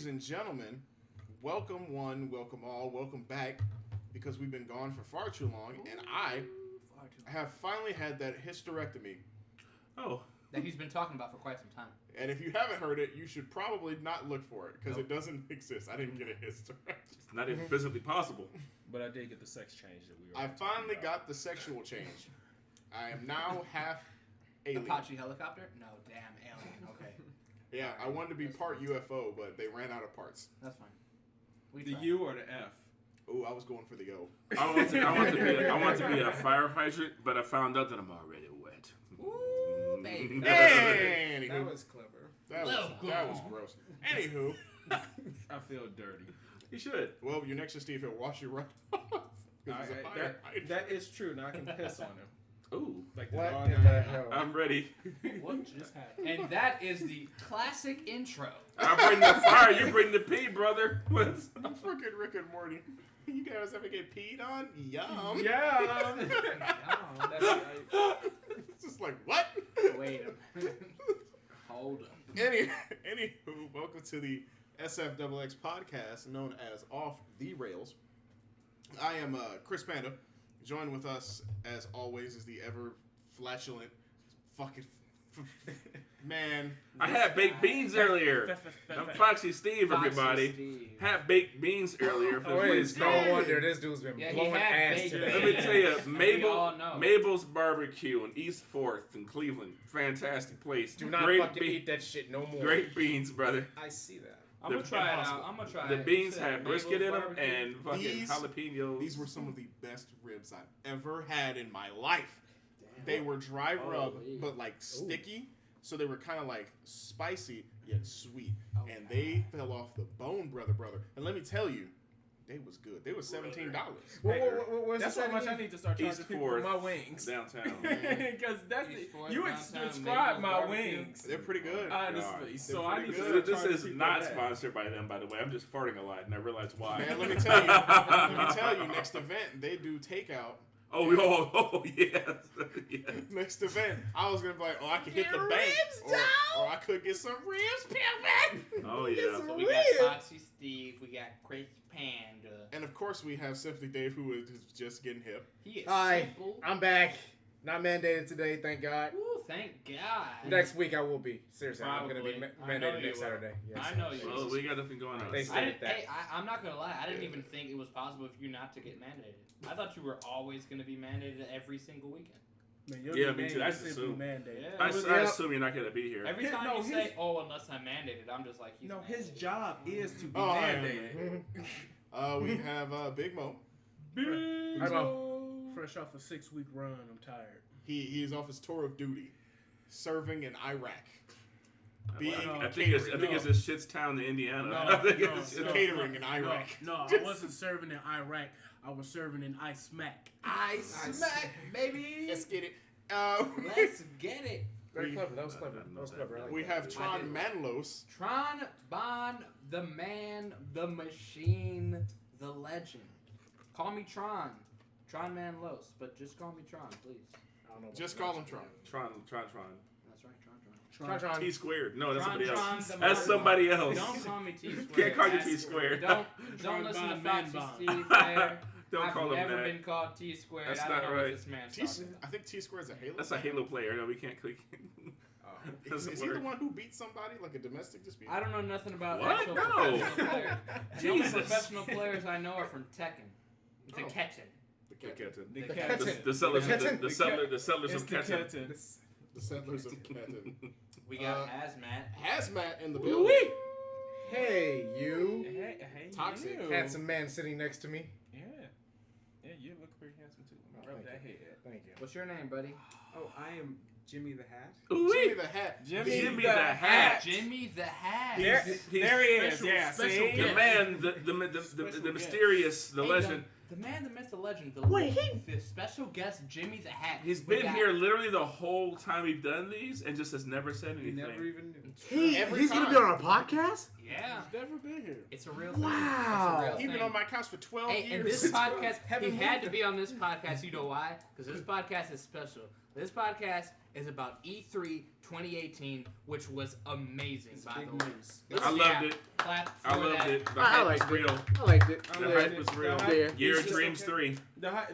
and gentlemen, welcome one, welcome all, welcome back, because we've been gone for far too long, and I have finally had that hysterectomy. Oh. That he's been talking about for quite some time. And if you haven't heard it, you should probably not look for it, because it doesn't exist. I didn't get a hysterectomy. It's not even physically possible. But I did get the sex change that we were. I finally got the sexual change. I am now half alien. Apache helicopter? No, damn, alien. Okay. Yeah, I wanted to be part UFO, but they ran out of parts. That's fine. The U or the F? Oh, I was going for the O. I want to be a fire hydrant, but I found out that I'm already wet. Ooh, baby. Anywho, That was clever. that was gross. Anywho, I feel dirty. You should. well, your next to Steve, he'll wash you right off. That is true. Now I can piss on him. Ooh. Like the What dog in the hell? I'm ready. What just happened? And that is the classic intro. I bring the fire, you bring the pee, brother. What's Freaking Rick and Morty. You guys ever get peed on? Yum. Yeah. That's right. It's just like, what? Wait a minute. Hold up. Anywho, welcome to the sfxxPlay podcast, known as Off the Rails. I am Chris Panda. Joined with us, as always, is the ever flatulent fucking man. I had baked beans earlier. I'm Foxy Steve, everybody. Steve. Had baked beans earlier. For It's no wonder this dude's been blowing ass bacon. today. Let me tell you, We all know. Mabel's Barbecue in East 4th in Cleveland. Fantastic place. Do not Great fucking eat that shit no more. Great beans, brother. I see that. I'm gonna try it out. I'm gonna try The it. beans You said had brisket in them Mabel's and fucking These- jalapenos. These were some of the best ribs I've ever had in my life. They were dry rub, but like sticky. So they were kind of like spicy yet sweet. And they fell off the bone, brother. And let me tell you, they was good. They was $17. Where's That's the how much I need to start charging East people 4th for my wings. downtown. Because that's East 4th you downtown described Mabel's my barbecue. wings. They're pretty good. Honestly, so I need to pretty start This charging is people not that. sponsored by them, by the way. I'm just farting a lot, and I realize why. Man, let me tell you, next event, they do takeout. Oh, yes. Yes. Next event, I was gonna be like, oh, I could hit the bank, or I could get some ribs, pimp. Oh, yeah. So we got Foxy Steve, we got Chris Panda. And of course, we have Simply Dave, who is just getting hip. He is Hi, simple. I'm back. Not mandated today, thank God. Ooh, thank God. Next week I will be. Seriously, I'm going to be Probably. I know mandated you next will. Saturday. Yes. I know you. Well, we got nothing going on. They I stated that. hey, I'm not gonna lie. I didn't even think it was possible for you not to get mandated. I thought you were always gonna be mandated every single weekend. Man, Yeah, me too. I just assume. mandated. Yeah. I assume you're not going to be here. Every Yeah, time no, you say, his- "Oh, unless I'm mandated," I'm just like, he's No, his mandated. job is to be Oh, I mandated. We have Big Mo. Big Hi, Mo. Fresh off a 6-week run, I'm tired. He is off his tour of duty, serving in Iraq. Being I think it's a shit's town in Indiana. I think it's catering in Iraq. No, I wasn't serving in Iraq. I was serving in Ice-Mac. I smack, baby. Let's get it. Let's get it. Very clever. That was clever. That was clever. I like We that. have Tron Manlos. Tron Bon, the man, the machine, the legend. Call me Tron. Tron Man Los, but just call me Tron, please. I don't know. Just call him Tron. Tron. That's right, Tron. Tron. T squared. No, that's Tron, somebody Tron, else. the That's man. somebody else. Don't call me T squared. Can't call you T squared. Don't listen to Bon, man, Foxy bon. Steve there. Don't I've call him never that. been called T squared. That's I don't not know right. what this man's talking about. I think T Squared's a Halo. That's a Halo player. No, we can't click. Is he the one who beat somebody like a domestic dispute? I don't know nothing about What? actual No. professional players. The only Jesus. professional players I know are from Tekken. The Oh. Ketten. The The Ketten. Ketten. The settlers of Ketten. The settlers of Ketten. We got Hazmat. Hazmat in the building. Hey, you. Hey, Toxic. you. Handsome man sitting next to me. Yeah, you look pretty handsome too. Oh, Rub thank that you. head. Thank you. What's your name, buddy? Oh, I am Jimmy the Hat. Jimmy the Hat. Jimmy the Hat. Jimmy the Hat. There he is. special- Yeah, special see? The man, the mysterious, the Hey, legend. The man, the myth, the legend. The special guest, Jimmy the Hat. He's We been got- here literally the whole time we've done these and just has never said You anything. never even knew. He's going to be on our podcast? Yeah. He's never been here. It's a real thing. Wow. It's a real He's been thing. on my couch for 12 Hey, and years. this podcast, Haven't he had moved to be on this podcast. You know why? Because this podcast is special. This podcast is about E3 2018, which was amazing, It's by big the way. news. I loved it. Clap I for loved that. it. The I hype liked was it. real. I liked it. The hype was real. Yeah. Year It's of just Dreams okay. 3.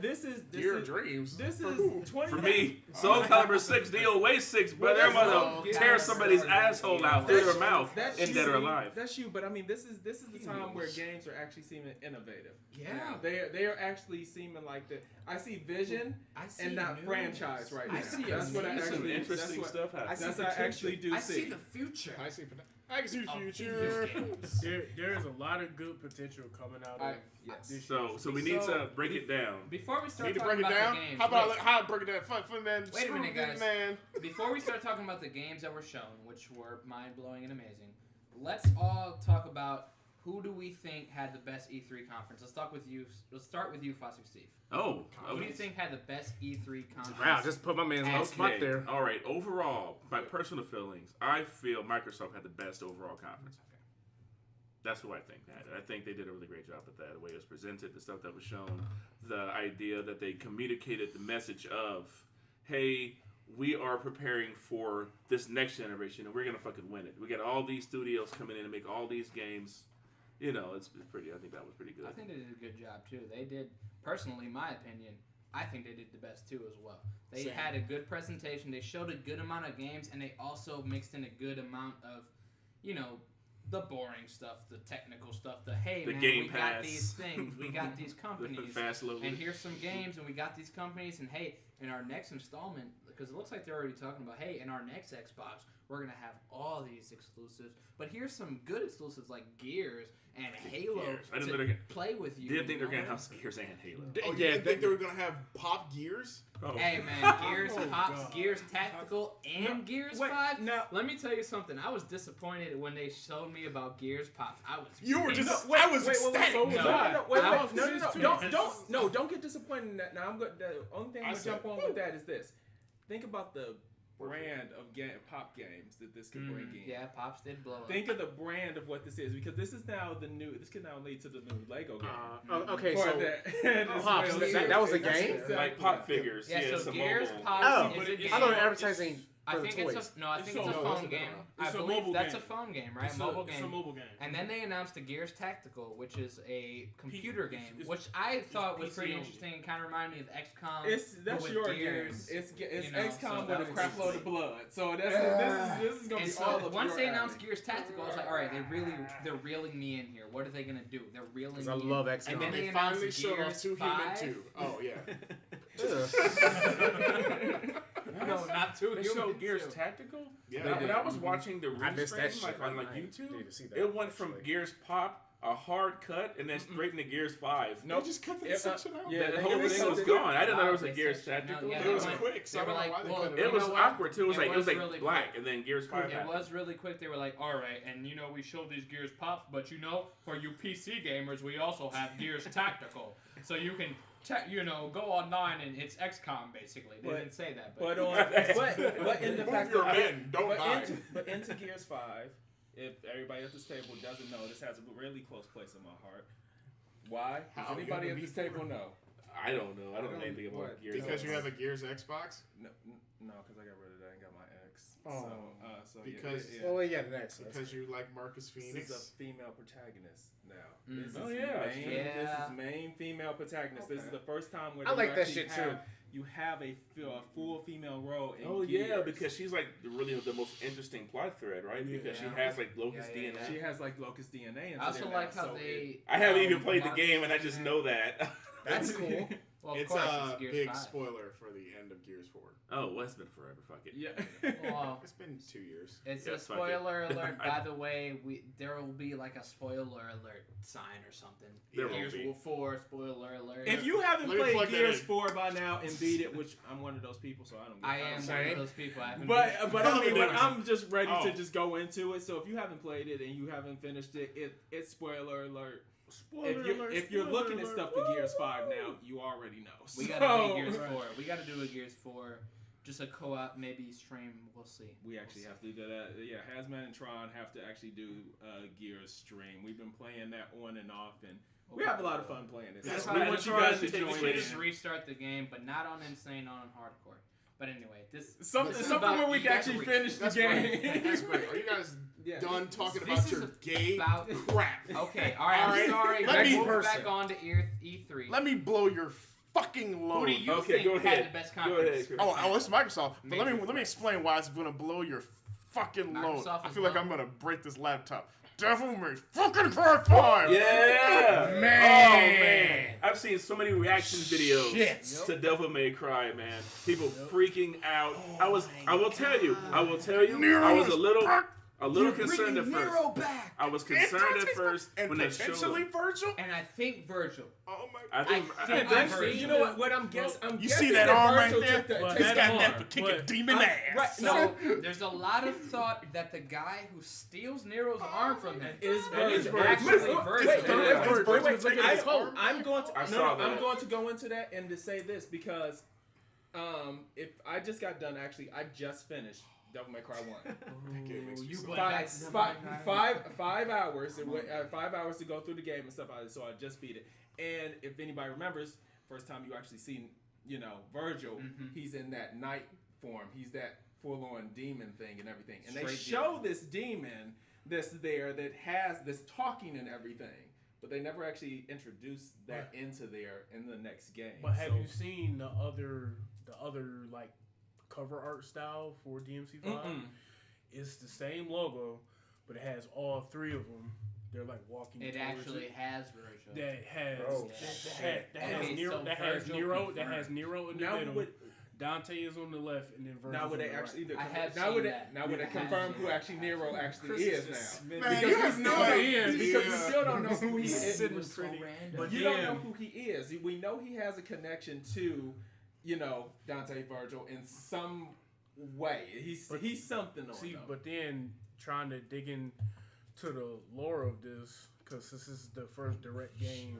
This is Gear of Dreams. This For is who? 20. For me, Soul Calibur 6, DOA 6, but they're all gonna tear somebody's asshole out through their mouth, That's and you. dead or alive. That's you, but I mean, this is the time where games are actually seeming innovative. Yeah. They are actually seeming like the. I see vision I see and not news. franchise right now. I see That's what I amazing. Some actually. interesting that's stuff what, happening. That's what I actually do I see. see the future. I can see the of future. video games. There is a lot of good potential coming out of Yes. this So we need to break it down. Before we start Need to talking break it about down? the games, How about wait. how to break it down? Fun man. Wait a Screw minute, this guys. Man. Before we start talking about the games that were shown, which were mind-blowing and amazing, let's all talk about who do we think had the best E3 conference. Let's start with you. Let's start with you, Foster Steve. Oh, Who do you think had the best E3 conference? Wow, just put my man's on the spot okay. there. All right. Overall, my personal feelings, I feel Microsoft had the best overall conference. That's who I think had it. I think they did a really great job at that. The way it was presented, the stuff that was shown, the idea that they communicated the message of, hey, we are preparing for this next generation and we're going to fucking win it. We got all these studios coming in and make all these games. You know, it's pretty, I think that was pretty good. I think they did a good job too. They did, personally, in my opinion, I think they did the best too as well. They Same. had a good presentation. They showed a good amount of games, and they also mixed in a good amount of, the boring stuff, the technical stuff. Hey The man, Game we Pass. got these things, we got these The companies, fast load. and here's some games, and we got these companies, and hey, in our next installment, because it looks like they're already talking about, hey, in our next Xbox, we're gonna have all these exclusives, but here's some good exclusives like Gears and Halo Gears. I didn't to know they- play with you. Didn't think they're you know? going to have Gears and Halo. Oh, you Yeah, didn't think they were gonna have Pop Gears? Oh. Hey man, Gears Oh, Pops, God. Gears Tactical, and Gears wait, 5. no. Let me tell you something. I was disappointed when they showed me about Gears Pops. I was You were pissed. just. I was ecstatic. No. Don't get disappointed in that. Now I'm good. The only thing I'm gonna jump on with that is this. Think about the brand of pop games that this could bring in. Yeah, Pops did blow up. Think of the brand of what this is, because this is now the new. This could now lead to the new Lego game. Okay, For so that- Pops, that was a game? Exactly. Like pop figures. Yeah, it's so a Gears mobile. Pops Oh, is but a it's- game. I thought they were advertising I for the think toys. it's a, no, I think It's it's a a- phone game. I it's a believe mobile that's game. a phone game, right? It's Mobile a game. mobile game. And then they announced a Gears Tactical, which is a computer game, it's- which I thought was PC pretty only. interesting and kind of reminded me of XCOM. That's with your Gears, game. It's you know, XCOM so with that a was crap load interesting. of blood. So this is gonna And be all so of once your they announced alley. Gears Tactical, I was like, all right, they're reeling me in here. What are they gonna do? They're reeling me Because I in. love And XCOM. then They announced finally showed off Gears 2 Human 5. 2. Oh yeah. No, not two They human showed Gears too. Tactical? Yeah. When I was watching the I missed that restream, shit. like on I YouTube, need to see that, it went from actually. Gears Pop, a hard cut, and then straight into Gears 5. No, just cut that section out. yeah, The they- whole they thing cut was it. gone. I didn't know there was a They Gears said- no, Tactical. yeah, It they was went- quick, so they I were don't know like, why they well, cut it you It out. was know what? awkward too. It was It like was really black, quick. and then Gears 5 It happened. was really quick. They were like, all right, and we showed these Gears Pops, but for you PC gamers, we also have Gears Tactical. So you can, go online and it's XCOM basically. They But- didn't say that, But but but in the Move fact your that men, don't die. but into Gears 5, if everybody at this table doesn't know, this has a really close place in my heart. Why? Does How, you anybody have at a this beef table know? I don't know. I don't know anything What? about Gears. Because you have a Gears Xbox. No, because I got rid of that and got my ex. Oh. So Because- yeah. Well, yeah, the next. Because you like Marcus This Phoenix. is a female protagonist now. Mm. This Oh, is yeah, that's main, true. This Yeah. is main female protagonist. This is the first time where I you like that actually shit, too. You have a full female role in Oh Gears. yeah, because she's like really the most interesting plot thread, right? Because she Yeah. has like Locust Yeah, yeah, DNA. she has like Locust DNA. Into I also there like now, how so they. I haven't even um, played the Mark- game, and I just know that. That's cool. Well, of It's course, a it's Gears big 5. spoiler for the end of Gears 4. Oh, well, it's been forever. Fuck it. Yeah. Well, It's been 2 years. it's Yeah, a fuck spoiler it. alert. By the way, there will be like a spoiler alert sign or something. There will Gears be. 4 spoiler alert. If you haven't Let me played plug that Gears in. 4 by now and beat it, which I'm one of those people, so I don't. I am one Same. of those people. I haven't But I mean, Difference. I'm just ready Oh. to just go into it. So if you haven't played it and you haven't finished it, it's spoiler alert. If you're looking at stuff for Gears 5 now, you already know. We So- gotta do Gears 4. We gotta do a Gears 4. Just a co-op, maybe stream. We'll see. We actually have to do that. Yeah, Hazmat and Tron have to actually do Gears stream. We've been playing that on and off, and we have a lot of fun playing this. That's So why we I want you try guys to to join just in. restart the game, but not on insane, on hardcore. But anyway, Something this is where about we can actually E3. finish the That's game. great. That's great. Are you guys Yeah. done talking This about is your gay about- crap? Okay, all right. All right, I'm sorry. let me- Move back on to E3. Let me blow your fucking load. Who do you Okay, think go had ahead. the best Go conference? ahead, Chris. Oh, it's Microsoft. But let Major me explain why it's gonna blow your fucking load. Microsoft I is feel like low. I'm gonna break this laptop. Devil May fucking Cry 5. Yeah, Man. Oh man, I've seen so many reaction videos Shit. to Devil May Cry, man. People freaking out. I will tell you. I was a little concerned at first. Back. I was concerned at first and when they showed potentially him. Virgil. And I think Virgil. Oh my I think I Yeah, think that's, Virgil- you know what I'm guessing. I'm You guessing see that arm right Virgil there? took that- Well, takes He's that's that got hard. that for kicking but- demon ass. right, So there's a lot of thought that the guy who steals Nero's arm from him is is Virgil. actually Wait, Virgil. wait, Virgil. I'm going to I saw I'm that. going to go into that and to say this because if I just got done I just finished Devil May Cry 1. You went Five, back to Devil May Cry. 5 hours. It went 5 hours to go through the game and stuff like that. So I just beat it. And if anybody remembers, first time you actually seen Virgil, he's in that knight form. He's that full-on demon thing and everything. And they Straight show this demon that's there that has this talking and everything. But they never actually introduced that into there in the next game. But have you seen the other like cover art style for DMC5? It's the same logo, but it has all three of them. They're like walking. It towards actually it. has Virgil. That has that has Okay, Nero. so That has Virgil Nero. confirmed. That has Nero in the Now middle. would Dante is on the left, and then Virgil. now would they on the actually right. I have now seen would that. now would I it have confirm seen who that. actually Nero actually Chris is just now? Man, Because you have no idea. because you still don't know who he He's is. sitting so pretty- random. but You then- don't know who he is. We know he has a connection to, Dante Virgil in some way. He's something on See, them. but then trying to dig in to the lore of this, because this is the first direct game.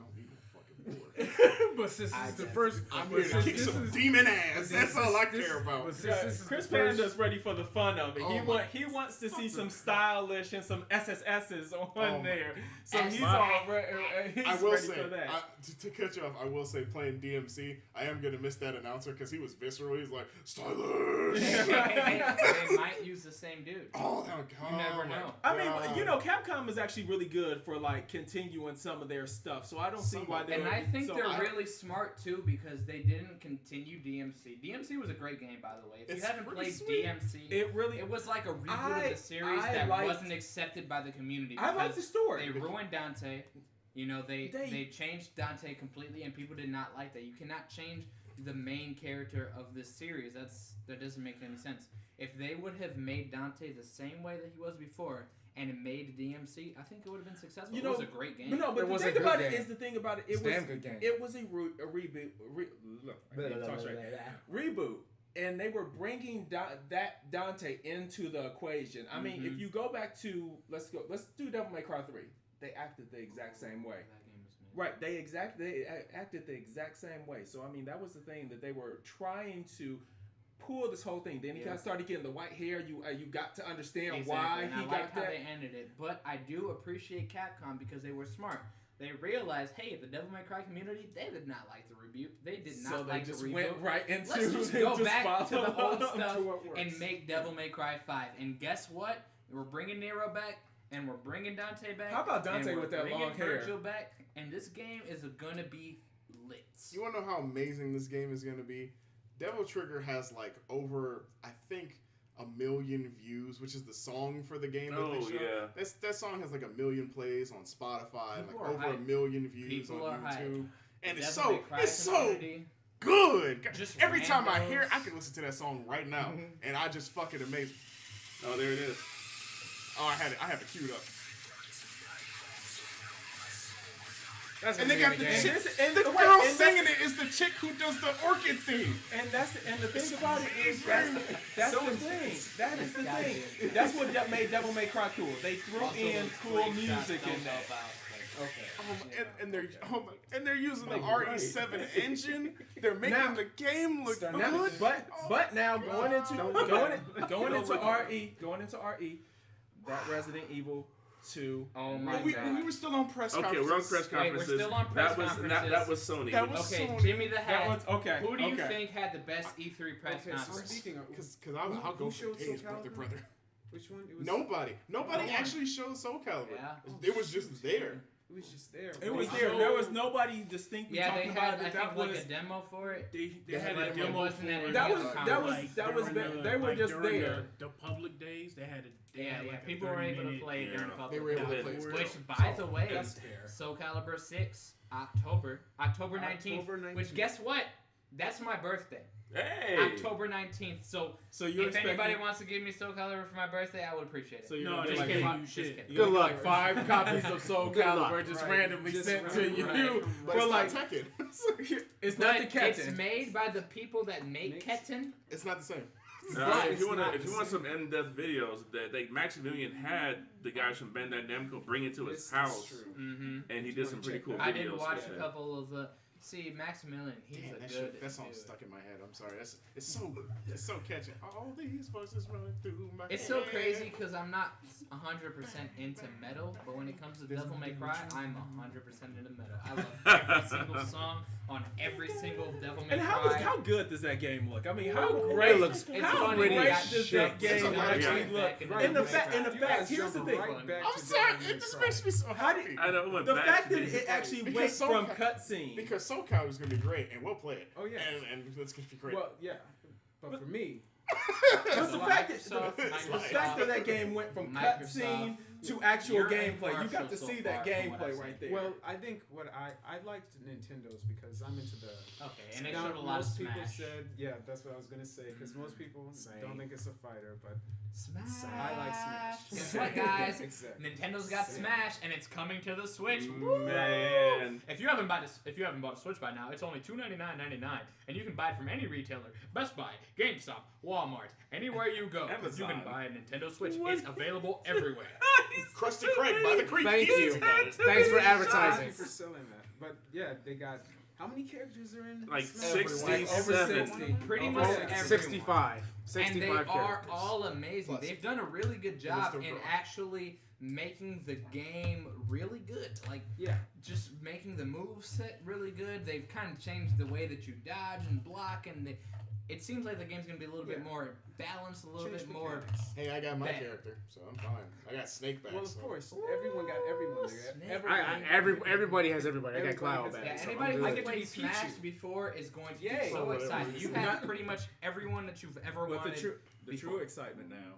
But since this is the first, I'm but here to since kick this some is- demon ass. That's all I this- care about. but since Yeah, this is Chris the first- Panda's ready for the fun of it. Oh He wants to see some stylish and some SSSs on my- there. So he's My- all ready. He's I will ready say, for that. to cut you off, I will say playing DMC, I am going to miss that announcer because he was visceral. He's like, stylish. They might use the same dude. Oh, God. You never know. I mean, Capcom is actually really good for like continuing some of their stuff. So I don't see why they. And I think so they're I- really smart too because they didn't continue DMC. DMC was a great game, by the way. If It's you haven't pretty played sweet. DMC, It really. it was like a reboot of the series I that liked- wasn't accepted by the community. I like the because story. They ruined Dante. They- They changed Dante completely, and people did not like that. You cannot change the main character of this series. That doesn't make any sense. If they would have made Dante the same way that he was before and made DMC, I think it would have been successful. You It know, was a great game. No, but It the was a thing good about it game. is the thing about it. It's a damn good game. It was a reboot. Look, I can't talk straight. Reboot, and they were bringing that Dante into the equation. I mean, if you go back to let's do Devil May Cry 3. They acted the exact same way. That game was amazing. Right, they acted the exact same way. So I mean, that was the thing that they were trying to pull this whole thing. Then he kind of started getting the white hair. You got to understand why And he I got like how that. they ended it, but I do appreciate Capcom because they were smart. They realized, hey, the Devil May Cry community, they did not like the reboot. They did not So they like just the reboot. went right into. Let's just go just back to the follow old to stuff what works. and make Devil May Cry 5. And guess what? We're bringing Nero back, and we're bringing Dante back. How about Dante and we're with that bringing long hair? Virgil back, and this game is gonna be lit. You want to know how amazing this game is going to be? Devil Trigger has like over, I think, 1 million views, which is the song for the game. Oh, that they show. yeah. That song has like 1 million plays on Spotify, People like are over hyped. 1 million views People on are hyped. YouTube, and The it's Devil May so Cry it's so community, good. Just Every time I randos. hear it, I can listen to that song right now, and I just fucking amazing. Oh, there it is. Oh, I have it queued up. That's And gonna they be got the the game. chick, the girl singing it is the chick who does the orchid thing. And the thing about it is that's the thing. That is the Guy thing. did. That's what made Devil May Cry cool. They threw Also, in those cool screenshots music don't in that. help out. Okay. And they're using the You're RE7 engine. They're making Now- the game look Start good. now- But now going into RE, that Resident Evil to. Oh my we god. were still on press Okay, conferences. we're on press Wait, we're conferences. still on press that was conferences. that was Sony. That was Okay, Sony. Jimmy the That Hat. was okay. Who do you okay. think had the best E3 press Okay, so conference? speaking of, Because I'll Who go for showed days, Soul Calibur? brother. which one? It was, Nobody No one. actually showed Soul Calibur. Yeah. It was just there. It was just there. It was They there. showed- There was nobody distinctly Yeah, they talking about had it. I But think that like was a demo for it. they had But a it demo wasn't for at it. any That other was- conference. that was during they were just during there. The public days, they had a Yeah, like a people were able to 30-minute play it during public. They were able to Yeah. play. Where- Which, by the way, That's fair. Soul Calibur 6, October 19th. October 19th. Which, guess what? That's my birthday. Hey. October 19th. So, So you're if anybody expecting. wants to give me Soul Calibur for my birthday, I would appreciate it. So you're No, gonna they get just like, kidding. gave you Just shit. kidding. you're Good gonna luck. get like 5 copies of Soul Good Calibur luck. just Right. randomly Just sent to you randomly. But for it's like. not Tekken. It's But not the it's Captain. made by the people that make Makes- Ketten. It's not the same. But if you want not if the you want same. some in-depth videos, that Maximilian had the guys from Bandai Namco bring it to his This is house, true. Mm-hmm. and he did some pretty cool videos. I did watch with a it. couple of the. See, Maximilian, he's Damn, a that good shit, that song's dude. stuck in my head. I'm sorry. It's so catchy. All these voices running through my It's head. so crazy because I'm not 100% into metal, but when it comes to Devil May Cry, I'm 100% into metal. I love every single song on every single Devil May And Cry. how good does that game look? I mean, how It great looks It's how funny, great we got does shit. that game It's a lot of actually shit. look? Right. And the You fact, You here's guys the jumping thing. right back I'm to sorry. Devil May It just Cry. makes me so How happy. did- I know. it went The back fact to that the- it actually Because went Soul from Cal- cutscene. Because Soul Calibur is gonna be great, and we'll play it. Oh, yeah. And it's gonna be great. Well, yeah. But for me, But the fact that Microsoft, that game went from Microsoft. cutscene to actual You're gameplay, you impartial got to so see that far from what I've gameplay seen. right there. well, I think what I liked Nintendo's because I'm into the. Okay, and they Now, showed a lot of most people Smash. said, yeah, that's what I was gonna say because most people Same. don't think it's a fighter, but Smash. I like Smash. Guess what, guys? Exactly. Nintendo's got Same. Smash, and it's coming to the Switch. Woo! Man. If you haven't bought a Switch by now, it's only $299.99, and you can buy it from any retailer: Best Buy, GameStop, Walmart, anywhere you go. Amazon. You can buy a Nintendo Switch. It's available everywhere. Krusty Krab by the creek. Thank He's you. got it. Thank Thanks for you advertising. for selling that. But yeah, they got how many characters are in? Like Smash? 67. Pretty Oh, much yeah. everyone. 65. And they 65 are characters. all amazing. Plus, They've done a really good job Mr. in Bro. actually making the game really good. Like, Yeah. just making the move set really good. They've kind of changed the way that you dodge and block, and it seems like the game's gonna be a little bit Yeah. more balanced, a little Change bit more. mechanics. Hey, I got my Bad. character, so I'm fine. I got Snake back. Well, of so. course, everyone got everyone. Snake. Everybody has everybody. I got Everybody Cloud has back. Yeah, so anybody I'm who good. get to played be Smash Pichu. before is going to Yay. be so For whatever excited. You reason. have pretty much everyone that you've ever But wanted. the true excitement now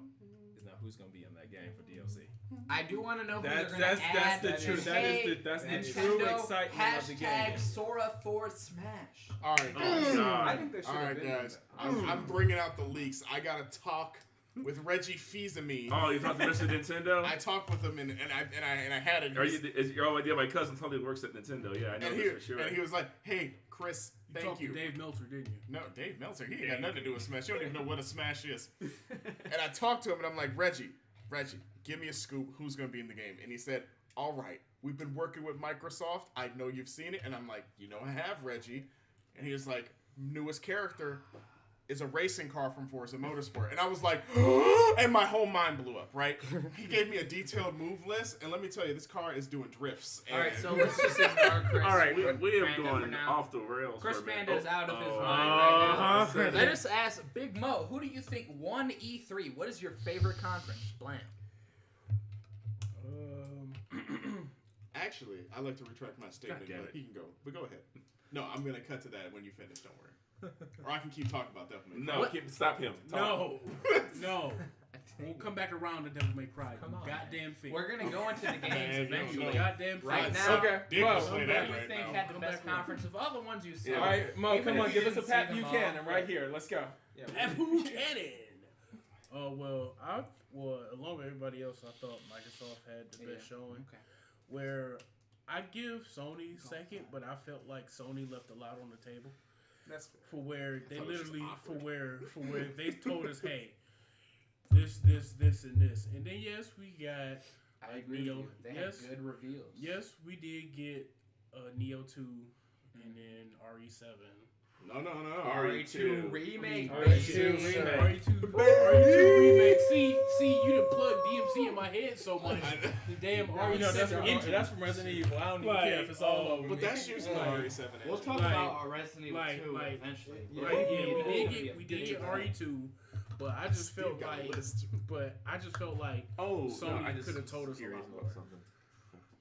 is now who's gonna be in that game for DLC. I do want to know who That's they're going to add. the true that's the true Nintendo excitement of the game. # Sora for Smash. All right, Oh, guys. God. I think there should All have right, been. guys. I'm bringing out the leaks. I gotta talk with Reggie Fils-Aimé. Oh, you talked to Mr. Nintendo? I talked with him and I had it. Is your idea? My cousin totally works at Nintendo. Yeah, I know and this for sure. he was like, "Hey, Chris, You thank talked you." to Dave Meltzer, didn't you? No, Dave Meltzer, he ain't got nothing to do with Smash. You don't even know what a Smash is. And I talked to him, and I'm like, Reggie, give me a scoop. Who's going to be in the game? And he said, all right, we've been working with Microsoft. I know you've seen it. And I'm like, I have, Reggie. And he was like, newest character is a racing car from Forza Motorsport. And I was like, and my whole mind blew up, right? He gave me a detailed move list. And let me tell you, this car is doing drifts. All right, And- so let's just ignore Chris. All right, we have Panda for gone now. off the rails. Chris for a minute. Panda is out of his Oh, mind right now. uh-huh. Let us ask Big Mo, who do you think won E3? What is your favorite conference? Blam. Actually, I like to retract my statement, God damn but it. he can go. But go ahead. No, I'm going to cut to that when you finish. Don't worry. Or I can keep talking about Devil May Cry. No, stop him. Talk. No. We'll come back around to Devil May Cry. Come on, Goddamn feet. We're going to go into the games Man, eventually. you Goddamn feet. Right Right, now, Okay, Dick Mo, will say who do that you right think now. had the Come best back conference of all the ones you saw? Yeah. All right, Mo, Even come if on, you give us a didn't Pat see them all. Buchanan right here. Let's go. Yeah. Buchanan. Oh well, along with everybody else, I thought Microsoft had the best showing. Okay. Where I give Sony second, but I felt like Sony left a lot on the table That's fair. for where they thought it was just literally awkward. for where they told us, hey, this, and this, and then yes, we got I agree with Neo. you. They Yes. had good reveals. Yes, we did get Neo 2 and then RE7. No. RE2 remake. RE2 baby. remake. RE2 remake. See, you done plugged DMC in my head so much. The damn RE7 that's from Resident Evil. I don't even care if it's all over. But that's usually the RE7 engine. We'll talk about Resident Evil 2 eventually. We did get RE2, but I just felt like, Sony could have told us a lot more.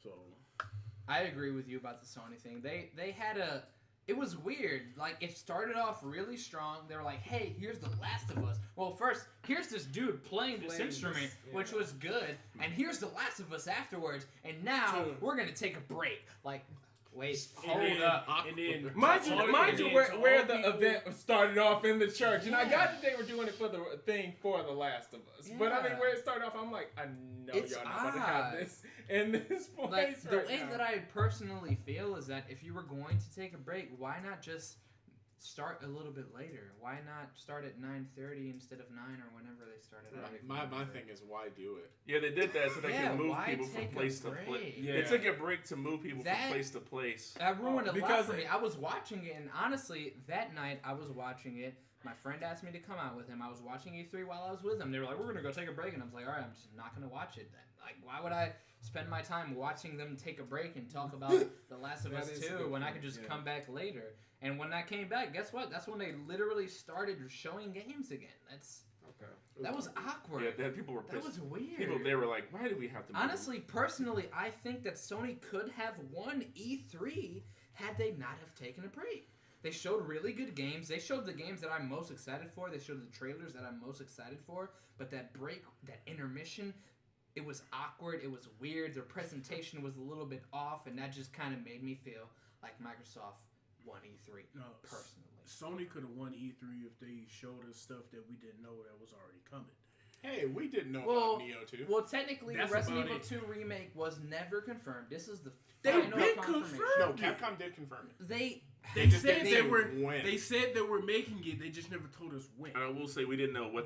So I agree with you about the Sony thing. They had a. It was weird. Like, it started off really strong. They were like, hey, here's The Last of Us. Well, first, here's this dude playing this instrument, which was good. And here's The Last of Us afterwards. And now we're going to take a break. Like, wait, hold up. And then, mind you, where the event started off in the church. And I got that they were doing it for the thing for The Last of Us. But I mean, where it started off, I'm like, I know y'all not about to have this in this place like, the way now. that I personally feel is that if you were going to take a break, why not just start a little bit later? Why not start at 9:30 instead of 9 or whenever they started out? My thing is, why do it? Yeah, they did that so they can move people from take place a to place. break? They took a break to move people from place to place. That ruined a lot because for me. I was watching it, and honestly, that night I was watching it. My friend asked me to come out with him. I was watching E3 while I was with him. They were like, we're going to go take a break. And I was like, all right, I'm just not going to watch it then. Like, why would I spend my time watching them take a break and talk about The Last of Us 2 when I could just come back later? And when I came back, guess what? That's when they literally started showing games again. That was awkward. Yeah, people were pissed. That was weird. People, they were like, why do we have to move? Honestly, personally, I think that Sony could have won E3 had they not have taken a break. They showed really good games. They showed the games that I'm most excited for. They showed the trailers that I'm most excited for. But that break, that intermission, it was awkward. It was weird. Their presentation was a little bit off, and that just kind of made me feel like Microsoft won E3, personally. Sony could have won E3 if they showed us stuff that we didn't know that was already coming. Hey, we didn't know about Neo 2. Well, technically, That's Resident Evil about 2 remake was never confirmed. This is the They've final been confirmation. No, Capcom did confirm it. They just said didn't they say were when. They said they were making it. They just never told us when. And I will say we didn't know what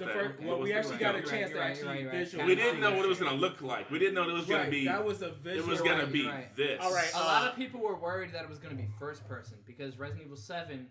we actually got a chance to actually visualize. We didn't know what it was going to look like. We didn't know it was going to be. That was a visual. It was going to be this. All right. A lot of people were worried that it was going to be first person because Resident Evil 7,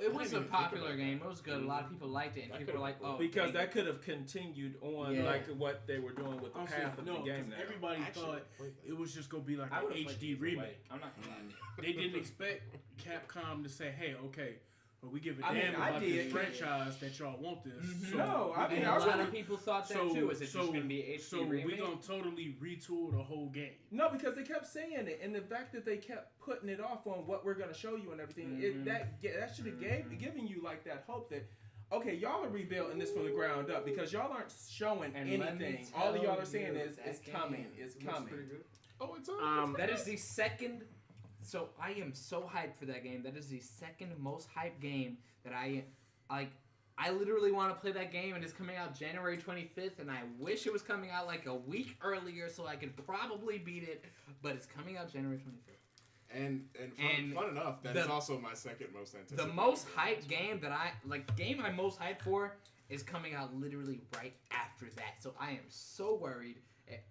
it was a popular game. It was good. A lot of people liked it, and people were like, "Oh." Because that could have continued on like what they were doing with the path of the game. Now everybody thought it was just gonna be like an HD remake. I'm not gonna lie to you. They didn't expect Capcom to say, "Hey, okay, but we give a damn about this franchise that y'all want this." Mm-hmm. So A lot of people thought that too. Is it just gonna be HD remake? we gonna totally retool the whole game. No, because they kept saying it, and the fact that they kept putting it off on what we're gonna show you and everything, that should have given you like that hope that, okay, y'all are rebuilding this from the ground up because y'all aren't showing anything. All y'all are saying is it's coming, it's coming. Oh, it's on. That is the second. So I am so hyped for that game. That is the second most hyped game that I like. I literally want to play that game, and it's coming out January 25th, and I wish it was coming out like a week earlier so I could probably beat it, but it's coming out January 25th. And fun enough, that is also my second most anticipated. The most hyped game that I'm most hyped for is coming out literally right after that. So I am so worried.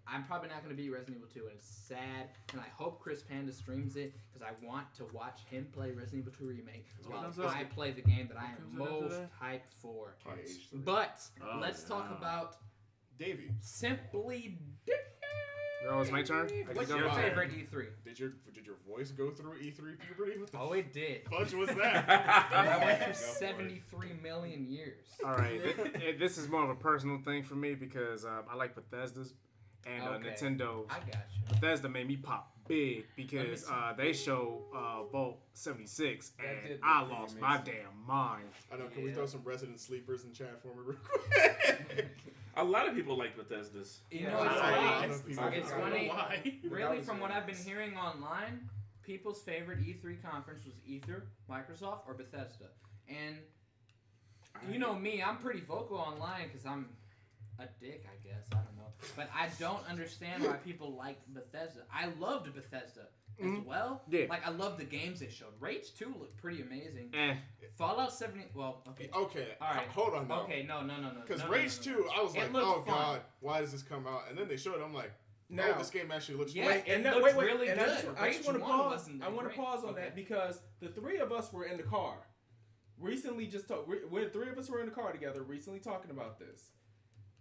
I'm probably not going to beat Resident Evil 2, and it's sad, and I hope Chris Panda streams it, because I want to watch him play Resident Evil 2 Remake while I play the game that I am most hyped for. But let's talk about Davey. Simply Oh, it's my turn? What's your favorite E3? Did your voice go through E3 puberty? What the Oh, it did. fudge was that? I went through 73 million years. All right. This is more of a personal thing for me because I like Bethesda's and Nintendo. I got you. Bethesda made me pop big because they show Vault 76 and I lost my damn mind. I know. Can we throw some resident sleepers in chat for me real quick? A lot of people like Bethesda's. You know, it's funny. Really, from what I've been hearing online, people's favorite E3 conference was either Microsoft or Bethesda. And you know me, I'm pretty vocal online because I'm a dick, I guess. I don't know. But I don't understand why people like Bethesda. I loved Bethesda as well. Yeah. Like, I loved the games they showed. Rage 2 looked pretty amazing. Fallout 70... Well, okay. Okay. All right. Hold on, though. Okay, no. Because Rage 2, I was like, oh, God, why does this come out? And then they showed it, I'm like, no, this game actually looks yeah, great. it looks really good. I just want to pause. Wasn't I want to pause on that because the three of us were in the car. recently just talked. When three of us were in the car together, recently talking about this,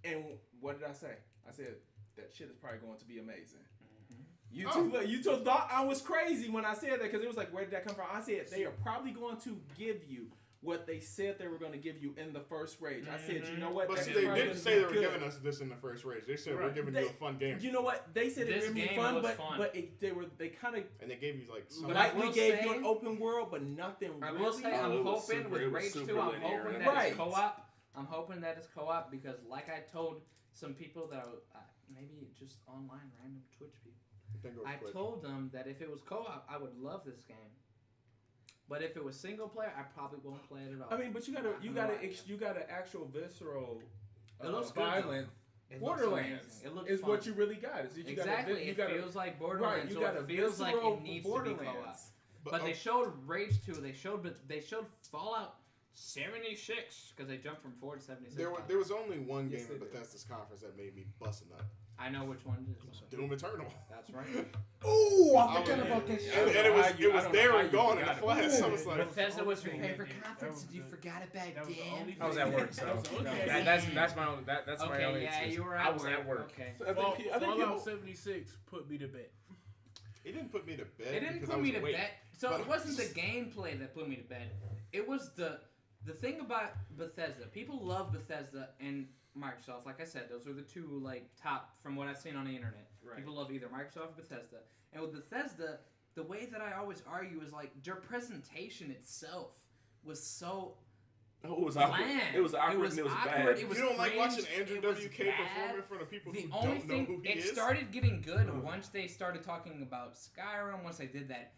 and what did I say? I said that shit is probably going to be amazing. You two thought I was crazy when I said that because it was like, where did that come from? I said they are probably going to give you what they said they were going to give you in the first rage. I said, you know what? But see, they didn't say they were giving us this in the first rage. They said we're giving you a fun game. You know what? They said it would be fun, but they kind of and they gave you like lightly gave you an open world, but nothing. I will say I'm hoping with Rage 2, I'm hoping that it's co-op. I'm hoping that it's co-op because, like I told some people that maybe just online random Twitch people. I told them that if it was co-op, I would love this game. But if it was single player, I probably won't play it at all. I mean, but you got an actual visceral, it looks violent. Borderlands is what you really got. Is exactly. It feels like Borderlands. Right, it feels like it needs to be co-op. But they showed Rage 2. They showed Fallout 76 because they jumped from 4 to 76. There was only one game at Bethesda's conference that made me bust a nut. I know which one it is. Doom Eternal. That's right. Ooh, I forgot about this. And it was there and gone in the flash. So I was like, Bethesda was your favorite conference. You forgot about it. I was at work, so that's my only. That's my only. Yeah, you were I was at work. Okay. Fallout 76 put me to bed. It didn't put me to bed. It didn't put me to bed. So it wasn't the gameplay that put me to bed. It was the thing about Bethesda. People love Bethesda and Microsoft. Like I said, those are the two like top from what I've seen on the internet. Right. People love either Microsoft or Bethesda. And with Bethesda, the way that I always argue is like their presentation itself was so it was awkward. It was awkward and it was bad. You don't like watching Andrew WK perform in front of people who don't know who he is? It started getting good once they started talking about Skyrim, once they did that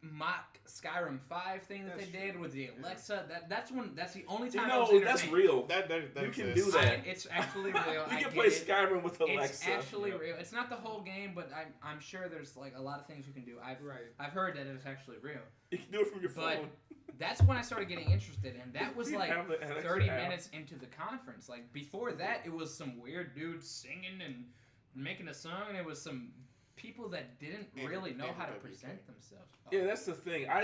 mock Skyrim 5 thing that they did with the Alexa. That's the only time I was entertained. That's real. That you can do that. It's actually real. You can play Skyrim with Alexa. It's actually real. It's not the whole game, but I'm sure there's like a lot of things you can do. I've heard that it's actually real. You can do it from your phone. But that's when I started getting interested, and that was like 30 minutes into the conference. Like before that, it was some weird dude singing and making a song, and it was some people that didn't really know how to present themselves. Yeah, that's the thing. I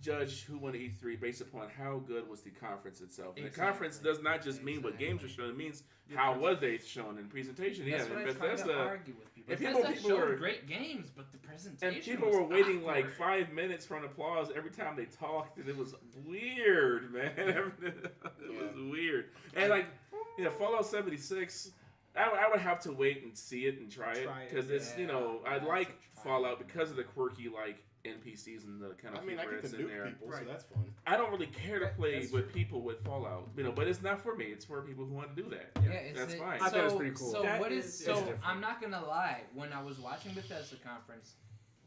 judge who won E3 based upon how good was the conference itself. And the conference does not just mean what games are shown; it means how was they shown in presentation. That's what I try to argue with people. Bethesda showed great games, but the presentation and people were waiting like 5 minutes for an applause every time they talked, and it was weird, man. It was weird, and like Fallout 76. I would have to wait and see it and try it because it's I like Fallout because of the quirky like NPCs and the kind of I get to in nuke there. people, so that's fun. I don't really care to play with people with Fallout, but it's not for me. It's for people who want to do that. That's fine. I thought it was pretty cool. So I'm not gonna lie. When I was watching Bethesda conference,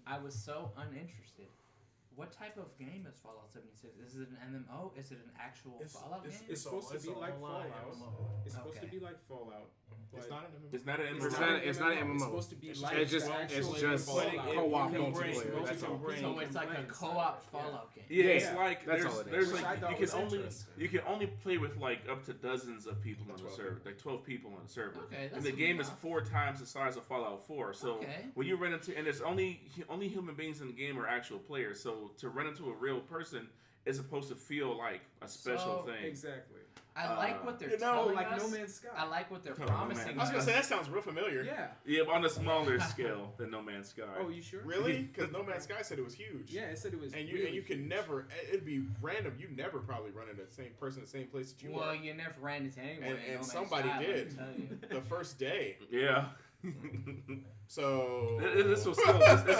I was so uninterested. What type of game is Fallout 76? Is it an MMO? Is it an actual Fallout game? It's supposed to be like Fallout. It's supposed to be like Fallout. It's not an MMO. It's not an MMO. It's not an MMO. It's supposed to be like it's just co-op multiplayer. So it's like a co-op Fallout game. Yeah, it's like that's all it there's is. like you can only play with like up to dozens of people on the server, like 12 people on the server. Okay, and the game is 4 times the size of Fallout 4. So when you run into and there's only human beings in the game are actual players. So to run into a real person is supposed to feel like a special thing. Exactly. I like what they're telling us. No Man's Sky. I like what they're promising. I was gonna say that sounds real familiar. Yeah, but on a smaller scale than No Man's Sky. Oh, you sure? Really? Because No Man's Sky said it was huge. Yeah, it said it was. And you can never. It'd be random. You never probably run into the same person, the same place that you were. Well, you never ran into anyone. And somebody did the first day. Yeah. So this will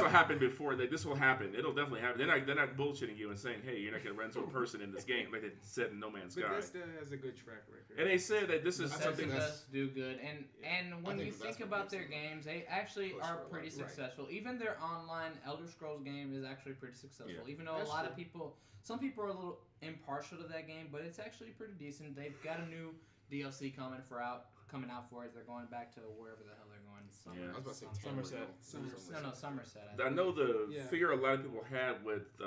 happen before this will happen. It'll definitely happen. They're not bullshitting you and saying, "Hey, you're not going to run into a person in this game," like they said in No Man's Sky. Bethesda has a good track record. And they said that this is something that does do good. And when you think about their games, they actually are pretty successful. Even their online Elder Scrolls game is actually pretty successful. Even though some people are a little impartial to that game, but it's actually pretty decent. They've got a new DLC coming out for it. They're going back to wherever the hell they're going. I was about to say Somerset. No, Somerset. I know the fear a lot of people had with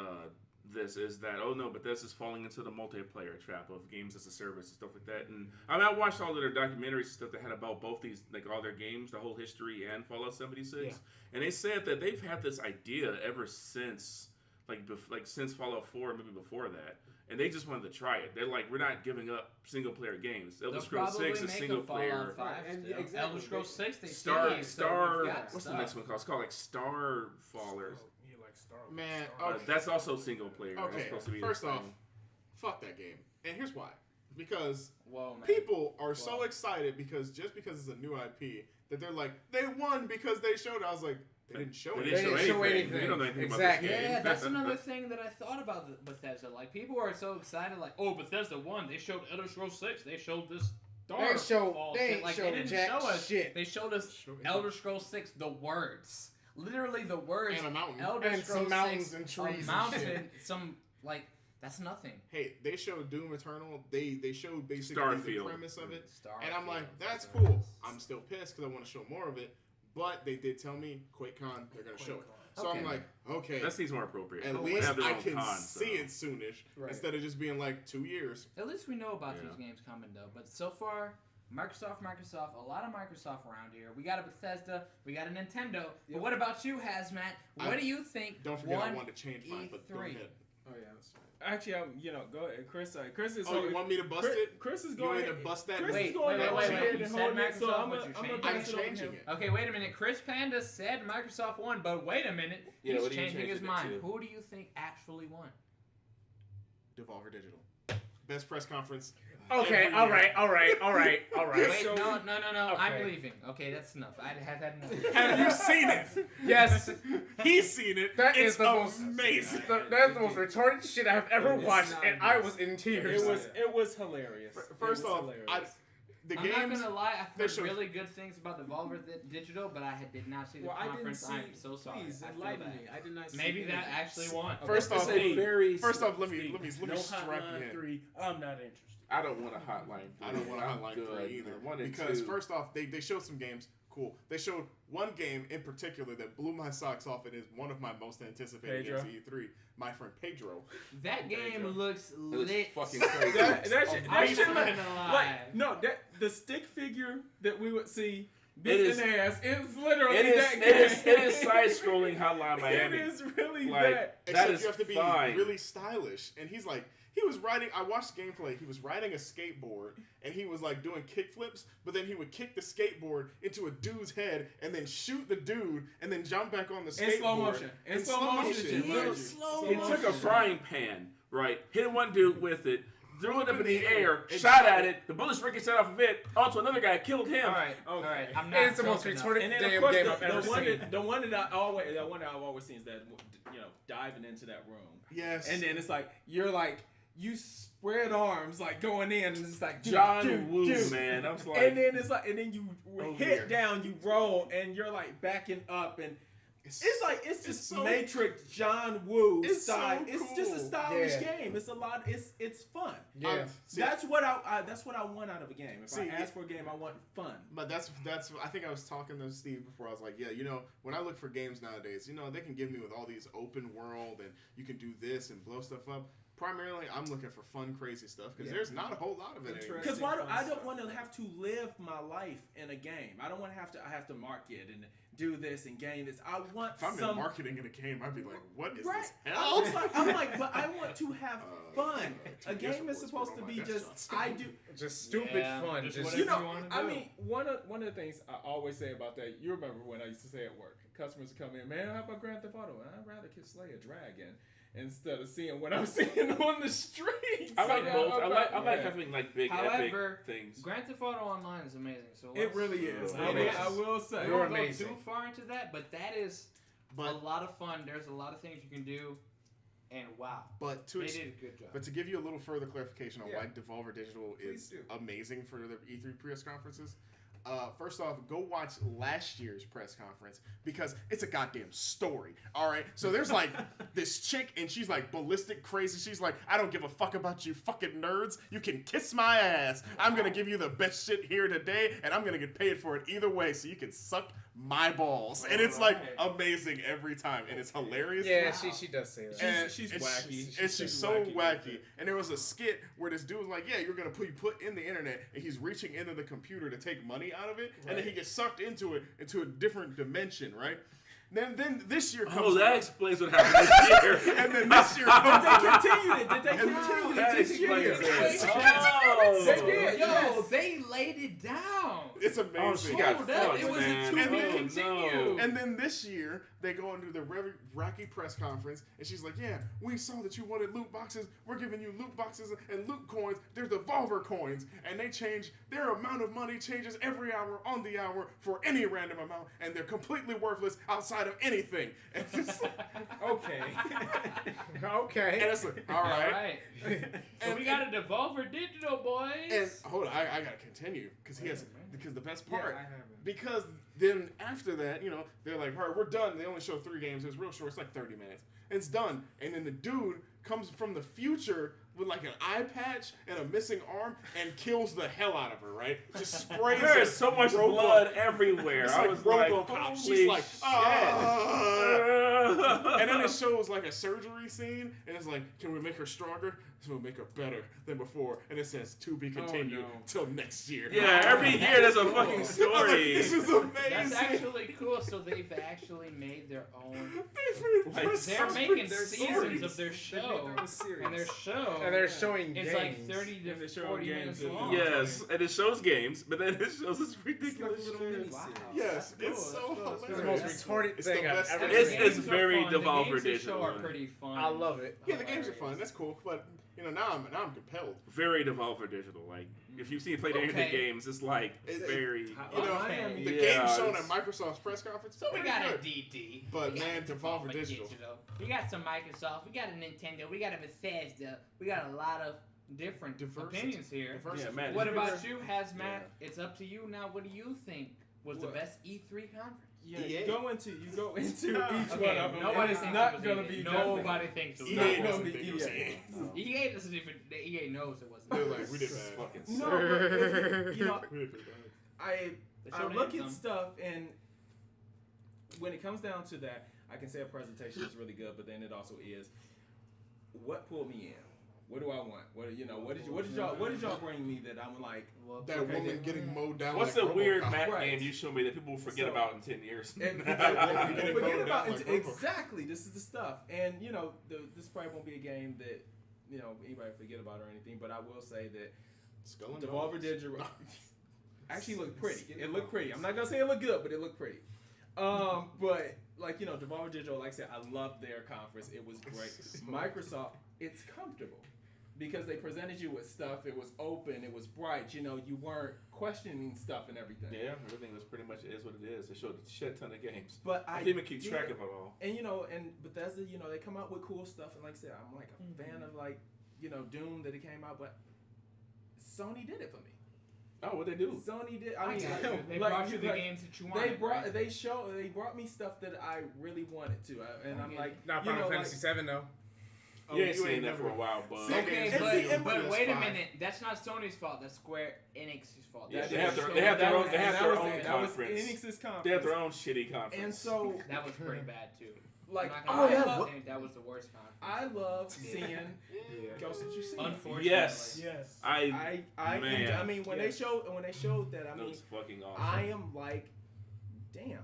this is that but this is falling into the multiplayer trap of games as a service and stuff like that. And I watched all of their documentaries and stuff they had about both these, like all their games, the whole history and Fallout 76. And they said that they've had this idea ever since like since Fallout 4, maybe before that. And they just wanted to try it. They're like, we're not giving up single player games. Elder Scrolls 6 is single player. Elder Scrolls 6, they Star. what's the next one called? It's called like Star Fallers. Yeah, like Star. Man, that's also single player. That's Okay, supposed to be first off, fuck that game. And here's why. Because Whoa, man. people are so excited because it's a new IP that they're like, they won because they showed it. I was like, they didn't show They anything. didn't show anything. You don't know anything Exactly. about this game. Yeah, that's another thing that I thought about Bethesda. Like, people are so excited, like, oh, Bethesda won. They showed Elder Scrolls 6. They showed this Starfall shit. Like, they didn't show us shit. They showed us Elder Scrolls 6, the words. Literally the words. And a mountain. Elder And Scrolls some mountains 6, and trees. a mountain, some, like, that's nothing. Hey, they showed Doom Eternal. They showed basically the premise of it. And I'm like, that's cool. I'm still pissed because I want to show more of it. But they did tell me, QuakeCon, they're going to show it. So Okay. I'm like, okay. That seems more appropriate. At They least have their I own can con, see it soonish instead of just being like 2 years. At least we know about these games coming, though. But so far, Microsoft, a lot of Microsoft around here. We got a Bethesda, we got a Nintendo. But what about you, Hazmat? What do you think? Don't forget I wanted to change mine, but go ahead. Oh yeah, that's right. Actually, go ahead, Chris. Chris is. Oh, you want me to bust it? Chris is You going want me to to bust that? Chris Wait, is going wait, to wait, hold wait. it You and said hold it, so Microsoft, I'm but you're I'm changing changing it. Okay, wait a minute. Chris Panda said Microsoft won, but wait a minute. Yeah, He's what are you changing his changing it mind. to? Who do you think actually won? Devolver Digital. Best press conference. Okay, every all year. right. Wait, So- no. I'm okay. leaving. Okay, that's enough. I had that enough. Have you seen it? Yes, He's seen it. that It's is the most amazing. that's the most retarded shit I've ever It's watched, not and I was in tears. It was hilarious. First It was off, hilarious. the I'm games. not gonna lie. I've they heard showed- really good things about Devolver Digital, but I did not see the Well, I didn't conference. see. I'm so sorry. Please I feel enlighten bad. me. I did not see. Maybe any that of actually this. won. First off, very. First off, let me no strap you Hotline in. 3. I'm not interested. I don't want a hotline. I don't want a Hotline 3 either. Because first off, they showed some games. Cool. They showed one game in particular that blew my socks off and is one of my most anticipated Pedro. games of E3. My friend Pedro. That game Pedro. looks It was lit. fucking crazy. that shit I'm not like, gonna lie. like no that the stick figure that we would see It beating is- ass. It's literally It is, that it game. is, it is side-scrolling Hotline Miami. It is really Like, that. that Except is you have to be fine. really stylish. And he's like, he was riding. I watched gameplay. He was riding a skateboard, and he was like doing kick flips. But then he would kick the skateboard into a dude's head, and then shoot the dude, and then jump back on the skateboard In slow motion. In slow motion. mind you. He took a frying pan, right? Hit one dude with it, threw it up in the air, and shot at it. The bullets ricocheted off of it onto another guy, killed him. All right. I'm not. It's the most joking retarded And then damn of course game I've ever the one seen. that the one that I've always seen is that diving into that room. Yes. And then it's like you spread arms like going in, and it's like John Woo, man. I was like, and then it's like, and then you Oh, hit dear. down, you roll, and you're like backing up, and it's just so- Matrix John Woo It's style. so It's just a cool. stylish Yeah. game. It's a lot. It's fun. Yeah. See, That's what I want out of a game. If I See, ask for a game, I want fun. But that's I think I was talking to Steve before. I was like, yeah, when I look for games nowadays, they can give me with all these open world and you can do this and blow stuff up. Primarily, I'm looking for fun, crazy stuff because there's not a whole lot of it anymore. Because Fun I don't stuff. want to have to live my life in a game. I don't want to have to. I have to market and do this and gain this. I want If I'm some in marketing in a game, I'd be like, what is right. this hell? I'm like, but I want to have fun. two A game decibels is supposed were to on be my just desktop. I do. Just stupid Yeah, fun. just Just whatever You know, you wanna I do. mean, one of the things I always say about that. You remember when I used to say at work, customers would come in, man, how about Grand Theft Auto? I'd rather slay a dragon instead of seeing what I'm seeing on the streets. I like both. I like Yeah. having like big However, epic things. Grand Theft Auto Online is amazing. So It really is. It I is. will say. I You're won't go amazing. too far into that, but that is a But lot of fun. There's a lot of things you can do, and wow, but they did a good job. But to give you a little further clarification on Yeah. why Devolver Digital Please is do. amazing for the E3 press conferences, first off, go watch last year's press conference because it's a goddamn story. All right, so there's like this chick and she's like ballistic crazy. She's like, I don't give a fuck about you fucking nerds. You can kiss my ass. I'm gonna give you the best shit here today, and I'm gonna get paid for it either way. So you can suck my balls, and it's like amazing every time, and it's hilarious. Yeah, she does say that. And She's it's wacky. just- It's She's just so wacky with wacky. it. And there was a skit where this dude was like, "Yeah, you're gonna put in the internet," and he's reaching into the computer to take money out of it, and then he gets sucked into a different dimension, right? Then this year comes. Oh, that explains what happened this year. And then this year comes. They continued it. Did they continue That it this year? explains it. Oh. They did. Yo, Yes. they laid it down. It's amazing. Oh, she got Hold up, fucked, it was a man. two-way Oh, continue. no. And then this year, they go into the Rocky press conference, and she's like, yeah, we saw that you wanted loot boxes. We're giving you loot boxes and loot coins. They're Devolver coins. And they change, their amount of money changes every hour on the hour for any random amount, and they're completely worthless outside of anything. And it's just like, Okay. Okay. and it's like, all All right. right. So we got a Devolver Digital, boys. And hold on, I gotta continue because the best Yeah, part, I haven't. because then after that, you know, they're like, all right, we're done. They only show 3 games. It's real short. It's like 30 minutes. It's done. And then the dude comes from the future with like an eye patch and a missing arm and kills the hell out of her. Right? Just sprays. There her. is so much Robo- blood everywhere. It's I like was like, RoboCop. holy She's like, shit. and then it shows like a surgery scene, and it's like, can we make her stronger? So we'll make her better than before. And it says to be continued till next year. Yeah, every year there's a fucking I'm like, story. this is amazing. That's actually cool. So they've actually made their own. Like, They're making seasons of their show, and their show. And they're showing It's games. like 30 And they're to showing 40 games minutes and- long. Yes, and it shows games, but then it shows this ridiculous It's like a little shit. Wow. Yes, That's it's cool, so that's cool, It's the hilarious. most retarded It's the thing I've best ever thing. The It's seen. games are very fun. Devolver The games they Digital. show are pretty fun. I love it. Yeah, the games are fun. Hilarious. That's cool. But you know, now I'm compelled. Very Devolver Digital. Like, if you've seen played any of the Okay. games, it's like very. You know, Okay. the Yeah, game shown at it's- Microsoft's press conference. So we pretty got a good. DD. But We got man, a Devolver Digital. We got some Microsoft. We got a Nintendo. We got a Bethesda. We got a lot of different Diversity. opinions here. Diversity. Yeah, man. What Did about you, Hazmat? Yeah. It's up to you now. What do you think was the What? best E3 conference? Yeah, EA. you go into each one of them. nobody It's thinks not it was gonna EA. be Nobody thinks it was EA Not EA. gonna doesn't be think it was EA. EA. EA doesn't even. EA knows it wasn't. They're like, we did bad. Fucking No, suck. but you know, We did pretty bad. I They I showed look at Anthem. stuff, and when it comes down to that, I can say a presentation is really good, but then it also is what pulled me in. What do I want? What did y'all bring me that I'm like? That okay, woman getting mowed down. What's like the weird RoboCop. Mac Right. game you showed me that people will forget So- about in 10 years? And Getting forget mowed about down it. like Robo. Exactly. This is the stuff, and you know, this probably won't be a game that anybody forget about or anything. But I will say that Skull and Devolver Bones. Digital actually looked pretty. It looked pretty. I'm not gonna say it looked good, but it looked pretty. But like Devolver Digital, like I said, I loved their conference. It was great. Microsoft, it's comfortable because they presented you with stuff. It was open. It was bright. You weren't questioning stuff and everything. Yeah, everything was pretty much is what it is. They showed a shit ton of games. But I I didn't even keep did- track of it all. And and Bethesda, they come out with cool stuff. And like I said, I'm like a fan of Doom that it came out, but Sony did it for me. Oh, what they do? Sony did. I I mean, got you. They like, brought you the like, games that you wanted. They brought right? they brought me stuff that I really wanted to, and I'm Okay. like, Not Final Fantasy 7 though. Oh, You ain't you seen ain't that never- for a while, but See, Okay, And see, and but PS5. wait a minute. That's not Sony's fault. That's Square Enix's fault. Yeah, That's they have their their- show. they have their own- That they have was- their that own was- that was conference. Enix's conference. they have their own shitty conference. And so, That was pretty bad too. like, I'm not gonna I lie, love, that was the worst conference. I love seeing. Ghost, did you see? Unfortunately. Yes. Yes. I Man. mean, when they showed that, I That mean, was fucking awesome. I am like, damn.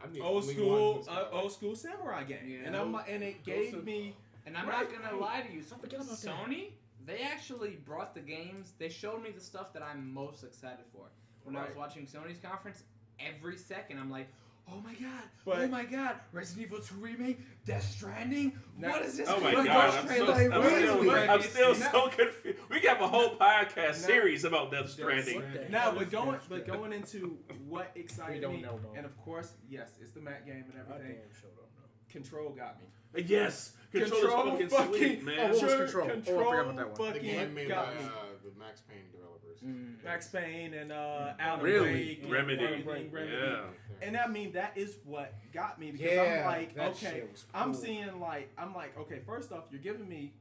I need Old only school, one who's got it. old school samurai game, Yeah. and I'm like, and it gave me. And I'm Right. not gonna lie to you. Forget about that. Sony, they actually brought the games. They showed me the stuff that I'm most excited for. When I was Right. watching Sony's conference, every second I'm like, oh my god, But- oh my god, Resident Evil 2 remake, Death Stranding. Now- What is this? Oh my What god, Ghost I'm trailer? still, What is I'm this? still Now- so confused. We can have a whole podcast Now- series about Death Stranding. Now, but going into what We excited don't me, know, though. and of course, yes, it's the Mac game and I everything. damn sure don't know. Control got me. Yes, Control is fucking sweet, man. Oh, what was Control? Oh, I forgot about that one. The game fucking made by got me. the Max Payne developers. Max Payne and Alan Really? Wake, and Remedy. everything, Remedy. Yeah. And I mean, that is what got me because Yeah, I'm like, that okay, shit was I'm cool. seeing I'm like, okay, first off, you're giving me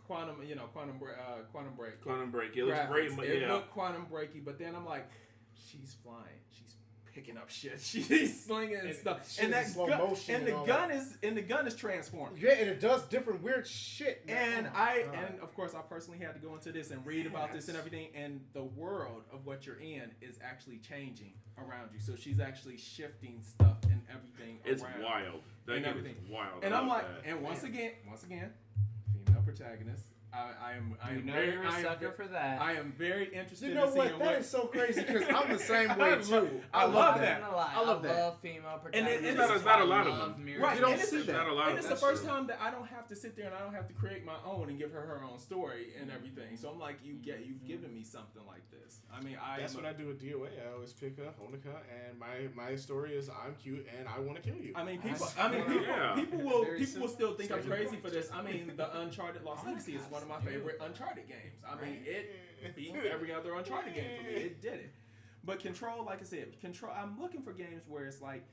Quantum Break. Quantum Break. It looks graphics. great, but It yeah. looked Quantum Breaky, but then I'm like, she's flying, she's picking up shit, she's slinging and stuff, shit and is that slow gun, motion and and the all gun is transformed. Yeah, and it does different weird shit. And Oh my God. and of course I personally had to go into this and read about this and everything, and the world of what you're in is actually changing around you. So she's actually shifting stuff and everything. It's around wild. That and game everything. is wild. And I I'm love like, that. and once again, female protagonist. I am you're a sucker for that. I am very interested. You know in what? seeing That is so crazy because I'm the same way too. I love that. I love female protagonists. And it's not a lot of them. Right, You don't and see it's, that. Not a lot and of it's the that first shit. time that I don't have to sit there and I don't have to create my own and give her own story and everything. So I'm like, you've given me something like this. I mean, That's what I do with DOA. I always pick a Honika, and my story is I'm cute and I want to kill you. I mean, people Yeah. will still think I'm crazy for this. I mean, the Uncharted Lost Legacy is one of my favorite Uncharted games. I mean, it beat every other Uncharted game for me. It did it. But Control, like I said, I'm looking for games where it's like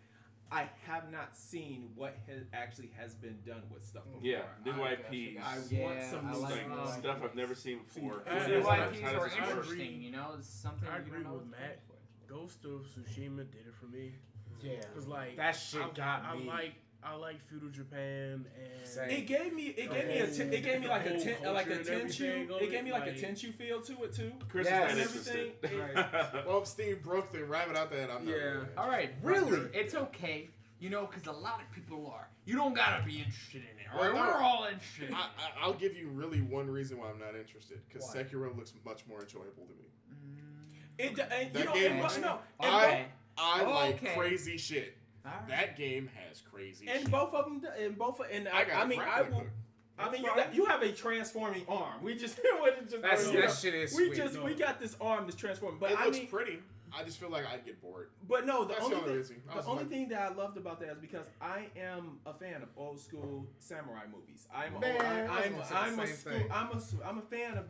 I have not seen what actually has been done with stuff before. Yeah, new I IPs. want some new Like stuff I've never seen before. I What New is agree. that? IPs How does are this work? interesting, you know? It's something I you agree don't know with what's Matt. Ghost of Tsushima did it for me. Yeah, Cause like that shit got me. I like feudal Japan and Same. It gave me like a Tenchu. It gave me like a Tenchu feel to it too. Chris Yes. is not Everything. interested. Well, Steve broke the rabbit out there. And I'm not Yeah. really All right, Really? It's okay, you know, because a lot of people are. You don't gotta be interested in it. All Well, right, no. we're all interested. I'll give you really one reason why I'm not interested. Because Why? Sekiro looks much more enjoyable to me. And That you know, game and, was- no, Okay. I like Okay. crazy shit. All right. That game has crazy and shit. both of them, and I got I a mean, I grappling will. hook. I mean, That's you have a transforming arm. We just, That shit is sweet. we got this arm that's transforming. But It I looks mean, pretty. I just feel like I'd get bored. but no, the That's the only only thing, reason. I was the only like- thing that I loved about that is because I am a fan of old school samurai movies. I'm a fan of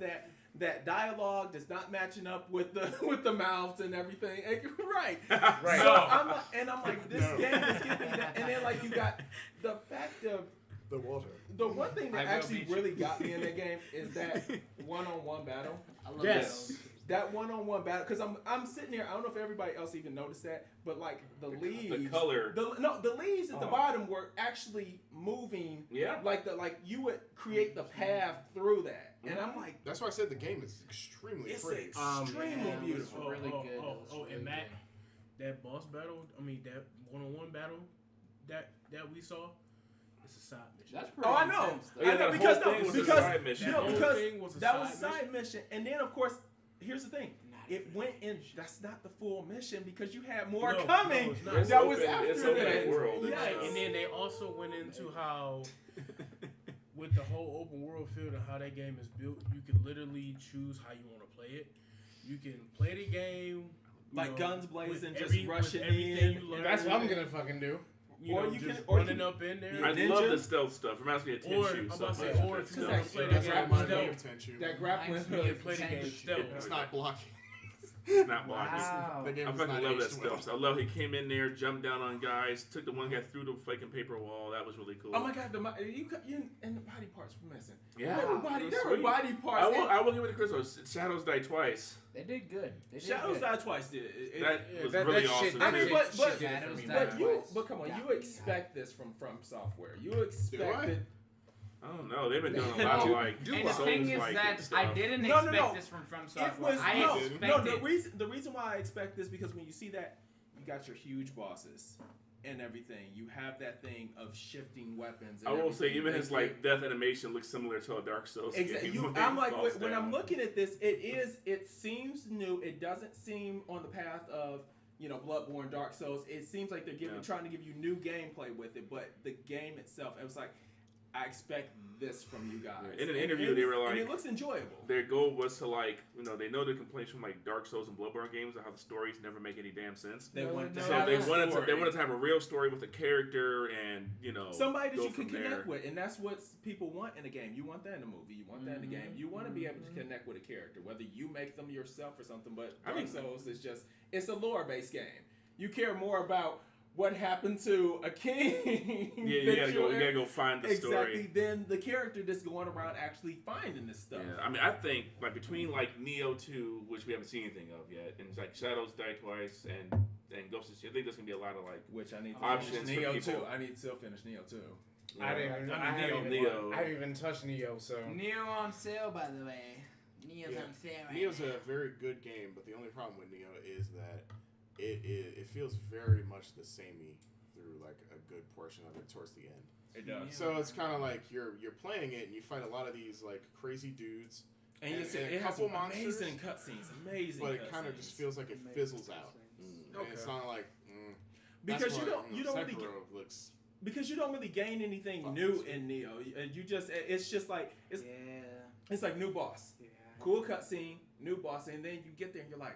that dialogue that's not matching up with the mouths and everything. Right. Right. So I'm like, this game is giving me that, and then like you got the fact of. The water. The one thing that I will actually beat you. really got me in that game is that one-on-one battle. I love Yes. those. That one-on-one battle, because I'm sitting there. I don't know if everybody else even noticed that, but like the leaves, The color. the leaves at the bottom were actually moving. Yeah. Like you would create the path through that, and I'm like, That's why I said the game is extremely it's pretty. extremely Yeah, beautiful. it's really good. Oh, It's and really Matt, good. that boss battle. I mean, that one-on-one battle that we saw. It's a side mission. That's pretty Oh, I know. intense, though. Yeah, I know that because whole thing was a because side mission. no, That because whole thing was a that was a side side mission, and then of course, here's the thing. It went in. That's not the full mission because you had more No, coming. no, it's not. It's that was open- after it's open that. world and Yes. stuff. And then they also went into how, with the whole open world feel and how that game is built, you can literally choose how you want to play it. You can play the game you Like know, guns blazing, with just with rushing everything in. you learn. That's what I'm gonna fucking do. Or Or you just can- or you running can- up in there. Yeah. I Ninja? love the stealth stuff. Reminds me of Or Tenchu. I'm so about to say, much. or if you Because want that- to play the that's game right, Mind stealth, me of Tenchu. That grappling Reminds me hook. of play the game Tenchu. stealth. It's not blocking. It's not blocking. Wow. The game I is fucking not love that aged stealth. well. I love he came in there, jumped down on guys, took the one guy through the fucking paper wall. That was really cool. Oh my god, you and the body parts were missing. Yeah. There were body Sweet. parts. I will give it to Chris. though. Shadows Die Twice. They did good. They did Shadows good. Die Twice did. That was that really shit- awesome. that I mean, too. but shit did it for Shadows me, Die man. but come on, Yeah. you expect this from Software. You expect I? it. I don't know. They've been doing a lot of like And the thing is that I didn't No, no, expect no. this from It Software. was I no. expected. The reason why I expect this because when you see that, you got your huge bosses and everything. You have that thing of shifting weapons. And I will say, everything. even his like death animation looks similar to a Dark Souls Exactly. game. I'm like Falls when I'm down. looking at this, it seems new. It doesn't seem on the path of Bloodborne, Dark Souls. It seems like they're trying to give you new gameplay with it, but the game itself, it was like, I expect this from you guys. In an And interview, they were and like, it looks enjoyable. their goal was to like, they know the complaints from like Dark Souls and Bloodborne games of how the stories never make any damn sense. They want to no, So have they a wanted story. to have a real story with a character and Somebody that go you can from connect there. with, and that's what people want in a game. You want that in a movie. You want that in a game. You want to be able to connect with a character, whether you make them yourself or something. But Dark Souls is it's a lore-based game. You care more about what happened to a king. Yeah, you gotta go find the story. Exactly. Then the character that's going around actually finding this stuff. Yeah, I mean, I think like between like Neo 2, which we haven't seen anything of yet, and it's like Shadows Die Twice and Ghost of Tsushima, I think there's gonna be a lot of like Which I need to options finish for Neo people. 2. I need to still finish Neo 2. I haven't even touched Neo, so Neo on sale, by the way. Neo's Yeah. on sale right Neo's now. a very good game, but the only problem with Neo is that it feels very much the samey through like a good portion of it towards the end. It does. So it's kind of like you're playing it and you fight a lot of these like crazy dudes. And And you see, a it has couple some monsters, amazing cutscenes. Amazing. but it kind of just feels like it fizzles out. And Okay. it's not like because you don't really Sekiro looks. because you don't really gain anything new in Neo. You just it's just like it's like new boss, cool cutscene, new boss, and then you get there and you're like,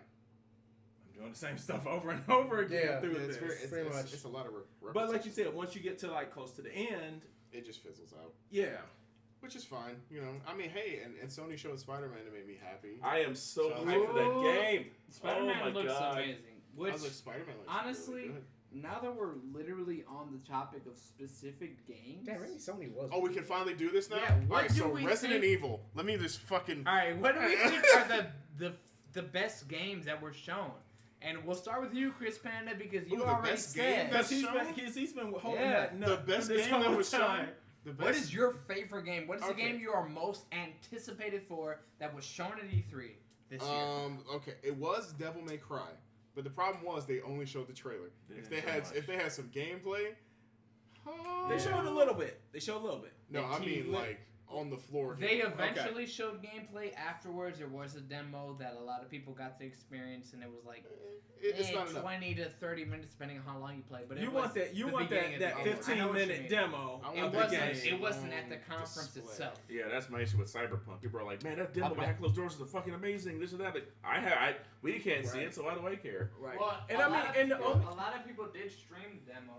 I'm doing the same stuff over and over again through this. It's a lot of But like you said, once you get to like close to the end, it just fizzles out. yeah. Which is fine, you know. I mean, hey, and Sony showed Spider-Man to make me happy. I am so hyped for that game. Spider-Man oh my looks God. amazing. Which I was like, Spider-Man looks honestly, really good. now that we're literally on the topic of specific games, Damn, maybe Sony was. Oh, we can finally do this now? Yeah, what Alright, do so we Resident think- Evil. Let me just fucking... all right, what do we think are the best games that were shown? And we'll start with you, Chris Panda, because you Ooh, the already best game said. that's Because he's been holding Yeah. that nut The best this game that whole was shown. time. The best, What is your favorite game? What is the Okay. game you are most anticipated for that was shown at E3 this year? Okay, it was Devil May Cry, but the problem was they only showed the trailer. If they had some gameplay, They showed a little bit. No, I mean like on the floor. They eventually showed gameplay afterwards. There was a demo that a lot of people got to experience, and it was like It's not enough. 20 to 30 minutes, depending on how long you play. But You it want was that? You the want beginning of that the game. I know what you 15-minute mean. demo? I It want the wasn't. game It wasn't at the on conference display. itself. Yeah, that's my issue with Cyberpunk. People are like, man, that demo I'll behind bet. closed doors is fucking amazing. This and that. But we can't see it, so why do I care? Right. Well, and a I mean, lot of and the people, only a lot of people did stream the demo,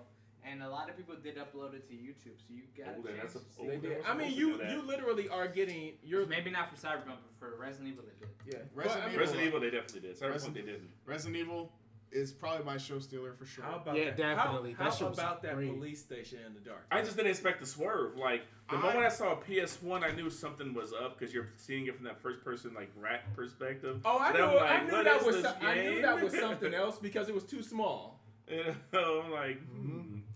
and a lot of people did upload it to YouTube. So you got Oh, then a chance that's to a- see they it. did. They I were mean, supposed to do you that. literally are getting your Maybe not for Cyberpunk, but for Resident Evil they did. yeah. Resident But, I mean, Evil- Resident Evil, they definitely did. Cyberpunk, Resident- they didn't. Resident Evil is probably my show stealer for sure. How about Yeah, that? definitely. How That shit was about that great. police station in the dark? I just didn't expect to swerve. Like the moment I saw PS1, I knew something was up because you're seeing it from that first-person like rat perspective. Oh, I And knew. I'm like, I knew what that is was. this I knew game? that was something else because it was too small. And I'm like,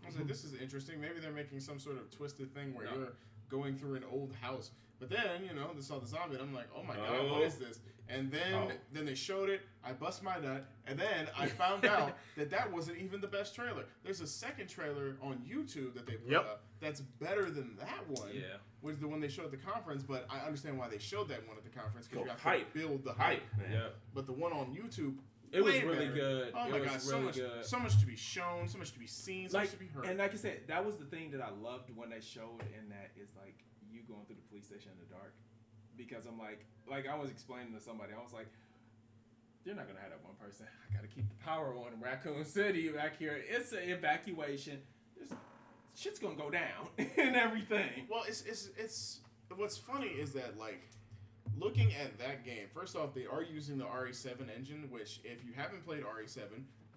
I was like, this is interesting. Maybe they're making some sort of twisted thing where you're going through an old house. But then, they saw the zombie, and I'm like, oh my god, what is this? And then they showed it. I bust my nut, and then I found out that wasn't even the best trailer. There's a second trailer on YouTube that they put up that's better than that one. Yeah. Was the one they showed at the conference, but I understand why they showed that one at the conference because you have hype. to build the hype. man. Yeah. But the one on YouTube. It was way really better. good. Oh It my was god, really so good. so much to be shown, so much to be seen, so much to be heard. And like I said, that was the thing that I loved when they showed in that is like you going through the police station in the dark. Because I'm like I was explaining to somebody, I was like, they're not gonna have that one person. I gotta keep the power on in Raccoon City back here. It's an evacuation. Shit's gonna go down and everything. Well, it's what's funny is that like looking at that game. First off, they are using the RE7 engine, which if you haven't played RE7,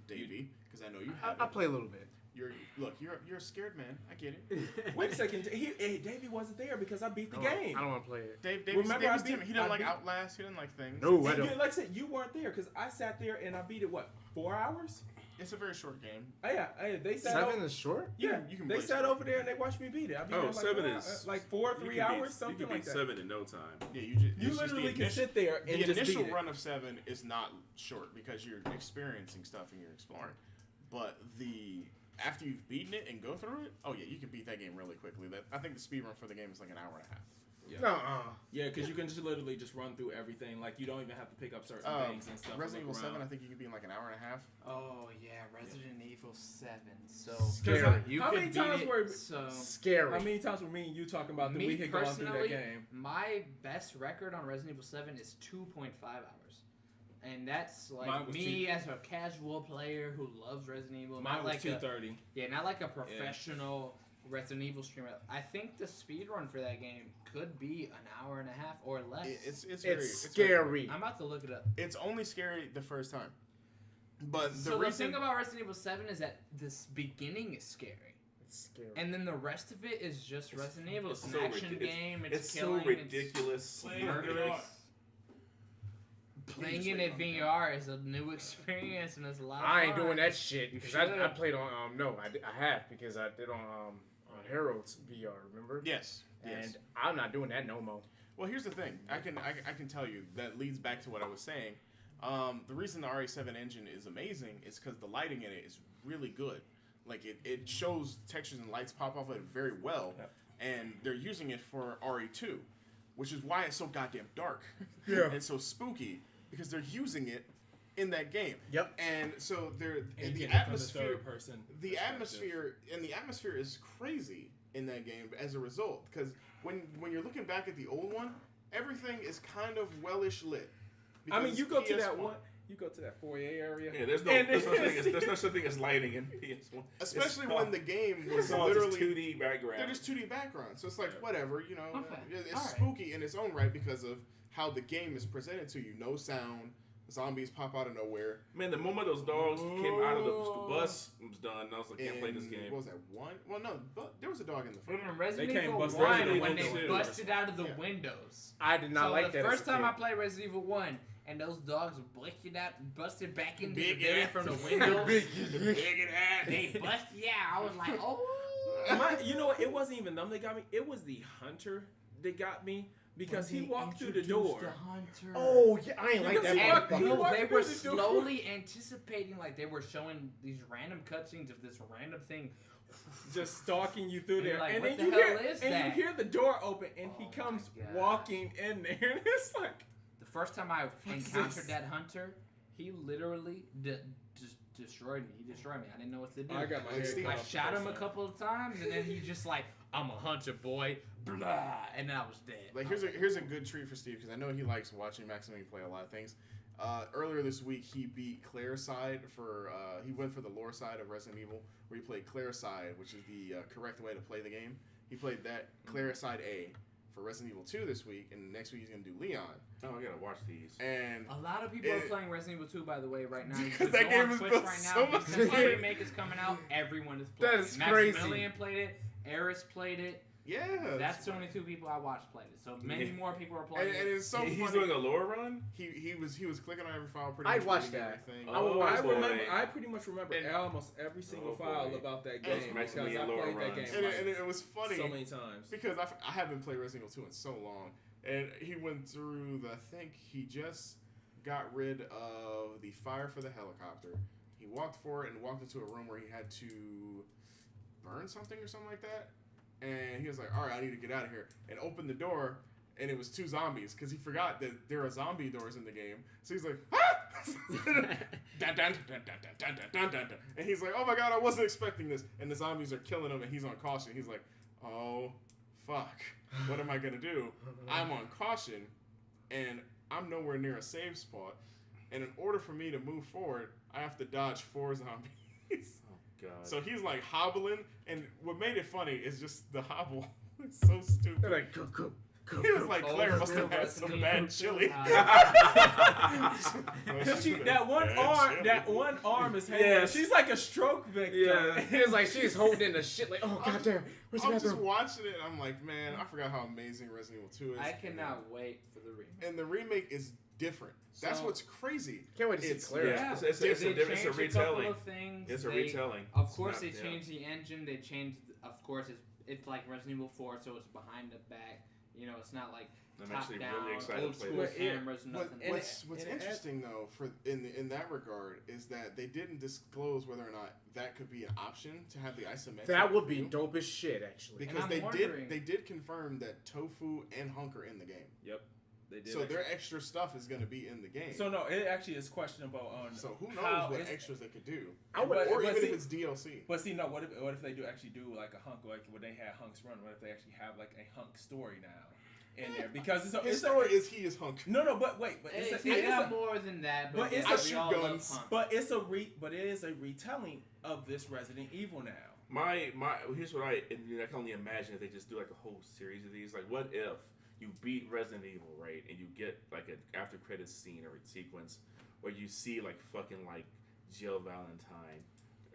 Davey, because I know you have. I play a little bit. You're a scared man. I get it. Wait a second, Davey wasn't there because I beat the game. I don't want to play it. Dave's timid. He didn't I like beat- Outlast. He didn't like things. No, I don't. Like I said, you weren't there because I sat there and I beat it. What, 4 hours? It's a very short game. Oh, yeah, they sat 7 is short? Yeah, You can they play sat short. over there and they watched me beat it. I beat it in like 7 4 is like 4 or 3 hours, something You can like beat that. 7 in no time. Yeah, You it's just literally the can initial- sit there and the just initial beat it. run of 7 is not short because you're experiencing stuff and you're exploring. But after you've beaten it and go through it, oh yeah, you can beat that game really quickly. I think the speed run for the game is like an hour and a half. Yeah. Yeah, because you can just literally just run through everything. Like, you don't even have to pick up certain things and stuff. Resident Evil look 7, around. I think you can be in like an hour and a half. Oh yeah, Resident Evil 7. So Scary. You How could many beat times it, were- so Scary. How many times were me and you talking about that me we had gone through that personally, game? my best record on Resident Evil 7 is 2.5 hours. And that's Mine like was me as a casual player who loves Resident Evil. Mine not was like 230. not like a professional Resident Evil streamer. I think the speed run for that game could be an hour and a half or less. It's scary. I'm about to look it up. It's only scary the first time. But The thing about Resident Evil 7 is that this beginning is scary. It's scary. And then the rest of it is just Resident Evil. It's an so action ridiculous. game. It's so killing, ridiculous. It's murderous. Playing in it VR is a new experience and it's a lot of I ain't fun. doing that shit because I played on I have because I did on Harold's VR, remember? Yes. And I'm not doing that no more. Well, here's the thing. I can tell you that leads back to what I was saying. The reason the RE7 engine is amazing is because the lighting in it is really good. Like it shows textures and lights pop off of it very well, and they're using it for RE2, which is why it's so goddamn dark and so spooky because they're using it in that game. Yep. And so the atmosphere is crazy in that game as a result, because when you're looking back at the old one, everything is kind of wellish lit. I mean, you go to that PS1 one. You go to that foyer area. Yeah, there's no such thing as lighting in PS1. Especially when the game was all literally just 2D background. They're just 2D background, so it's like whatever, you know. Okay. It's spooky in its own right because of how the game is presented to you. No sound, zombies pop out of nowhere. Man, the moment those dogs came out of the bus was done. I was like, can't play this game. What was that, 1? Well, no, but there was a dog in the front. In Resident They Evil came bust 1, Resident when Evil they 2. busted out of the windows. I did not like that. The first as a time kid. I played Resident Evil 1, and those dogs busted out and busted back into Big the building ass. from the windows. Big ass. They busted, I was like, oh. You know what? It wasn't even them that got me. It was the hunter that got me because he walked through the door. The hunter. Oh yeah, I ain't like Because that. he walked They through were the door. slowly anticipating, like they were showing these random cutscenes of this random thing. Just stalking you through And you're there, like, and what then the you hell hear, is and that? you hear the door open, and he Oh comes my God. walking in there, and it's like, The first time I What's encountered this? that hunter, he literally just destroyed me. He destroyed me. I didn't know what to do. I got my head cut I off shot the him a first couple of times, and then he just like, I'm a hunter, boy. Blah, and then I was dead. Like here's a good treat for Steve because I know he likes watching Maximilian play a lot of things. Earlier this week he beat Claire's side for he went for the lore side of Resident Evil where he played Claire's side, which is the correct way to play the game. He played that Claire's side A for Resident Evil 2 this week, and next week he's gonna do Leon. Oh, I gotta watch these. And A lot of people are playing Resident Evil 2, by the way, right now. Because You that go game on is Twitch built right so now, much because the better. remake is coming out. Everyone is playing. That is Maximilian played it. Eris played it. yeah, That's the only 2 people I watched played it. So many more people are and playing it. it's so He's funny. doing a lore run? He was clicking on every file pretty I'd much. watch reading that. everything. Oh, I boy. remember. I pretty much remember And- almost every single Oh, file boy. about that And- game because I Maximilian Lore played that runs. game And like, it was funny so many times. because I haven't played Resident Evil 2 in so long, and he went through I think he just got rid of the fire for the helicopter. He walked for it and walked into a room where he had to burn something or something like that. And he was like, all right, I need to get out of here. And opened the door, and it was 2 zombies because he forgot that there are zombie doors in the game. So he's like, ah! Dun, dun, dun, dun, dun, dun, dun, dun, dun. And he's like, oh my God, I wasn't expecting this. And the zombies are killing him, and he's on caution. He's like, oh, fuck. What am I going to do? I'm on caution, and I'm nowhere near a save spot. And in order for me to move forward, I have to dodge 4 zombies. God. So he's like hobbling, and what made it funny is just the hobble. It's so stupid. They're like, go. He was like, Claire must have had some bad chili. That one arm is hanging. Yes. She's like a stroke victim. Yeah. It's like she's holding the shit like, oh goddamn, where's the I'm just bathroom? watching it, and I'm like, man, I forgot how amazing Resident Evil 2 is. I cannot wait for the remake. And the remake is different. That's So- what's crazy. Can't wait to see It's- Claire. Yeah. It's a They different- it's a changed couple retelling. of things. It's a They- retelling. Of course, It's they not- changed the engine. They changed, of course, it's like Resident Evil 4, so it's behind the back. You know, it's not like I'm top actually down, really excited old to play school this. cameras, What, nothing. what's interesting though, for in that regard, is that they didn't disclose whether or not that could be an option to have the isometric. That would be view. dope as shit, actually. Because I'm they wondering- did confirm that Tofu and Hunk are in the game. Yep. They did. So actually. their extra stuff is going to be in the game. So no, it actually is questionable on. So who knows how what it's- extras they could do, I would- or but even see- if it's DLC. But see, no. What if they do actually do like a hunk, like when they had Hunks run? What if they actually have like a hunk story now in there? Because His story is he is Hunk. No, but wait, but It's, it's it a, got more than that, but, but it's yeah, a we shoot all guns. love Hunt. but it is a retelling of this Resident Evil now. My here's what I can only imagine if they just do like a whole series of these. Like, what if you beat Resident Evil, right, and you get like an after credits scene or sequence where you see like fucking like Jill Valentine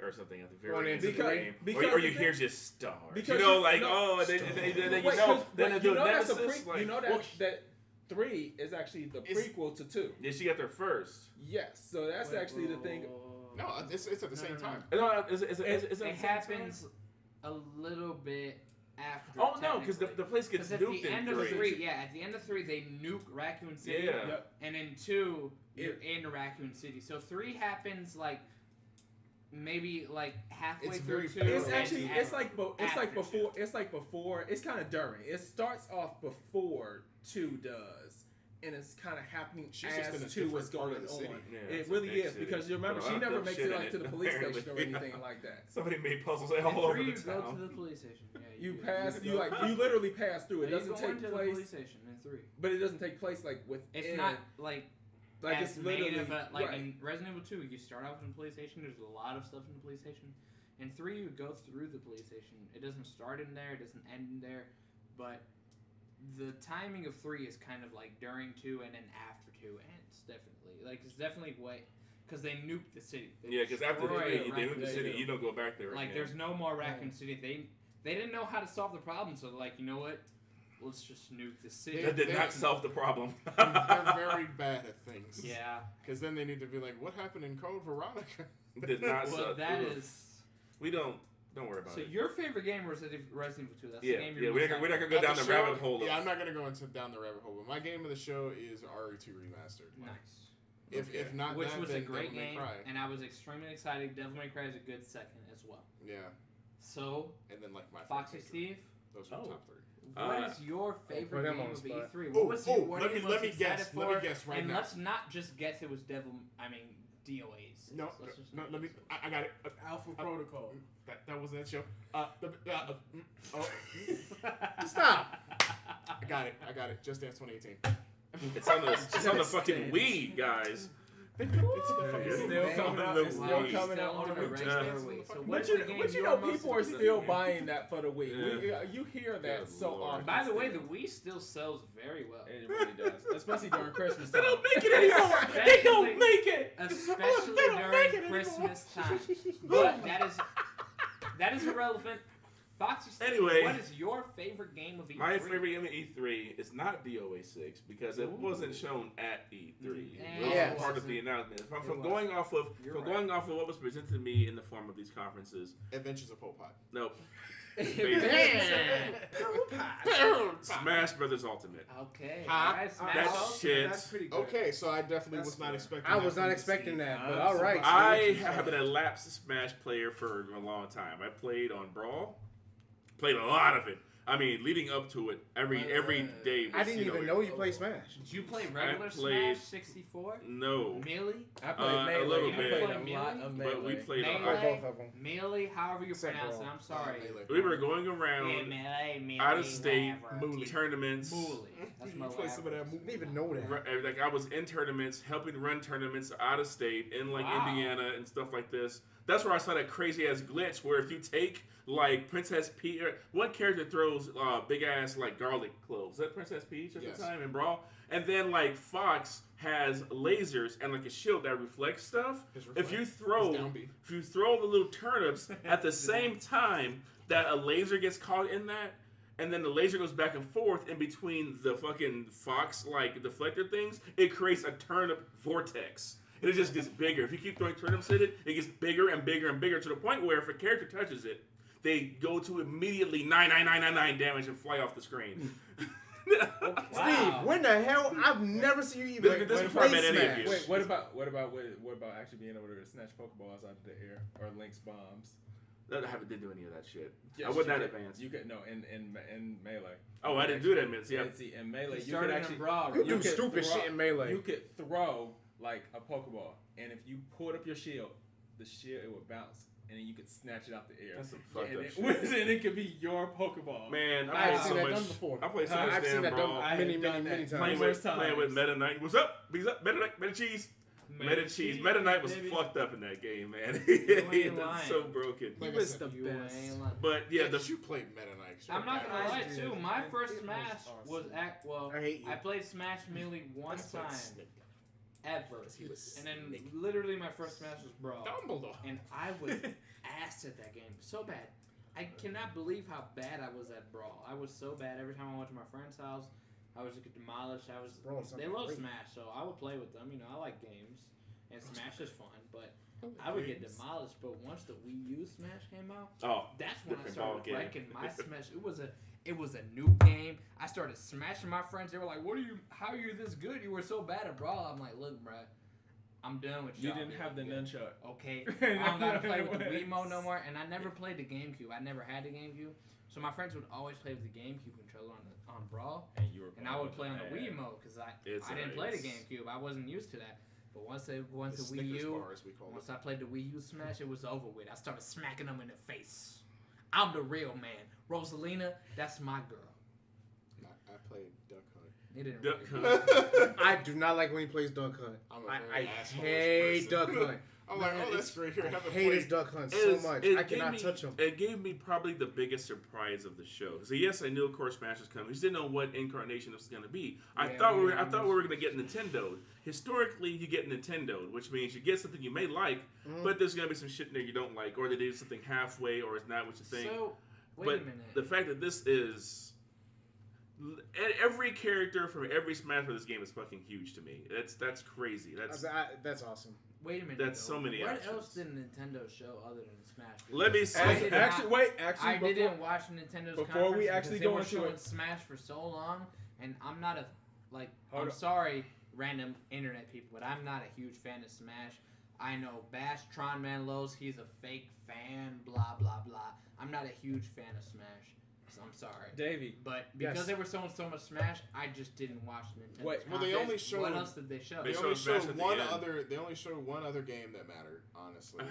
or something at the very end of the game, or you hear just stars. Because you know, you- like no, then you Wait, know, then they you do know that's a Nemesis. you know that 3 is actually the It's- prequel to 2. Did she get there first? Yes, so that's actually the thing. No, it's at the same time. No, is it It happens a little bit after. Oh no, because the place gets Because at nuked the in end of 3. 3, at the end of 3, they nuke Raccoon City. Yeah. Yep. And in 2, you're in Raccoon City. So 3 happens like maybe like halfway It's through very 2. It's actually and it's like after before. It's like before. It's kind of during. It starts off before 2 does, and it's kind of happening She's just in a as 2 was different part going of the on. city. Yeah, It it's a really big is city. because you remember But a she lot of never dumb makes shit it in like it, to the police apparently. station or anything like that. Somebody made puzzles all in over 3, the you go town. to the police station. Yeah, You literally pass through. It you doesn't go take into the place, police station in 3. but it doesn't take place like within. It's not like like as it's literally main event, like right. in Resident Evil 2, you start off in the police station. There's a lot of stuff in the police station. In 3, you go through the police station. It doesn't start in there. It doesn't end in there. But the timing of 3 is kind of like during 2 and then after 2 ends. Definitely, like it's definitely way because they nuked the city. Yeah, because after destroyed they move the Raccoon city, you don't go back there. Like again. there's no more Raccoon City. They didn't know how to solve the problem, so they're like, you know what? Let's just nuke the city. That did not solve the problem. They're very bad at things. Yeah. Because then they need to be like, what happened in Code Veronica? Did not Well, solve. that Ugh. is. We don't worry about So it. your favorite game was Resident Evil 2. That's Yeah, the game yeah. you're We're not gonna go down the rabbit hole. Yeah, I'm not gonna go down the rabbit hole. But my game of the show is RE2 Remastered. Nice. If not Which that, was then a great Devil May game, Cry. and I was extremely excited. Devil May Cry is a good second as well. Yeah, So, and then like my Foxy favorite. Steve, Those were the top 3. what is your favorite them game on of the spot. E3? Oh, What was your, what let are me- you let most me excited guess, for? let me guess right and now. let's not just guess it was DOAs. No, Let's just no, not let me. guess I got it. Alpha Protocol. That was that show. Oh, Stop. I got it. Just Dance 2018. It's on the fucking Wii, guys. They put it's in the fucking It's Wii. still coming out. It's still Wii. coming out Still on the on the Wii. regular Just- Wii. So But what's But the game you you're know most people are excited still for? buying that for the Wii. Yeah. You hear that Good so Lord. often. By the way, the still. Wii still sells very well. It really does, especially during Christmas They time. don't make it anymore. They don't make it. Especially They don't make it during anymore. Christmas time. But that is irrelevant. Foxy Steve, Anyway. what is your favorite game of E3? My favorite game at E3 is not DOA 6 because it wasn't shown at E3. It was Yes. part of the announcement. From It going off of You're from right. going off of what was presented to me in the form of these conferences. Adventures of Pol Pot. Nope. Man. Smash Brothers Ultimate. Okay. Huh? Alright, Smash That Bros. shit. That's pretty good. Okay, so I definitely That's was not fair. expecting. I that was from not the expecting Steve. that, but I'm all right. I have been a lapsed Smash player for a long time. I played on Brawl. Played a lot of it. I mean, leading up to it, every day. I didn't even know you played Smash. Did you play regular played- Smash 64? No. Melee? I played Melee. a little I bit. played Melee? a lot of Melee. But we played Melee? on. Both of them. Melee, however you Except pronounce it. Brawl. I'm sorry. Melee. We were going around Melee, out of state Mooly. tournaments. Mooly. That's my You play some of that last. movie. Didn't even know that. Like I was in tournaments, helping run tournaments out of state in like Wow. Indiana and stuff like this. That's where I saw that crazy ass glitch where if you take like Princess Peach, one character throws big ass like garlic cloves. Is that Princess Peach at Yes. the time in Brawl? And then like Fox has lasers and like a shield that reflects stuff. His If you reflex. throw His downbeat. the little turnips at the same time that a laser gets caught in that, and then the laser goes back and forth in between the fucking Fox like deflector things, it creates a turnip vortex. And it just gets bigger. If you keep throwing turnips at it, it gets bigger and bigger and bigger to the point where if a character touches it, they go to immediately 99999 damage and fly off the screen. Steve, when the hell? I've never seen you even This play before I met any of Smash. you. Wait, what about actually being able to snatch Pokeballs out of the air or Link's bombs? I didn't do any of that shit. Yes, I wasn't you that could- advanced. You could no in Melee. Oh, I didn't do that, Mitz. Yeah. And see, in Melee, You you started could in actually Brawl. You do could stupid shit in Melee. You could throw like a Pokeball, and if you pulled up your shield, the shield it would bounce, and then you could snatch it out the air. That's some fucked and up it, shit. and it could be your Pokeball. Man, I I've played seen so that much. done before. I played so I've much seen damn that Brawl. done I have many done times. Playing numerous with Meta Knight. What's up? Meta cheese. Meta cheese. Meta Knight was baby. fucked up in that game, man. ain't It's lying. so broken. He Like I was said, the You best. ain't lying. But yeah, you played Meta Knight. I'm not gonna lie Smash too. is- My first it was Smash was I hate you. I played Smash Melee one time ever, He was and then Snake. literally my first Smash was Brawl, Dumbledore. and I was ass at that game, so bad. I cannot believe how bad I was at Brawl. I was so bad. Every time I went to my friend's house, I was get demolished. Brawl They sounds love great. Smash, so I would play with them. You know, I like games, and Smash is fun, but I would get demolished. But once the Wii U Smash came out, oh, that's when I different started ballgame. liking my Smash. It was a new game. I started smashing my friends. They were like, how are you this good? You were so bad at Brawl. I'm like, look, bruh, I'm done with You y'all. didn't have the nunchuck. Okay, I don't gotta play with the Wiimote no more, and I never played the GameCube. I never had the GameCube, so my friends would always play with the GameCube controller on Brawl, And you were. and I would play on the Wiimote because I didn't play the GameCube. I wasn't used to that. But once the Wii U, once I played the Wii U Smash, it was over with. I started smacking them in the face. I'm the real man. Rosalina, that's my girl. I played Duck Hunt. It didn't Duck really Hunt. I do not like when he plays Duck Hunt. I'm a I very asshole hate person. Duck Hunt. I'm like, Man, oh, that's great. Here, I have a hate his Duck Hunt so much. I cannot touch him. It gave me probably the biggest surprise of the show. So yes, I knew of course Smash was coming. I just didn't know what incarnation it was going to be. I thought we were going to get Nintendo'd. Historically, you get Nintendo'd, which means you get something you may like, but there's going to be some shit in there you don't like, or they do something halfway, or it's not what you think. So, wait but a minute. the fact that this is every character from every Smash Bros. Game is fucking huge to me. That's crazy. That's awesome. Wait a minute. That's though. so many What options. else did Nintendo show other than Smash? Let me see. I didn't watch Nintendo's before we conference actually because go they into were showing it. Smash for so long, and I'm not a Hold I'm up. sorry, random internet people, but I'm not a huge fan of Smash. I know Bash Tron Manlos, he's a fake fan, blah blah blah. I'm not a huge fan of Smash. So I'm sorry. Davey. But because Yes. they were showing so much Smash, I just didn't watch Nintendo. Wait, well, they only showed. What else did they show? They They only showed Smash showed at the one end. other. They only showed one other game that mattered, honestly.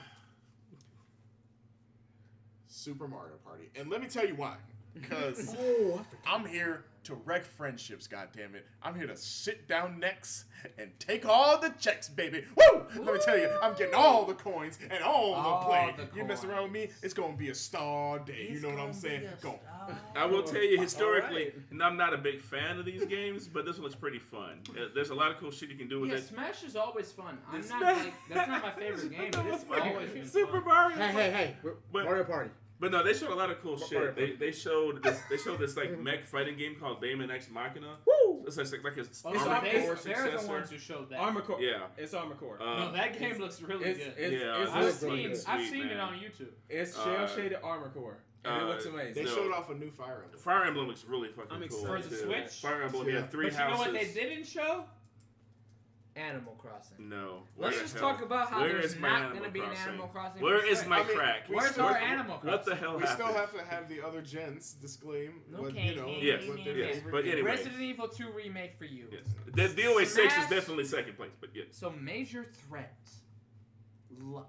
Super Mario Party, and let me tell you why. Because I'm here to wreck friendships. Goddammit, I'm here to sit down next and take all the checks, baby. Woo! Let me tell you, I'm getting all the coins and all the play. You mess around with me, it's gonna be a star day. You know what I'm saying? Go. I will tell you historically, and I'm not a big fan of these games, but this one's pretty fun. There's a lot of cool shit you can do with Yeah, it. Smash is always fun. I'm not like that's not my favorite game, but it's always been Super fun. Mario. Hey! But- Mario Party. But no, they showed a lot of cool shit. Mario They showed this like mech fighting game called Daemon X Machina. Woo! It's like a Oh, Armored so Core they're the successor. ones who showed that. Armor Core. Yeah. It's Armor Core. No, that game looks really good. Yeah, I've looks seen, really good. I've Sweet, seen it man. on YouTube. It's shell shaded Armor Core. And it looks They amazing. No. showed off a new Fire Emblem. Fire Emblem looks really fucking I'm cool. excited For the too. Switch? Fire Emblem, Yeah. yeah, three But you know houses. what they didn't show? Animal Crossing. No. Let's Where just the hell? talk about how Where there's is my not Animal going to be an Crossing? Animal Crossing. Where for is Switch. my I mean, crack? Where's our Animal Crossing? What the hell We happened? still have to have the other gens disclaim what Okay, you know. Yes, what their yes, favorite but game anyway. Resident Evil 2 remake for you. Yes. The DOA 6 is Smash- definitely second place, but yes. So Major Threat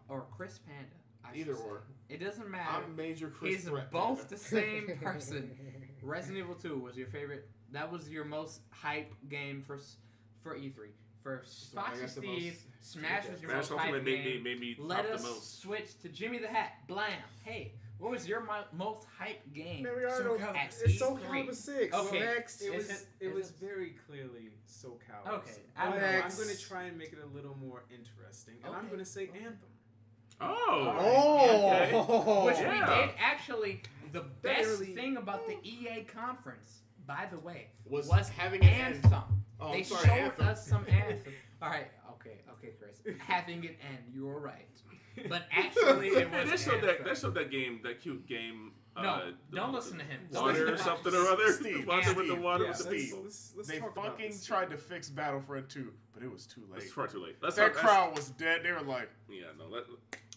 or Chris Panda. I Either should say. or. It doesn't matter. I'm Major Chris He's Threat. both the same person. Resident Evil 2 was your favorite. That was your most hype game for E3. For I Fox and guess the Steve, most- Smash was your Smash most hype Ultimate game. made me Let top us the most. switch to Jimmy the Hat. Blam. Hey, what was your most hype game? Man, we already know at it's Soul E3? Calibur 6. Okay. Next. It was Is it it- was is it- very clearly SoCal. Okay, I don't know, I'm Next. going to try and make it a little more interesting, and I'm Okay. going to say Anthem. Oh! Which Yeah. we did actually. The best really- thing about the EA conference, by the way, Was was having an Anthem. Oh, They I'm sorry, showed Anthem. us some Anthem. All right, okay, Chris. Having it end, you were right. But actually, it Man, was they showed Anthem. that showed that game, that cute game. No, don't listen to him. Don't Water listen or to something him. or other. Steve, Water with the Steve, water yeah, with the Steve. Steve. Let's They talk about fucking this. tried to fix Battlefront 2, but it was too late. It's far too late. Let's That talk- crowd was dead. They were like, Yeah, no.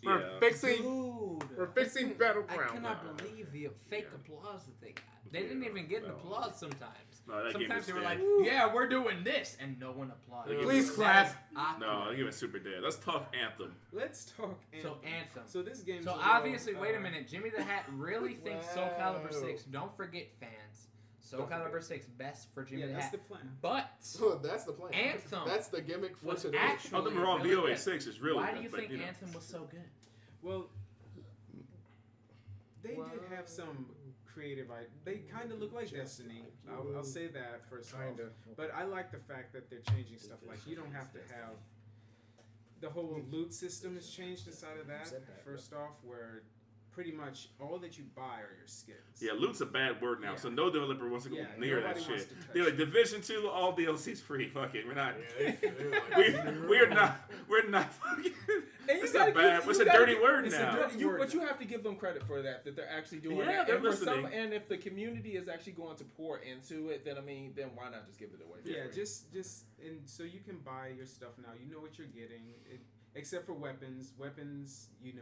We're Yeah. fixing. Dude, We're fixing I Battleground. cannot believe the fake applause that they got. They didn't even get an applause sometimes. No, that game Sometimes was they were dead. like, "Yeah, we're doing this," and no one applauded. Please That clap. is awkward. No, that game is super dead. Let's talk Anthem. Let's talk Anthem. So Anthem. So this game. So obviously, wait a minute. Jimmy the Hat really thinks Soul Calibur 6. Don't forget, fans. Soul Don't Calibur forget. 6 best for Jimmy Yeah, the that's Hat. the plan. But oh, that's the plan. Anthem That's the gimmick for was today. actually Oh, don't get me wrong. really DOA good. 6 is really Why good. do you but, think know. Anthem was so good? Well, they did have some creative. They kind of look like Destiny. I'll say that first Kinda. off. But I like the fact that they're changing stuff. Like you don't have to have the whole loot system is changed inside of that. First off, where pretty much all that you buy are your skins. Yeah, loot's a bad word now, Yeah. so no developer wants to go Yeah, near that nobody wants shit. to touch They're like it. Division 2, all DLC's free. Fuck it, we're not. Yeah, they're like, We're not fucking. And It's a bad. It's a dirty word now. But you have to give them credit for that they're actually doing Yeah, that. they're And for listening. and if the community is actually going to pour into it, then then why not just give it away? Yeah, just and so you can buy your stuff now. You know what you're getting, except for weapons. Weapons, you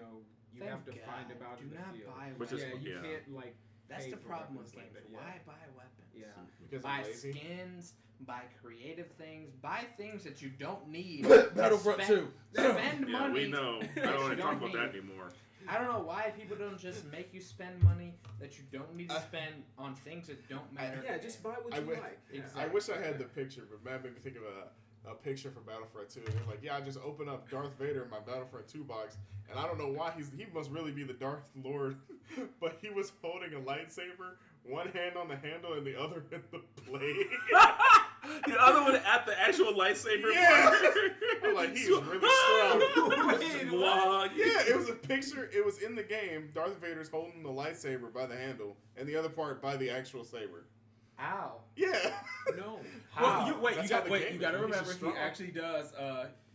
have to find about in the field. Which is you can't like. That's pay the for problem weapons with games. like that. Why buy weapons? Yeah. Because Buy I'm lazy. skins, buy creative things, buy things that you don't need. Battlefront 2. Spend Yeah, money. we know. I that don't you want to talk about need. that anymore. I don't know why people don't just make you spend money that you don't need to spend on things that don't matter. Yeah, just buy what I you wi- like. Exactly. I wish I had the picture, but Matt made me think of a picture from Battlefront 2. And they're like, yeah, I just opened up Darth Vader in my Battlefront 2 box, and I don't know why he must really be the Darth Lord, but he was holding a lightsaber, one hand on the handle and the other in the blade. The other one at the actual lightsaber Yeah. part. I'm like, he's really strong. Wait, what? Yeah, it was a picture. It was in the game. Darth Vader's holding the lightsaber by the handle, and the other part by the actual saber. Ow. Yeah. No. How? You That's how the game you got to is. He's remember just he strong. actually does.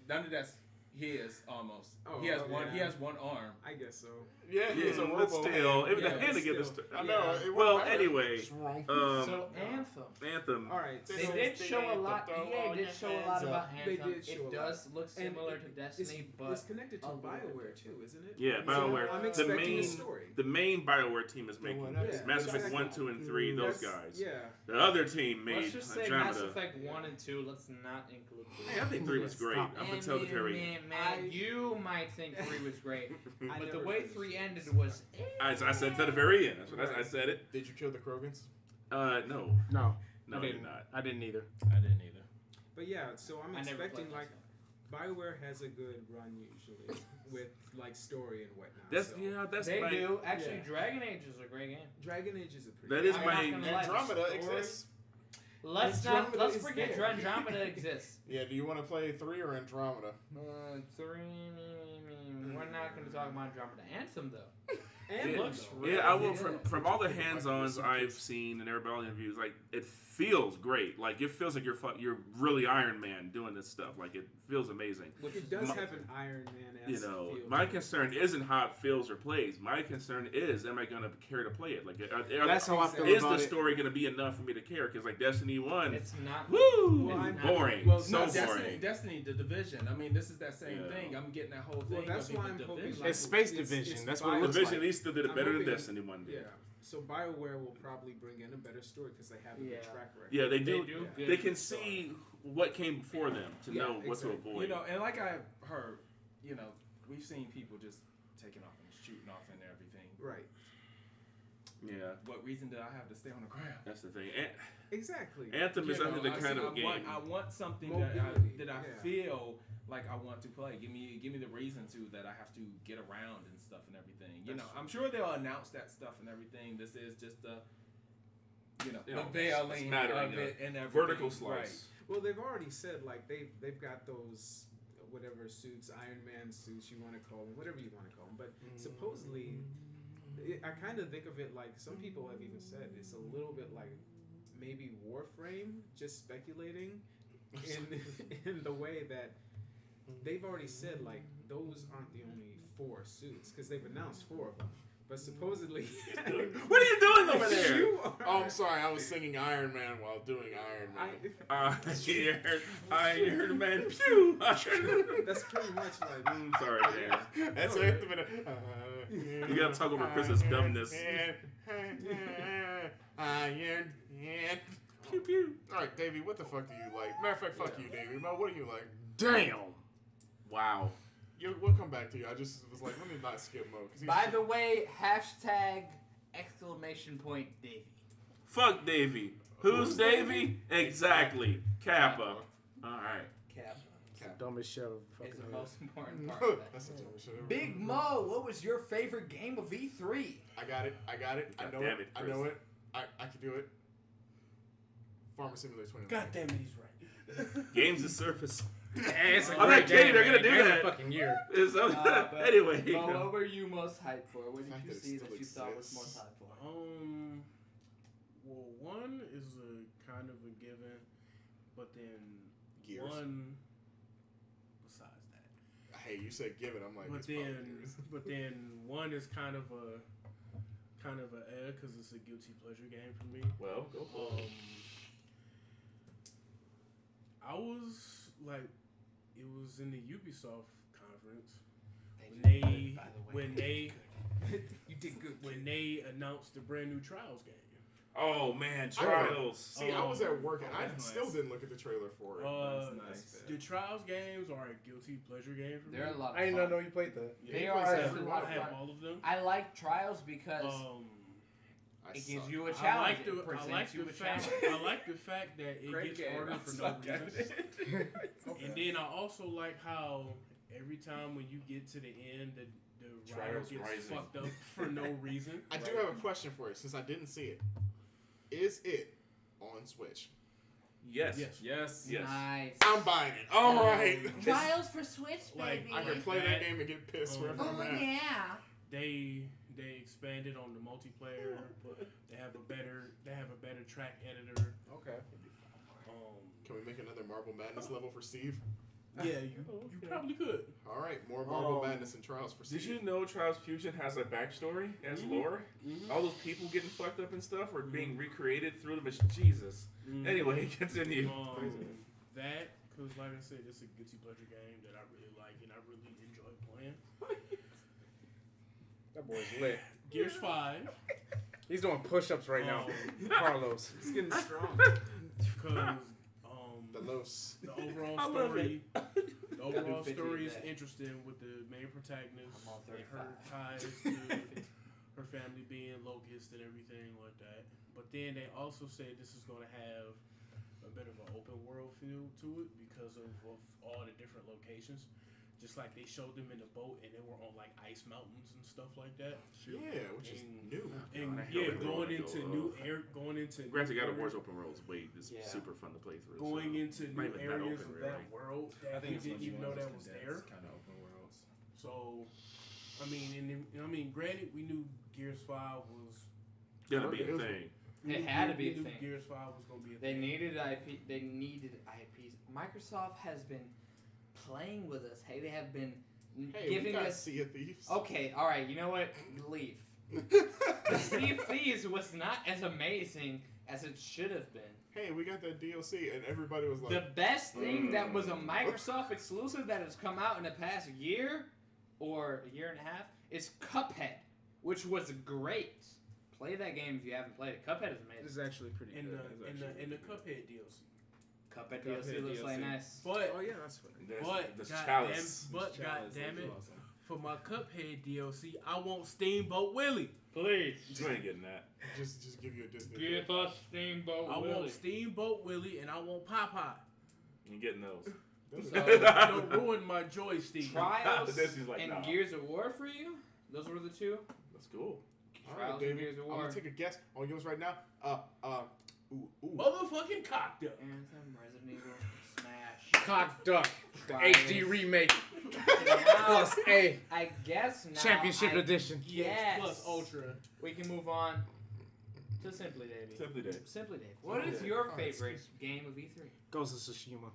None of that's his almost. Oh, he has oh, one. yeah. He has one arm. I guess so. Yeah, he's a but robo. still, hand. if Yeah, the hand to get still. this. I know. Yeah. It Well, wouldn't matter. anyway, Strong. So Anthem. Anthem. All right. They so did show a lot. Throw EA all did your show a lot hands about up. They Anthem. did show a It lot. does look And similar to Destiny, it's but connected to a little BioWare bit too, isn't it? Yeah, BioWare. I'm The expecting main, a story. the main BioWare team is making one this. up. Mass Yeah, Effect exactly. 1, 2, and 3. Those That's- guys. Yeah. The other team made let's just say Mass Andromeda. Effect 1 and 2. Let's not include 3. Hey, I think 3 was great up until the very end. Man, you might think 3 was great, I but the never way finished 3 ended was. I said to the very end. That's what I said it. Did you kill the Krogans? No. No, No, I you're didn't. not. I didn't either. I didn't either. But yeah, so I'm I never expecting played like myself. BioWare has a good run usually with like story and whatnot. That's so. that's They my. do. Actually, Yeah. Dragon Age is a great game. Dragon Age is a pretty. That is I'm my. not gonna lie, the Andromeda story- exists. Let's Andromeda let's is forget there. Andromeda exists. Yeah, do you want to play 3 or Andromeda? 3. We're not going to talk about Andromeda. Anthem though. And It looks really Yeah, I will. good. From all the hands-ons I've seen and everybody interviews, like it feels great. Like it feels like you're really Iron Man doing this stuff. Like it feels amazing. Which it is does my- have an Iron Man. You know, my concern isn't how it feels or plays. My concern is, am I going to care to play it? Like, That's how I feel is about the it. story going to be enough for me to care? Because like Destiny 1, It's not. woo, Well, it's I'm- boring. well, so no, boring. Destiny, the Division. I mean, this is that same Yeah. thing. I'm getting that whole Well, thing. that's of why the I'm hoping. Division. Like, It's Space Division. That's what it looks Division like. at least still did it I'm better than hoping- Destiny 1 did. Yeah. So BioWare will probably bring in a better story because they have a good track record. Yeah, they They do. do They good can stuff. see what came before them to Yeah, know what to exactly. avoid. You know, and like I've heard, we've seen people just taking off and shooting off and everything. Right. Yeah, What reason did I have to stay on the ground? that's the thing. Exactly. Anthem is You know, under the I kind see- of game. I want something Mobility, that I yeah. feel like I want to play. Give me the reason to that I have to get around and stuff and everything. I'm sure they'll announce that stuff and everything. This is just the the veiling smattering of it and everything. vertical slice. Well, they've already said like they've got those whatever suits, Iron Man suits you want to call them, whatever you want to call them. But supposedly, I kind of think of it like some people have even said it's a little bit like maybe Warframe, just speculating in the way that they've already said like those aren't the only 4 suits because they've announced 4 of them. But supposedly, What are you doing over there? you are. Oh, I'm sorry. I was singing Iron Man while doing Iron Man. Iron Man. Pew. That's pretty much like. Sorry, man. That's No, Anthem. You gotta talk over Chris's dumbness. Iron Man. Pew pew. All right, Davey. What the fuck do you like? Matter of fact, fuck you, Davey. Mo, what do you like? Damn. Wow. We'll come back to you. I just was like, let me not skip Mo. By the way, #! Davey. Fuck Davey. Who's Davey? Exactly. Kappa. All right. Cap Dumbest shit I've is fucking the heard. most important part of That's that. a dumb shit. Big Mo, what was your favorite game of E3? I got it. I God know damn it. it, I Chris. know it. I can do it. Farmer Simulator 20. God damn it, he's right. Games of Surface. It's a I'm great not kidding, game, they're gonna man. do Game of that. the fucking year. But Anyway. Mo, what were you most hyped for? What did fact you that it see still that you thought was exists. most hyped for? Well, one is a kind of a given, but then Gears. one besides that. I Hey, you said give it. I'm like, but then one is kind of a because it's a guilty pleasure game for me. Well, go for it. I was like, it was in the Ubisoft conference when they You did good. when they announced the brand new Trials game. Oh man, Trials. See, I was at work and I that's still nice. didn't look at the trailer for it. Nice. The Trials games are a guilty pleasure game for me. They're a lot of I didn't fun. know you played that. They Yeah, are plays a every lot of I have fun. all of them. I like Trials because I it gives suck. you a I challenge. like It presents you a the challenge. fact. I like the fact that it Great gets game. harder I for no suck at reason. it. And then I also like how every time when you get to the end, the rider Trials gets Rising. fucked up for no reason. I do have a question for you since I didn't see it. Is it on Switch? Yes. Yes. Yes. Nice. I'm buying it. All right. Trials for Switch, Like, baby. I can play that game and get pissed wherever Oh I'm at. yeah. They expanded on the multiplayer. They have a better track editor. Okay. Can we make another Marble Madness level for Steve? Yeah, you probably could. All right, more Marble Madness and Trials for Steve. Did you know Trials Fusion has a backstory as lore? All those people getting fucked up and stuff are being recreated through the machine. Jesus. Anyway, continue. That, because like I said, it's a guilty pleasure game that I really like and I really enjoy playing. That boy's lit. Gears 5. He's doing push-ups right now. Carlos. It's getting strong. Because The Los. the overall I love story, the overall 50 story a is day. interesting with the main protagonist I'm on and her 35. ties to her family being locust and everything like that. But then they also say this is going to have a bit of an open world feel to it because of all the different locations. Just like they showed them in the boat and they were on like ice mountains and stuff like that. Yeah, which is new. And I yeah, hate going it. into new air, going into Granted, new God of War's area- open world is Yeah. super fun to play through. going so into not new even that areas open, of really. that world that we didn't even know that was there. Kind of open worlds. So, granted, we knew Gears 5 was Gonna be a It was- thing. It had to be we a knew thing. Gears 5 was gonna be a They thing. needed IP. They needed IPs. Microsoft has been playing with us. Hey, they have been Hey, we giving got us. Sea of Thieves. Okay, all right. You know what? Leave. Sea of Thieves was not as amazing as it should have been. Hey, we got that DLC, and everybody was like, The best thing that was a Microsoft exclusive that has come out in the past year or a year and a half is Cuphead, which was great. Play that game if you haven't played it. Cuphead is This amazing. is actually pretty in good. the Cuphead DLC. Cuphead Cuphead DLC looks like DLC. nice. But Oh yeah, that's right. There's God Chalice. damn it, Awesome. for my Cuphead DLC, I want Steamboat Willie. Please. You ain't getting that. just give you a Disney. Give us Steamboat I Willie. want Steamboat Willie and I want Popeye. You ain't getting those. Don't ruin my joy, Steve. Trials This is like, and nah. Gears of War for you? Those were the two? That's cool. All Trials right, and David. Gears of I'm War. gonna take a guess on yours right now. Ooh. Motherfucking cocktail. Anthem, Resident Evil, Smash. Cock Duck. Trials. HD remake. Now, Plus A. I guess now Championship I edition. Yes. Plus Ultra. We can move on to Simply Davey. Simply Dave. Simply Dave. What is your favorite game of E3? Ghost of Tsushima.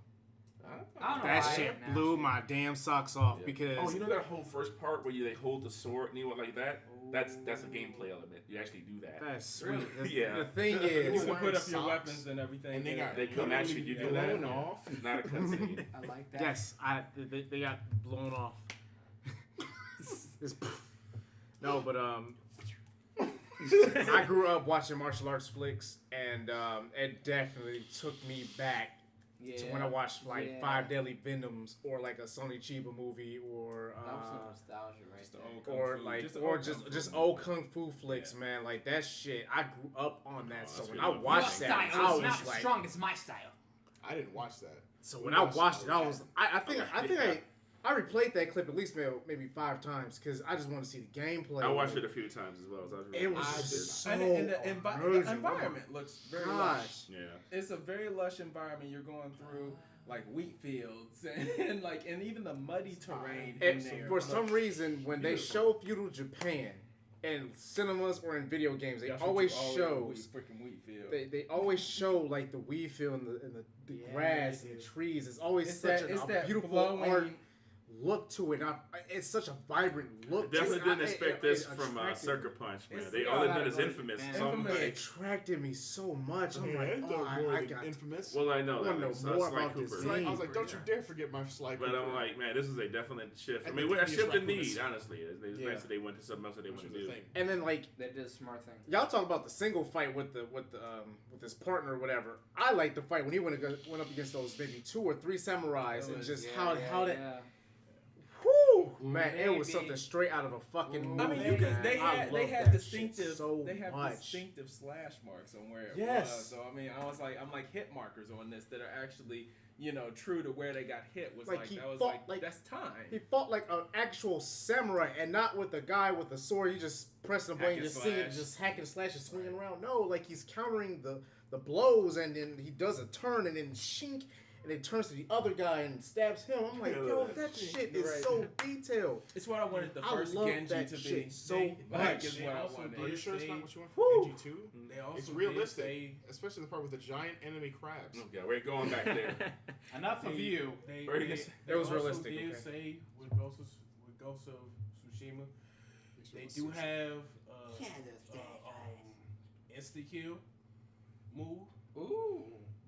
I don't know That why shit now. blew my damn socks off Yeah. because Oh, you know that whole first part where they hold the sword and you went like that? That's a gameplay element. You actually do that. that's sweet. Really? The, Yeah. the thing You is, can put wearing up your socks, weapons and everything. and they got They come at you, you do that. blown off. It's not a cutscene. I like that. yes, they got blown off. It's- no, but I grew up watching martial arts flicks, and it definitely took me back Yeah. to when I watched like Yeah. Five Deadly Venoms or like a Sonny Chiba movie or That was some nostalgia right Just the there. old kung or fu. like Just the or old just kung fu just movie. old kung fu flicks, Yeah. man. Like that shit. I grew up on that. So that's when really I good. Your watched that, I style is was not like, strong. It's my style. I didn't watch that. so when I watched it, I was I think I replayed that clip at least maybe 5 times because I just wanted to see the gameplay. I watched it a few times as well. So I was really It was interested. just so And the amazing. environment looks very lush. Gosh. Yeah. It's a very lush environment. You're going through like wheat fields and even the muddy terrain in And there. for some reason, when they show feudal Japan in cinemas or in video games, they That's always what you shows freaking wheat field. they always show like the wheat field and the Yeah, grass they and the do. trees. It's always It's such that a it's that beautiful flowing, art look to it. It's such a vibrant look. Definitely didn't expect this from Sucker Punch, man. They all they did is Infamous. So It attracted me so much. I'm like, I got Infamous. Well, I know that. I want to know more about this game. I was like, don't you dare forget my Sly Cooper. But I'm like, man, this is a definite shift. I And mean, the a shift Sly in need, Cooper. honestly. It's nice that they went to something else that they want to do. And then like They did a smart thing. y'all talk about the single fight with his partner or whatever. I like the fight when he went up against those maybe 2 or 3 samurais and just how that. Whew, man, it was something straight out of a fucking movie. I mean, they had distinctive slash marks on where it was. So I mean, I'm like hit markers on this that are actually true to where they got hit. Was Like, like he that was fought like like- that's time. He fought like an actual samurai and not with a guy with a sword. You just pressing a button, you Hack and just see it, slash. just hack and slash and swinging around. No, like he's countering the blows and then he does a turn and then shink and it turns to the other guy and stabs him. I'm like, yo, that shit is so detailed. It's what I wanted the I first love Genji that to be. shit so Like, much. is what I wanted. Are you sure it's not what you want Whew. for Genji 2? They also It's did realistic, say- especially the part with the giant enemy crabs. Okay, we're going back there. Enough of you. They It was also realistic, did okay. say with Ghost of Tsushima, they do have insta kill move. Ooh.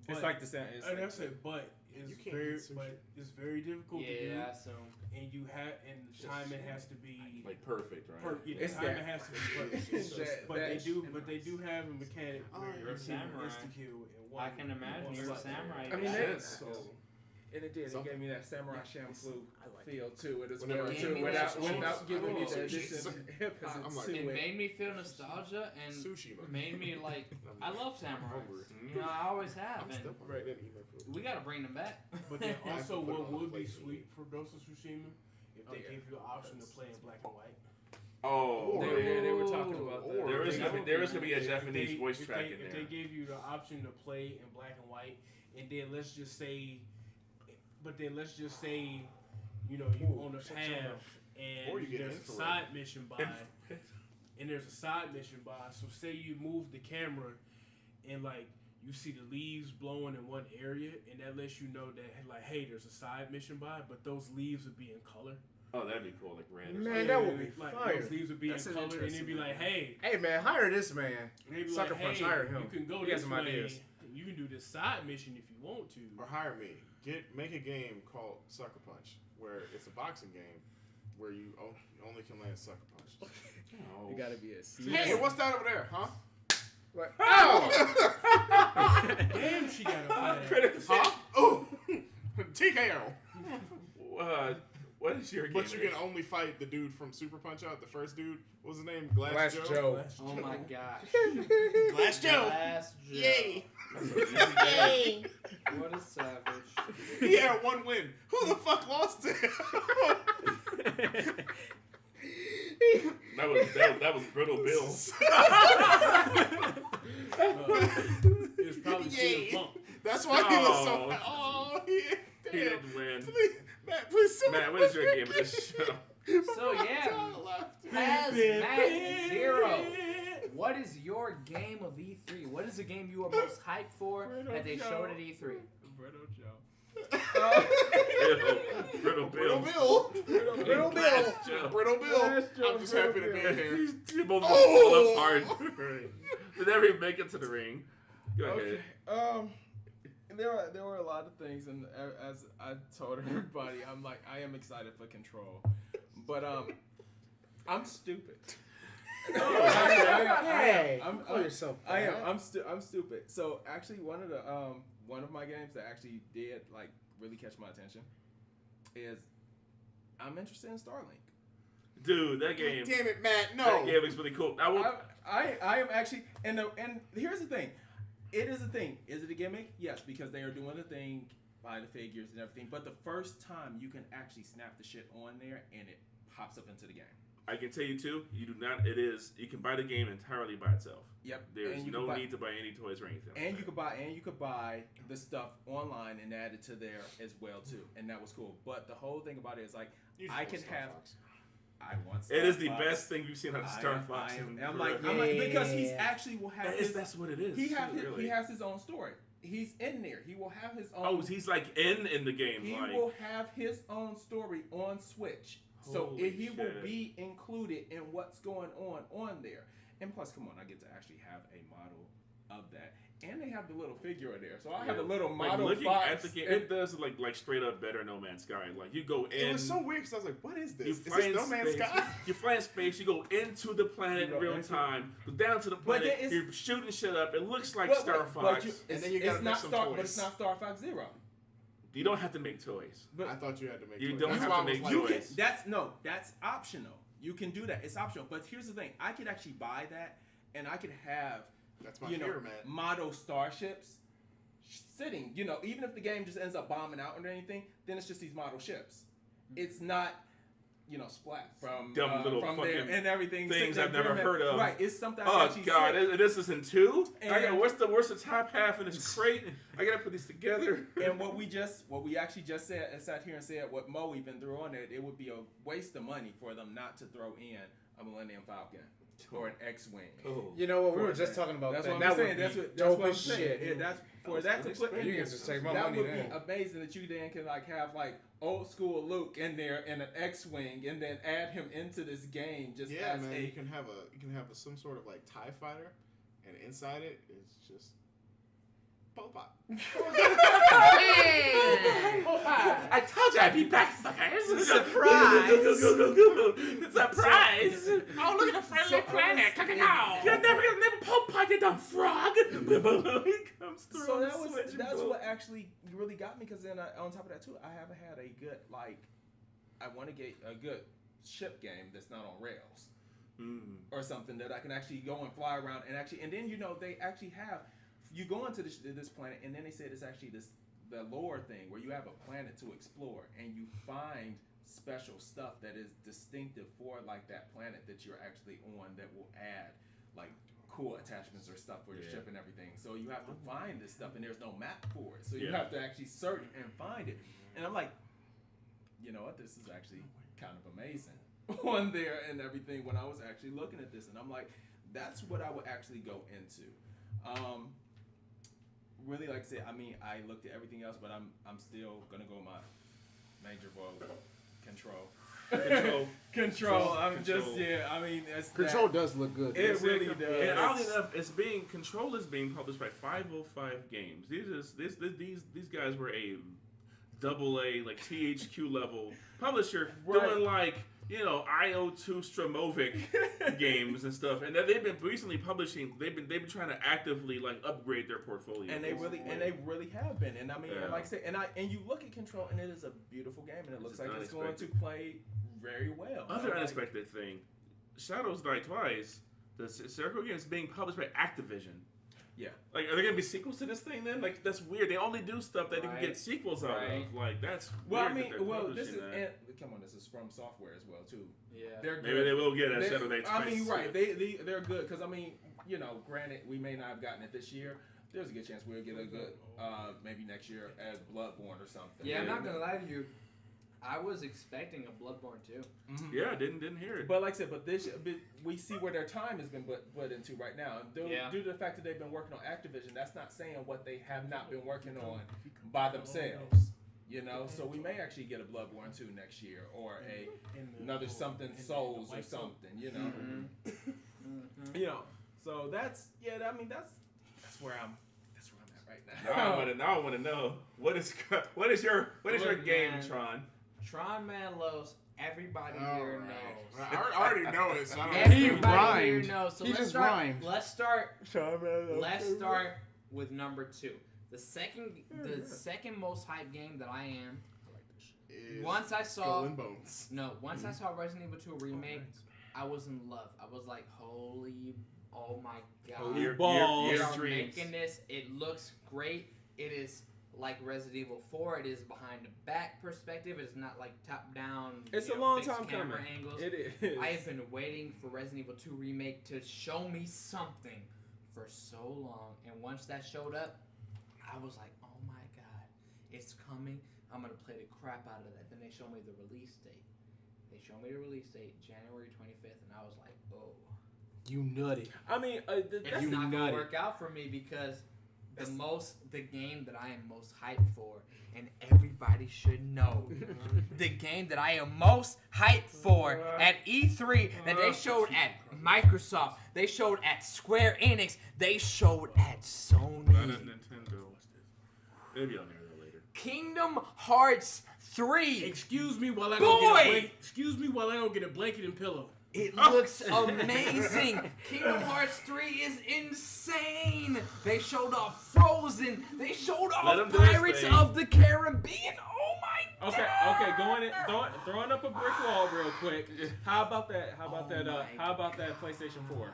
It's like the sound. And that's it, but You it's can't very, eat sushi. but it's very difficult to do, Yeah, so and the timing has to be Like perfect, right? the timing has to be perfect. That- But that- they do have a mechanic where you're a you can samurai. insta kill in one. I can imagine one you're a slot. samurai. I mean, guy. that's and it did. It gave me that samurai shampoo feel to it as Whenever well it too, gave me without that giving me the sushi. addition hip as I'm it's like- to It it. made me feel nostalgia and Sushi. made me like I love samurais. hungry. I always have, I'm and still right. Didn't eat my food. we gotta bring them back. But then I have also, to put it what on the would be plate. sweet for Ghost of Tsushima if they gave you an option to play in black and white. Oh, They were talking about that. there is gonna be a Japanese voice If track they, in if there. they gave you the option to play in black and white, and then let's just say, you on a path Or you and get there's a infrared. side mission by, so say you move the camera and like you see the leaves blowing in one area, and that lets you know that like, hey, there's a side mission by, but those leaves would be in color. Oh, that'd be cool, like red. Or Man, something. that would be Like fire. those leaves would be That's in an color, and it'd interesting be like, hey, Hey man, hire this man. maybe Sucker like, Punch, hey, hire him. you can go He has this some way. ideas. You can do this side mission if you want to. Or hire me. Make a game called Sucker Punch, where it's a boxing game where you only can land sucker punch. Oh. You gotta be a Hey, what's that over there, huh? Like, oh! Damn, she got a Critical Huh? Oh, TKO. What is your game? But you can only fight the dude from Super Punch Out, the first dude. What was his name? Glass Joe. Oh my gosh. Glass Joe. Glass Joe. Yay. Yay. What a savage. He had one win. Who the fuck lost to him? That was Brittle Bill. It was probably CM Punk. That's why he was so. No. Oh, He damn. didn't win. Please, Matt, please. Matt, what is your game of this show? So yeah, Has Matt Zero. What is your game of E3? What is the game you are most hyped for that they showed at E3? Brittle Joe. Brittle Brittle Bill. Bill. Brittle Glass Bill. Joe. Brittle Bill. Glass Joe, I'm just happy to be Brittle here. You both Oh! fall apart. Did never even make it to the ring. Go ahead. Okay. There were a lot of things, and as I told everybody, I am excited for Control, but I'm stupid. Hey, I'm call yourself. I am. bad. I'm stupid. So actually, one of my games that actually did like really catch my attention is I'm interested in Starlink. Dude, that game. Damn it, Matt. No. That game is really cool. I am actually, and here's the thing. It is a thing. Is it a gimmick? Yes, because they are doing the thing by the figures and everything. But the first time you can actually snap the shit on there and it pops up into the game. I can tell you too. You do not. It is. You can buy the game entirely by itself. Yep. There's And you no can buy- need to buy any toys or anything. And you could buy the stuff online and add it to there as well too, and that was cool. But the whole thing about it is like I can have. I want. It is the Star Fox. best thing you've seen out of Star Fox. I'm like because he's actually will have his. That's what it is. He too, has really. he has his own story. He's in there. He will have his own. Oh, he's like in the game. He like, will have his own story on Switch, so he will shit. be included in what's going on there. And plus, come on, I get to actually have a model of that, and they have the little figure in there. So I have a little model. Looking box at the game, it does like straight up better No Man's Sky. Like you go in. It was so weird because I was like, "What is this? You Is fly this in No Man's space. Sky?" You fly in space. You go into the planet in real time. Go down to the planet. You're shooting shit up. It looks like Star Fox. And then you gotta make some toys. But it's not Star Fox Zero. You don't have to make toys. But I thought you had to make. You toys. don't That's have why to I was make like, toys. That's optional. You can do that. It's optional. But here's the thing: I could actually buy that, and I could have. That's my fear, man. Model starships sitting. Even if the game just ends up bombing out or anything, then it's just these model ships. It's not, Splat from Dumb little from fucking there and everything. things I've never heard of. Right, it's something. Oh God, this is in 2. And what's the top half in this crate? I gotta put these together. And what we actually just said, and sat here and said what Mo even threw on it would be a waste of money for them not to throw in a Millennium Falcon. Or an X-wing. You know what? We were just talking about that's that. What I'm saying. Would That's be what dope I'm as saying. shit. That's for that to put in you there. can just take my that money would then. be amazing that you then can have old school Luke in there and an X-wing, and then add him into this game. Just as man. You can have some sort of TIE fighter, and inside it is just Popeye. I told you I'd be back, suckers. Surprise! Surprise! Oh, look at the friendly planet. You're never gonna name Popeye, you dumb frog. He comes through. So that's what actually really got me, because then on top of that too, I haven't had a good I want to get a good ship game that's not on rails or something that I can actually go and fly around and then they actually have. You go into this planet, and then they said it's actually the lore thing where you have a planet to explore, and you find special stuff that is distinctive for that planet that you're actually on that will add cool attachments or stuff for your ship and everything. So you have to find this stuff, and there's no map for it. So you have to actually search and find it. And I'm like, you know what? This is actually kind of amazing on there and everything when I was actually looking at this. And I'm like, that's what I would actually go into. Really, like I said, I looked at everything else, but I'm still gonna go my major vote. Control. Control does look good. It really does. And oddly enough, Control is being published by 505 Games. These guys were a AA THQ level publisher doing IO2 Stromovic games and stuff, and they've been recently publishing. They've been trying to actively upgrade their portfolio, and they really have been. And and like I said, and you look at Control, and it is a beautiful game, and it looks like it's going to play very well. Other unexpected thing, Shadows Die Twice, the Circle game is being published by Activision. Yeah. Are there gonna be sequels to this thing then? That's weird. They only do stuff that they can get sequels out of. That's weird. This is come on. This is From Software as well too. Yeah. They're good. Maybe they will get a Shadow Die Twice. They're good because granted, we may not have gotten it this year. There's a good chance we'll get a good maybe next year as Bloodborne or something. Yeah, I'm not gonna lie to you. I was expecting a Bloodborne too. Mm-hmm. Yeah, didn't hear it. But like I said, we see where their time has been put into right now. And due to the fact that they've been working on Activision, that's not saying what they have not been working on by themselves. So we may actually get a Bloodborne 2 next year, or another something Souls or something. So that's where I'm at right now. Now I want to know what is your game, Tron? Tron Manlos, everybody here knows. I already know it. So Everybody here knows. So he just rhymed. Let's start with number 2. The second most hyped game that I am. Once I saw Resident Evil 2 remake, I was in love. I was like, oh my god! You're making this. It looks great. It is like Resident Evil 4. It is behind the back perspective. It's not top down. It's a long time camera coming. Angles. It is. I have been waiting for Resident Evil 2 remake to show me something for so long, and once that showed up, I was like, oh my god, it's coming. I'm gonna play the crap out of that. Then they showed me the release date. January 25th, and I was like, oh. You nutty. It's not gonna work out for me because the game that I am most hyped for, and everybody should know, the game that I am most hyped for at E3 that they showed at Microsoft, they showed at Square Enix, they showed at Sony. Not at Nintendo. What's this? It'll be on there later. Kingdom Hearts 3. Excuse me while I don't get a blanket and pillow. It looks amazing. Kingdom Hearts 3 is insane. They showed off Frozen. They showed off Pirates of the Caribbean. Oh my god. Okay, throwing up a brick wall real quick. How about that PlayStation 4?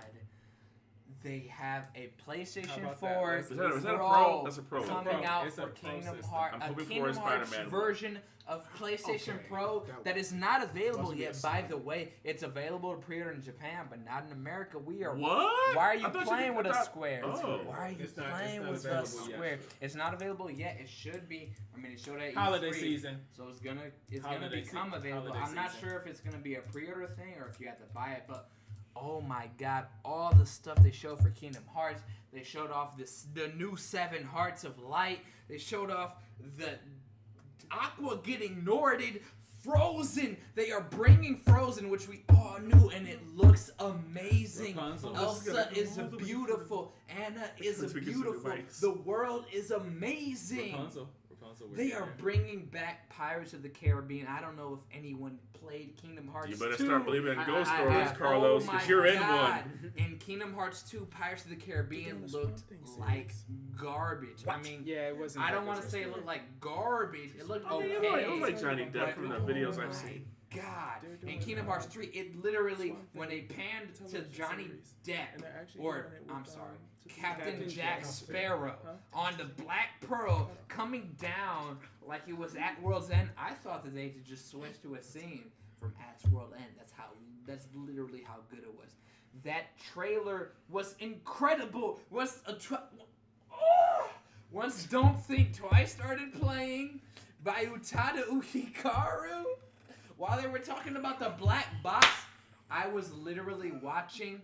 They have a PlayStation 4 Pro? Is that a Pro? That's a Pro. Coming out It's for a Pro Kingdom system. Hearts. I'm hoping A for Kingdom a Hearts Spider-Man version of PlayStation Pro that is not available yet. By the way, it's available to pre-order in Japan, but not in America. We are. What? Why are you playing with a Square? Oh. Why are you playing with a Square? It's not available yet. It should be. I mean, it showed at Holiday E3, season. so it's gonna Holiday become available. holiday I'm not season. sure if it's gonna be a pre-order thing or if you have to buy it, but. Oh my god, all the stuff they showed for Kingdom Hearts. They showed off the new 7 Hearts of Light. They showed off the Aqua getting Norded. Frozen. They are bringing Frozen, which we all knew, and it looks amazing. Rapunzel. Elsa is beautiful. Anna is beautiful. The world is amazing. Rapunzel. They are bringing back Pirates of the Caribbean. I don't know if anyone played Kingdom Hearts 2. You better start believing in ghost stories, Carlos, because you're in one. In Kingdom Hearts 2, Pirates of the Caribbean looked like garbage. I mean, Yeah, it wasn't. I don't want to say it looked like garbage. It looked I mean, okay. it was like Johnny Depp from the videos I've seen. God, in Kingdom Hearts 3, it literally, when they panned to Johnny Depp, or, I'm sorry, Captain Jack Sparrow, on the Black Pearl, coming down like it was at World's End, I thought that they could just switch to a scene from At World's End. That's literally how good it was. That trailer was incredible. Once Don't Think Twice started playing by Utada Uhikaru, while they were talking about the black box, I was literally watching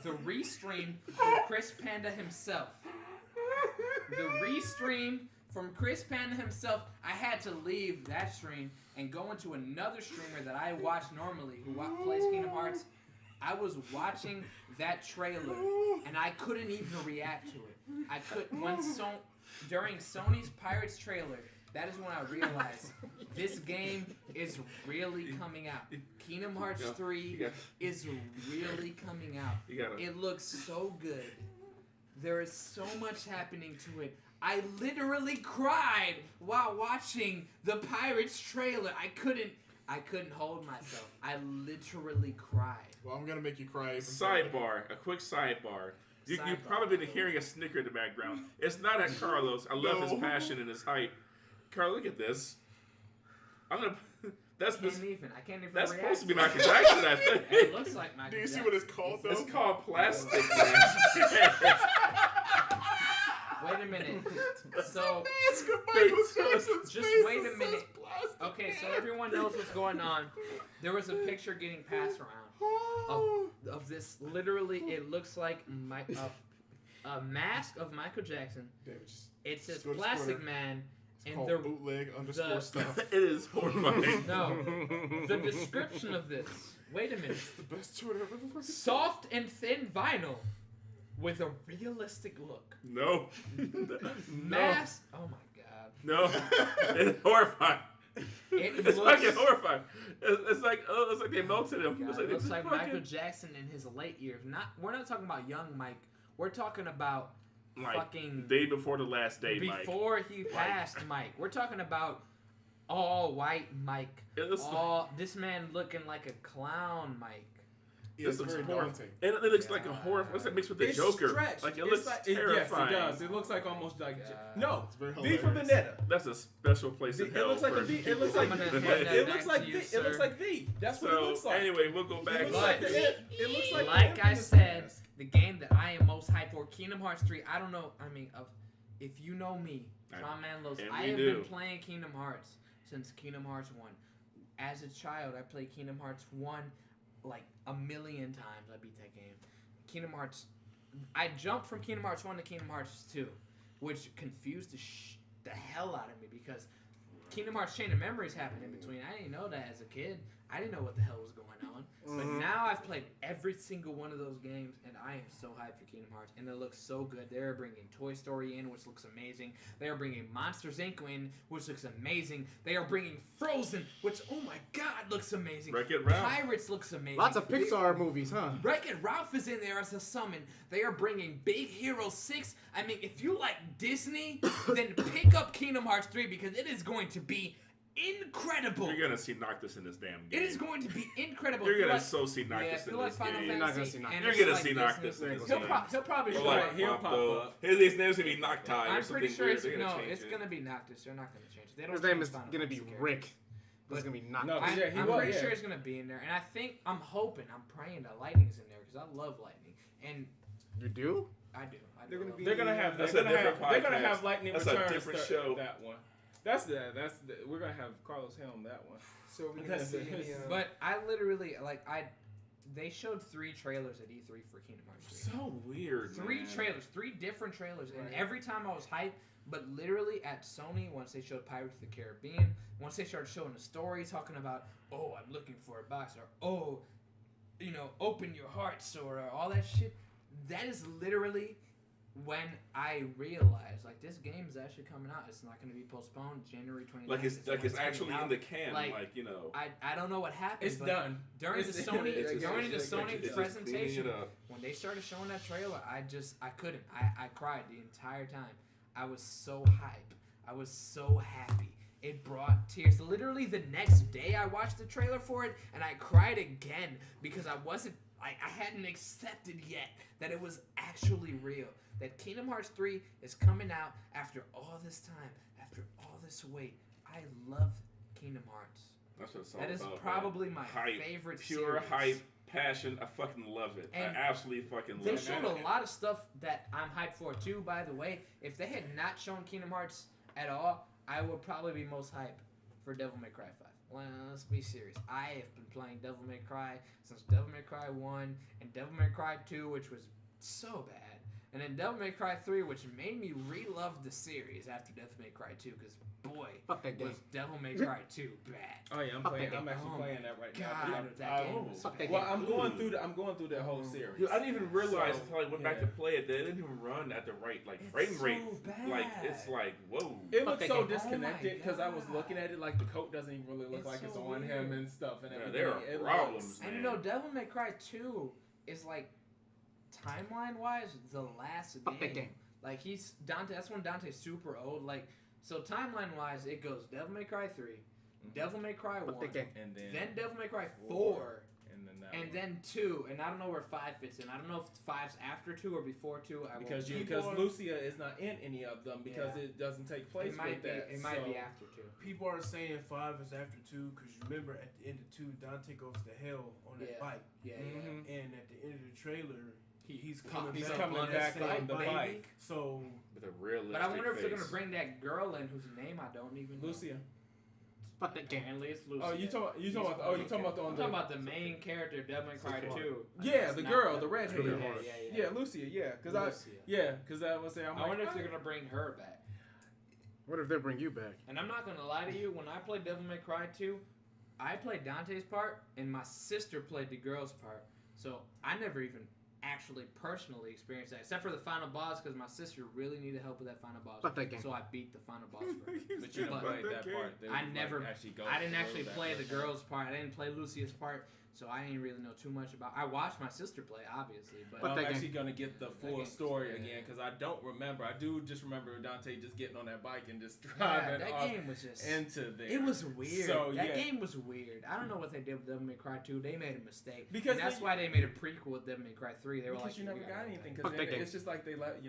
the restream from Chris Panda himself. The restream from Chris Panda himself. I had to leave that stream and go into another streamer that I watch normally who plays Kingdom Hearts. I was watching that trailer and I couldn't even react to it. During Sony's Pirates trailer, that is when I realized this game is really coming out. Kingdom Hearts 3 is really coming out. It looks so good. There is so much happening to it. I literally cried while watching the Pirates trailer. I couldn't hold myself. I literally cried. Well, I'm gonna make you cry. Sidebar, a quick sidebar. You've probably been hearing a snicker in the background. It's not at Carlos. I love his passion and his hype. Carl, look at this. I can't even That's supposed to be Michael Jackson, I think. It looks like Michael Do you Jackson. see what it's called, though? It's called plastic, man. Wait a minute. So, just wait a minute. Okay, so everyone knows what's going on. There was a picture getting passed around of this. Literally, it looks like a mask of Michael Jackson. It says Plastic Man. And the bootleg _ stuff. It is horrifying. No. The description of this. Wait a minute. It's the best Twitter I've ever seen. Soft and thin vinyl with a realistic look. No. Mask. Oh my god. No. It's horrifying. It's fucking horrifying. It's like they melted him. God, it looks like Michael Jackson in his late years. We're not talking about young Mike. We're talking about fucking day before the last day, Mike. Before he passed, Mike. We're talking about all white Mike. This man looking like a clown, Mike. Yeah, it's very daunting. And it looks like a horror. What's that mixed with the Joker? Stretched. Like it looks terrifying. Yes, it does. It looks like almost like it's very V for Vendetta. That's a special place in hell. It looks like a V. It looks like it looks like V. That's what it looks like. Anyway, we'll go back. It looks like like I said, the game that I am most hyped for, Kingdom Hearts 3. I don't know. I mean, if you know me, Sean Manlos, I have been playing Kingdom Hearts since Kingdom Hearts 1. As a child, I played Kingdom Hearts 1 like a million times. I beat that game. Kingdom Hearts. I jumped from Kingdom Hearts 1 to Kingdom Hearts 2. which confused the hell out of me because Kingdom Hearts Chain of Memories happened in between. I didn't know that as a kid. I didn't know what the hell was going on. But now I've played every single one of those games, and I am so hyped for Kingdom Hearts. And it looks so good. They're bringing Toy Story in, which looks amazing. They are bringing Monsters Inc. in, which looks amazing. They are bringing Frozen, which, oh my God, looks amazing. Wreck-It Ralph. Pirates looks amazing. Lots of Pixar movies, huh? Wreck-It Ralph is in there as a summon. They are bringing Big Hero 6. I mean, if you like Disney, then pick up Kingdom Hearts 3 because it is going to be incredible. You're gonna see Noctis in this damn game. It is going to be incredible. You're gonna so see Noctis in this game. You're not gonna see Noctis. You're gonna see Noctis in this game. He'll probably Or show like up. He'll pop up. His name's gonna be Nocti or I'm something pretty sure weird. it's They're gonna change it's it. gonna be Noctis. They're not gonna change it. They don't His name change is Final gonna be Fantasy Rick. characters. It's gonna be No, Noctis. yeah, he I'm was, pretty yeah. sure it's gonna be in there, and I'm hoping, I'm praying that Lightning's in there because I love Lightning, and You do? I do. They're gonna be. They're gonna have. That's They're a gonna different have. They're gonna podcast. have Lightning That's a Returns. different show. That one. That's the. We're gonna have Carlos Helm. That one. So we're gonna see any. But I literally they showed 3 trailers at E3 for Kingdom Hearts 3. So weird. 3 man. trailers, 3 different trailers, and Right. every time I was hyped. But literally at Sony, once they showed Pirates of the Caribbean, once they started showing the story, talking about, oh, I'm looking for a box, or oh, open your hearts, or all that shit. That is literally when I realized, like, this game is actually coming out. It's not going to be postponed. January 29th. Like it's actually in the can. Like, I don't know what happened. It's but done. During the It's- Sony it's- during the it's Sony just presentation, cleaning it up. when they started showing that trailer, I couldn't. I cried the entire time. I was so hyped. I was so happy. It brought tears. Literally the next day I watched the trailer for it and I cried again because I hadn't accepted yet that it was actually real. That Kingdom Hearts 3 is coming out after all this time, after all this wait. I love Kingdom Hearts. That's what it's all That is about, probably man. my Hype, favorite pure series. hype, passion. I fucking love it. And I absolutely fucking love They it. showed a lot of stuff that I'm hyped for too, by the way. If they had not shown Kingdom Hearts at all, I would probably be most hyped for Devil May Cry 5. Well, let's be serious. I have been playing Devil May Cry since Devil May Cry 1 and Devil May Cry 2, which was so bad. And then Devil May Cry 3, which made me re-love the series after Devil May Cry 2, because boy, Fuck that game. was Devil May Cry 2 bad. Oh yeah, I'm Fuck playing. that I'm game. actually Oh playing my that right God, now. that game was Fuck bad. that Well, game. I'm going through that whole series. Dude, I didn't even realize So, until I went back to play it. They didn't even run at the right It's frame rate. so Like bad. it's like whoa. It Fuck looks that so game. disconnected because I was God. looking at it like the coat doesn't even really look It's like it's so on weird. him and stuff and Yeah, everything. there are It problems, looks- And man. Devil May Cry 2 is like timeline-wise the last Fuck that game. Like he's Dante. That's when Dante's super old. Like so timeline-wise, it goes Devil May Cry 3, Devil May Cry 1, Fuck that game. and then Devil May Cry 4, and then that and one. then 2. And I don't know where 5 fits in. I don't know if 5's after 2 or before 2. because won't- Lucia is not in any of them because Yeah. it doesn't take place it might with be. that. It might be so- after 2. People are saying 5 is after 2 because you remember at the end of 2, Dante goes to hell on that Yeah. bike, Yeah, Mhm. and at the end of the trailer, he's Pops coming He's back, coming on back that on the same bike. So With a realistic But I wonder if they're face. gonna bring that girl in whose name I don't even know. Lucia. Fuck that game. Apparently it's Lucia. Oh, you talking about the I'm talking about the main character, Devil May Cry 2. Yeah, the Not girl, that- the red yeah, hair. yeah. Lucia, yeah, because Lucia. I was saying I'm I like, wonder if they're gonna bring her back. What if they bring you back? And I'm not gonna lie to you, when I played Devil May Cry 2, I played Dante's part, and my sister played the girl's part. So I never even actually personally experienced that, except for the final boss, because my sister really needed help with that final boss. Fuck that game. So I beat the final boss for her. But you didn't But play that part. They I would, never- actually go I didn't through actually that play the first. girl's part. I didn't play Lucia's part, so I didn't really know too much about. I watched my sister play, obviously, but But I'm that game. actually gonna get the full game's story bad. again because I don't remember. I do just remember Dante just getting on that bike and just yeah, driving that off game was just. into there. It was weird. So, that yeah. game was weird. I don't know what they did with Devil May Cry 2. They made a mistake. Because And that's they- why they made a prequel with Devil May Cry 3. They were Because like, you never "We gotta got do anything. that." Fuck Because that game. it's just like they left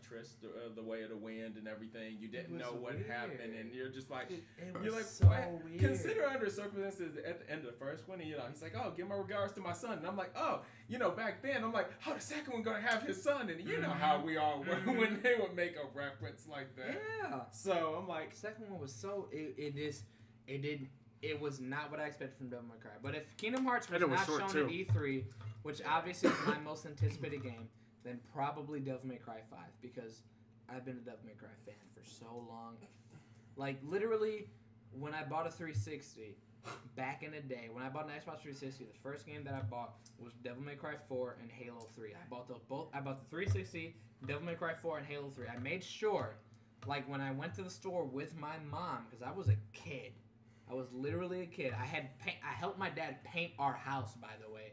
Triss the way of the wind and everything. You didn't was know what weird. happened, and you're just like, It you're was like, so what? weird. Consider under circumstances at the end of the first one, and he's like, oh, give my regards to my son, and I'm like, oh, back then I'm like, how the second one gonna have his son, and you know how we are when they would make a reference like that. Yeah. So I'm like, The second one was so. It was not what I expected from Devil May Cry. But if Kingdom Hearts was And it was not short, shown too. at E3, which obviously is my most anticipated game, then probably Devil May Cry 5 because I've been a Devil May Cry fan for so long. Like, literally, when I bought a 360, back in the day, when I bought an Xbox 360, the first game that I bought was Devil May Cry 4 and Halo 3. I bought those both. I bought the 360, Devil May Cry 4, and Halo 3. I made sure, like, when I went to the store with my mom, because I was a kid. I was literally a kid. I helped my dad paint our house, by the way.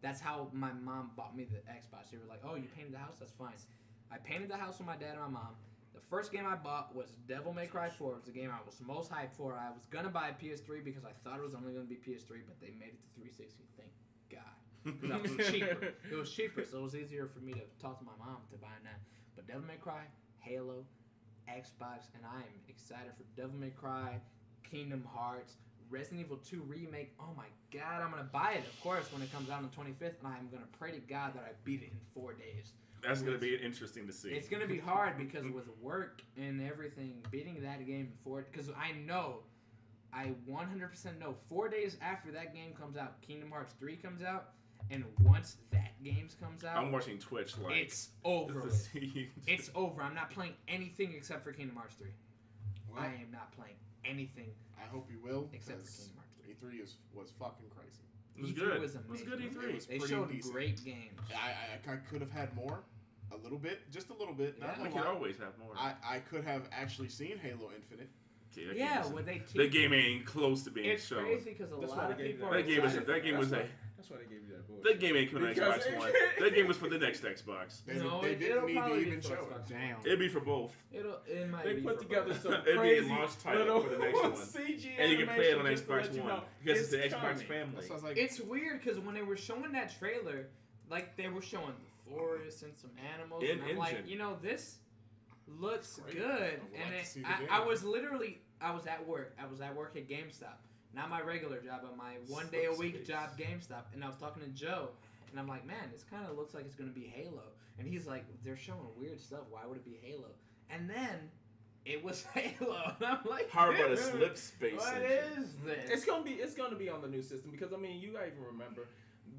That's how my mom bought me the Xbox. They were like, "Oh, you painted the house? That's fine." I painted the house with my dad and my mom. The first game I bought was Devil May Cry 4. It was the game I was most hyped for. I was gonna buy a PS3 because I thought it was only gonna be PS3, but they made it to 360. Thank God. Because it was cheaper. It was cheaper, so it was easier for me to talk to my mom to buy that. But Devil May Cry, Halo, Xbox, and I am excited for Devil May Cry, Kingdom Hearts, Resident Evil 2 Remake. Oh my God, I'm gonna buy it, of course, when it comes out on the 25th, and I'm gonna pray to God that I beat it in 4 days. That's gonna be interesting to see. It's gonna be hard because with work and everything, beating that game in 4, because I 100% know 4 days after that game comes out, Kingdom Hearts 3 comes out, and once that game comes out, I'm watching Twitch like it's over. It's over. I'm not playing anything except for Kingdom Hearts 3. Well, I am not playing anything. I hope you will. Except for Kingdom Hearts 3. E3 was fucking crazy. It was E3 good. was It was amazing. good E3. was They pretty showed decent. great games. I could have had more, a little bit, just a little bit. Not Yeah. We a could lot. always have more. I could have actually seen Halo Infinite. Okay, that Yeah, game when they that game ain't close to being it's shown. crazy because a That's lot why of they gave people you are That game was excited. that game was a That's why they gave you that bullshit. that game ain't coming to Because Xbox One. That game was for the next Xbox. They, No, they it'll didn't need to probably even be show for it. Xbox. Damn. It'd be for both. It might They be put for together both. some It'd be a crazy launch title little for the next one. CG And you can play it on animation just to Xbox let you One know because it's the it's Xbox coming. family. So I was like, It's weird because when they were showing that trailer, like they were showing the forest and some animals, In and I'm like, engine. this looks Great. good. I would And like to see the I game. was at work. I was at work at GameStop, not my regular job, but my 1 day a week Space. job, GameStop. And I was talking to Joe, and I'm like, man, this kind of looks like it's gonna be Halo. And he's like, they're showing weird stuff. Why would it be Halo? And then it was Halo, and I'm like, How about a dude, slip space what engine? is this? It's gonna be on the new system because I mean you gotta even remember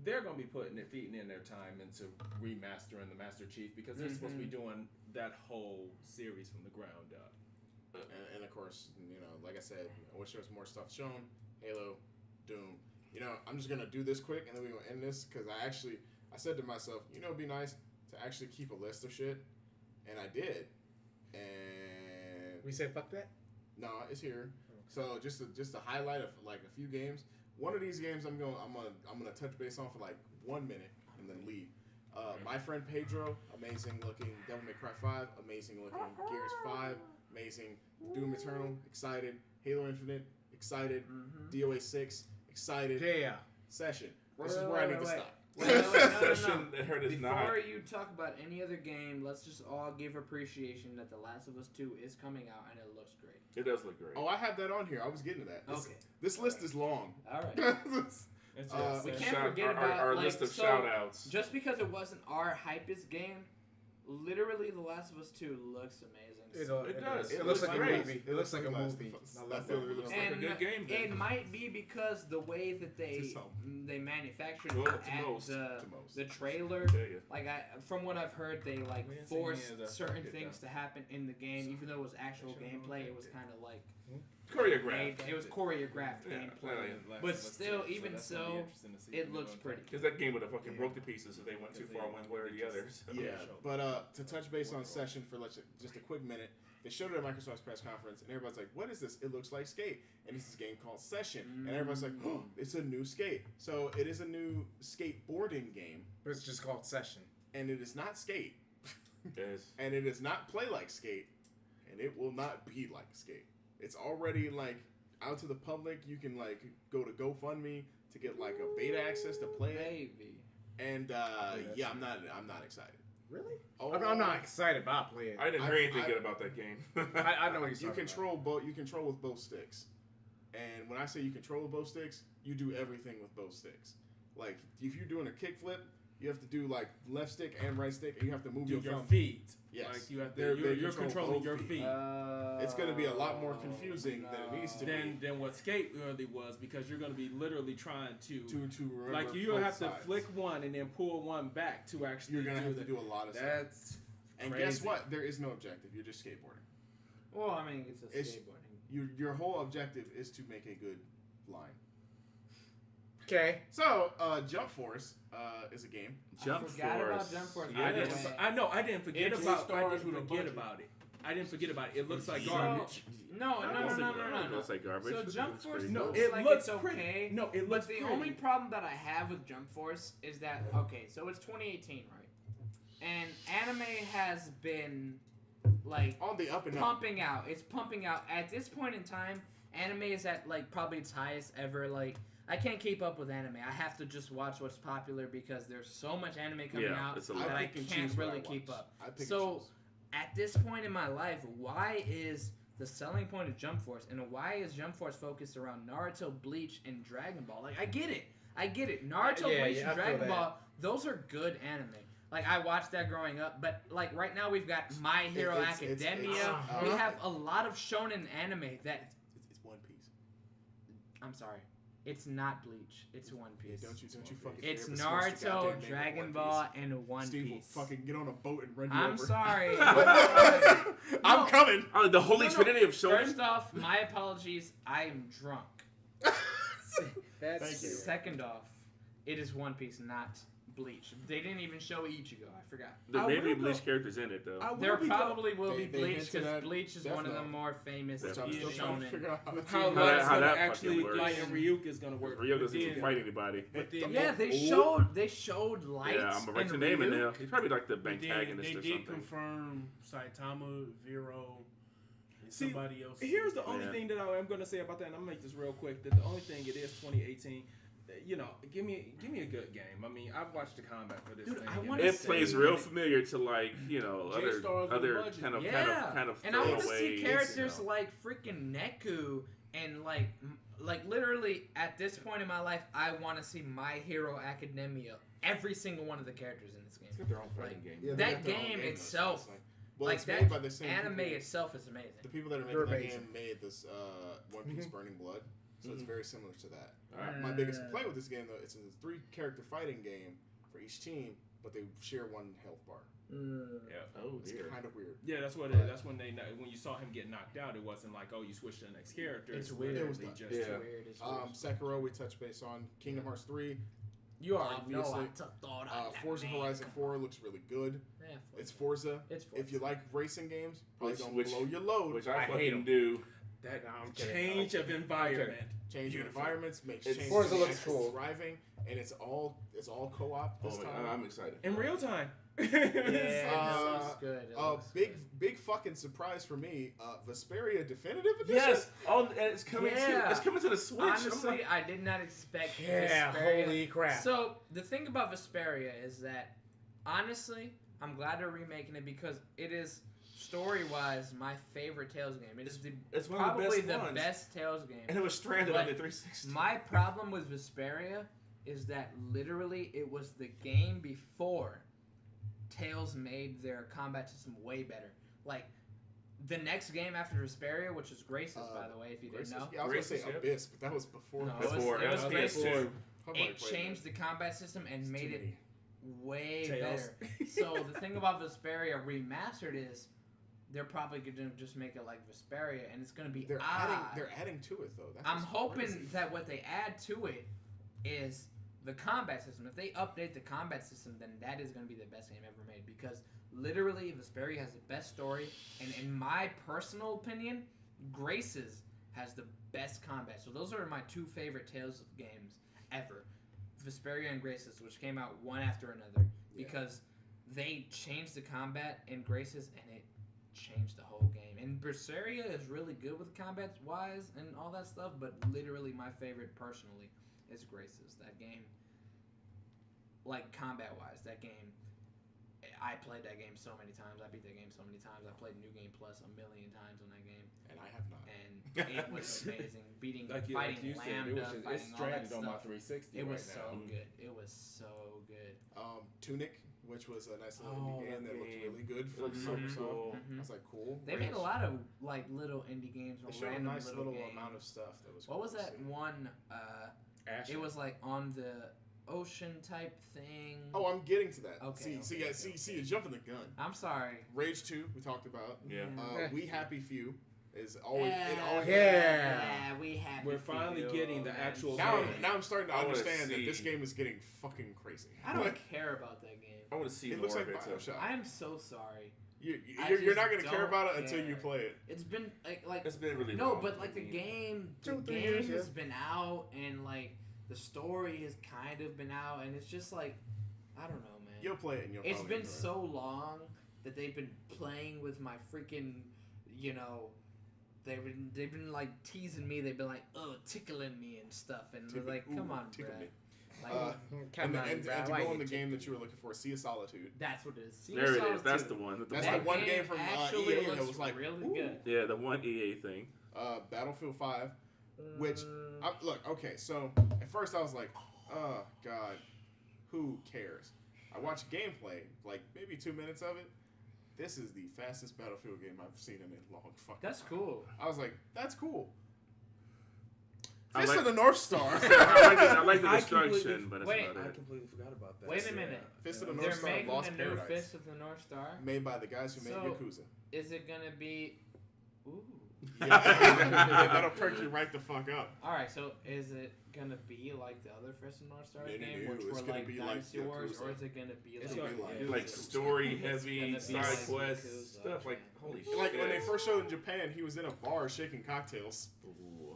they're gonna be feeding in their time into remastering the Master Chief because they're supposed to be doing that whole series from the ground up. and of course, like I said, I wish there was more stuff shown. Halo, Doom. I'm just gonna do this quick, and then we're gonna end this because I said to myself, it'd be nice to actually keep a list of shit, and I did. And We say fuck that? no, it's here. So just a highlight of like a few games. One of these games I'm gonna touch base on for like 1 minute and then leave. My friend Pedro, amazing looking. Devil May Cry 5, amazing looking. Gears 5, amazing. Doom Eternal, excited. Halo Infinite, excited. DOA 6, excited. Yeah. Session. This is where I need to stop. Wait, no. Session that hurt is not. Before you talk about any other game, let's just all give appreciation that The Last of Us 2 is coming out and it looks great. It does look great. Oh, I have that on here. I was getting to that. Okay. This list is long. All right. It's We just, can't forget about our like, list of so, shout outs. Just because it wasn't our hypest game, literally The Last of Us 2 looks amazing. It does. It looks like a great. movie. It looks like a movie. And a good game, then. it might be because the way that To they manufactured Well, it to at most. the trailer. Tell ya. Like from what I've heard, they like We didn't see forced any of the- certain good things job. to happen in the game, even though it was actual gameplay. It was kind of like Choreographed. it was choreographed gameplay. But still, even so, it looks pretty. Because that game would have fucking broke to pieces if they went too far one way or the other. So. Yeah, but to touch base on Session for just a quick minute, they showed it at Microsoft's press conference, and everybody's like, "What is this? It looks like Skate." And it's this game called Session, and everybody's like, "Oh, it's a new Skate." So it is a new skateboarding game, But it's just called Session. and it is not Skate, Yes. and it is not play like Skate, and it will not be like Skate. It's already like out to the public. You can like go to GoFundMe to get like a beta access to play it, Maybe. and yeah, I'm not excited. Really? Oh, I'm not excited about playing it. I didn't hear anything I- good about that game. I know what You control both. You control with both sticks, and when I say you control with both sticks, you do everything with both sticks. Like if you're doing a kickflip, you have to do like left stick and right stick, and you have to move your your thumb. feet. Yes. Like you have to, They're you're control controlling both your feet. feet. It's going to be a lot more confusing than it needs to be. Than what Skate really was because you're going to be literally trying to remember like you both have to sides. flick one and then pull one back to actually. You're going to have to the- do a lot of stuff. That's And guess what? There is no objective. You're just skateboarding. Well, I mean, it's skateboarding. Your whole objective is to make a good line. Okay. So, Jump Force is a game. Jump Force. About Jump Force. I didn't forget about it. I didn't forget about it. It looks like garbage. No. It looks like garbage. So Jump Force looks it like looks it's okay. No, it looks pretty. But the only problem that I have with Jump Force is that, okay, so it's 2018, right? And anime has been, like, on the up and pumping out. It's pumping out. At this point in time, anime is at, like, probably its highest ever, like, I can't keep up with anime. I have to just watch what's popular because there's so much anime coming out that I can't really keep up. So, at this point in my life, why is the selling point of Jump Force and why is Jump Force focused around Naruto, Bleach, and Dragon Ball? Like, I get it. Naruto, Bleach, and Dragon Ball, those are good anime. Like, I watched that growing up, but, like, right now we've got My Hero Academia. We have a lot of shonen anime that... It's One Piece. I'm sorry. It's not Bleach. It's One Piece. Yeah, don't you fucking. It's Naruto, Dragon Ball, and One Steve Piece. Will fucking get on a boat and run you I'm over. sorry. I'm coming. Oh, the Holy Trinity of shonen. First off, my apologies. I am drunk. Thank you. Second off, it is One Piece, not Bleach. They didn't even show Ichigo. I forgot. There may be Bleach characters in it though. There probably will be Bleach because Bleach is one of the more famous shonen. How that's gonna actually like Ryuk is gonna work. Ryuk doesn't fight anybody. Yeah, they showed lights. Yeah, I'm gonna write your name in there. He's probably like the antagonist or something. They did confirm Saitama, Vero, and somebody else. Here's the only thing that I am gonna say about that, and I'm gonna make this real quick. That the only thing it is 2018. You know, give me a good game. I mean, I've watched the combat for this thing. It plays real familiar to like other kind of and I want to see characters like freaking Neku and like literally at this point in my life, I want to see My Hero Academia. Every single one of the characters in this game. It's got their own fighting game. Yeah, that game itself. It's that made by the same anime people. itself is amazing. The people that are making that game made this One Piece Burning Blood, so it's very similar to that. My biggest complaint with this game, though, it's a 3-character fighting game for each team, but they share one health bar. Yeah. Oh, it's kind of weird. Yeah, that's what it is. That's when you saw him get knocked out, it wasn't like, oh, you switched to the next character. It's weird. It was weird. It's weird. Sekiro, we touched base on. Kingdom Hearts 3. You already obviously. know Forza Horizon 4 looks really good. Yeah, it's Forza. If you like racing games, probably don't blow your load. Which I fucking do. That change of environment. Change of environments makes change. Forza looks cool. Thriving, and it's all co-op this time. I'm excited. In real time. Yeah, good. Big fucking surprise for me. Vesperia Definitive Edition. Yes. Oh, it's coming to the Switch. Honestly, I did not expect. Yeah. Vesperia. Holy crap. So the thing about Vesperia is that, honestly, I'm glad they're remaking it because it is. Story-wise, my favorite Tales game. It's probably the best Tales game. And it was stranded on the 360. My problem with Vesperia is that literally it was the game before Tales made their combat system way better. Like, the next game after Vesperia, which is Graces, by the way, if you didn't know. Yeah, I was going to say Abyss, but that was before. No, it was PS2. It changed the combat system and made it way better. So the thing about Vesperia Remastered is they're probably going to just make it like Vesperia, and it's going to be They're adding to it, though. I'm hoping that what they add to it is the combat system. If they update the combat system, then that is going to be the best game ever made, because literally Vesperia has the best story, and in my personal opinion, Graces has the best combat. So those are my 2 favorite Tales games ever. Vesperia and Graces, which came out one after another, because they changed the combat in Graces, and it changed the whole game. And Berseria is really good with combat wise and all that stuff, but literally my favorite personally is Graces. That game, like combat wise, that game, I played that game so many times. I beat that game so many times. I played New Game Plus 1 million times on that game. And I have not. And it was amazing. Fighting Lambda, fighting it's stranded on my 360 It was right so now. good. It was so good. Tunic, which was a nice little indie game that looked really good for Microsoft. I was like, cool. They made a lot of like little indie games or they showed a random nice little games. amount of stuff that was. What was that one? Asher. It was like on the ocean type thing. Oh, I'm getting to that. Okay. See, you're jumping the gun. I'm sorry. Rage 2, we talked about. Yeah. We Happy Few is always. We're finally getting the actual Now game. I'm starting to I wanna understand that see. this game is getting fucking crazy. I don't care about that game. I want to see It more looks like of it. too. Bioshock. I am so sorry. You're just not gonna care don't about it until you care. play it. It's been like It's been really no, long. but like the game years, has been out, and like the story has kind of been out, and it's just like I don't know, man. You'll play it and you'll. It's probably been enjoy it. so long that they've been playing with my freaking, they've been like teasing me. They've been like, tickling me and stuff, and they're like, come on, tickle bruh. me. Like, And to go on the game that you were looking for, Sea of Solitude. that's what it is. Sea There of it is. Solitude. That's the one. That's That the one game from actually EA that looks was like really ooh. good. Yeah, the one EA thing. Battlefield 5, which look okay. So at first I was like, oh god, who cares? I watched gameplay, like maybe 2 minutes of it. This is the fastest Battlefield game I've seen in a long fucking That's time. cool. I was like, that's cool. I Fist like- of the North Star. I like the I destruction, completely- but that's wait, about I it. completely forgot about that. Wait a minute. Fist of the They're North Star, making Lost a new Paradise, Fist of the North Star. made by the guys who made So- Yakuza. Is it gonna be? Ooh. Yeah, that'll perk you right the fuck up. All right. So is it gonna be like the other Fist of the North Star No, game, which it's were gonna like be like Dynasty Wars, Yakuza. or is it gonna be It's like gonna be like- Yakuza? Like story heavy, It's gonna be side like quests, Yakuza, stuff like okay. holy shit. Like when they first showed in Japan, he was in a bar shaking cocktails.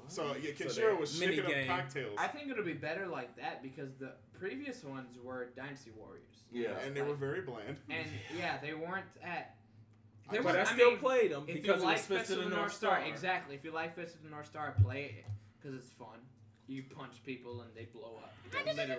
So yeah, So Kenshiro they're was mini shaking game. up cocktails. I think it'll be better like that because the previous ones were Dynasty Warriors. Yeah. And they were very bland. And yeah, they weren't at. But But I I still mean, played them If because you it like was Fist of the North Star. exactly. If you like Fist of the North Star, play it because it's fun. You punch people and they blow up. Literally.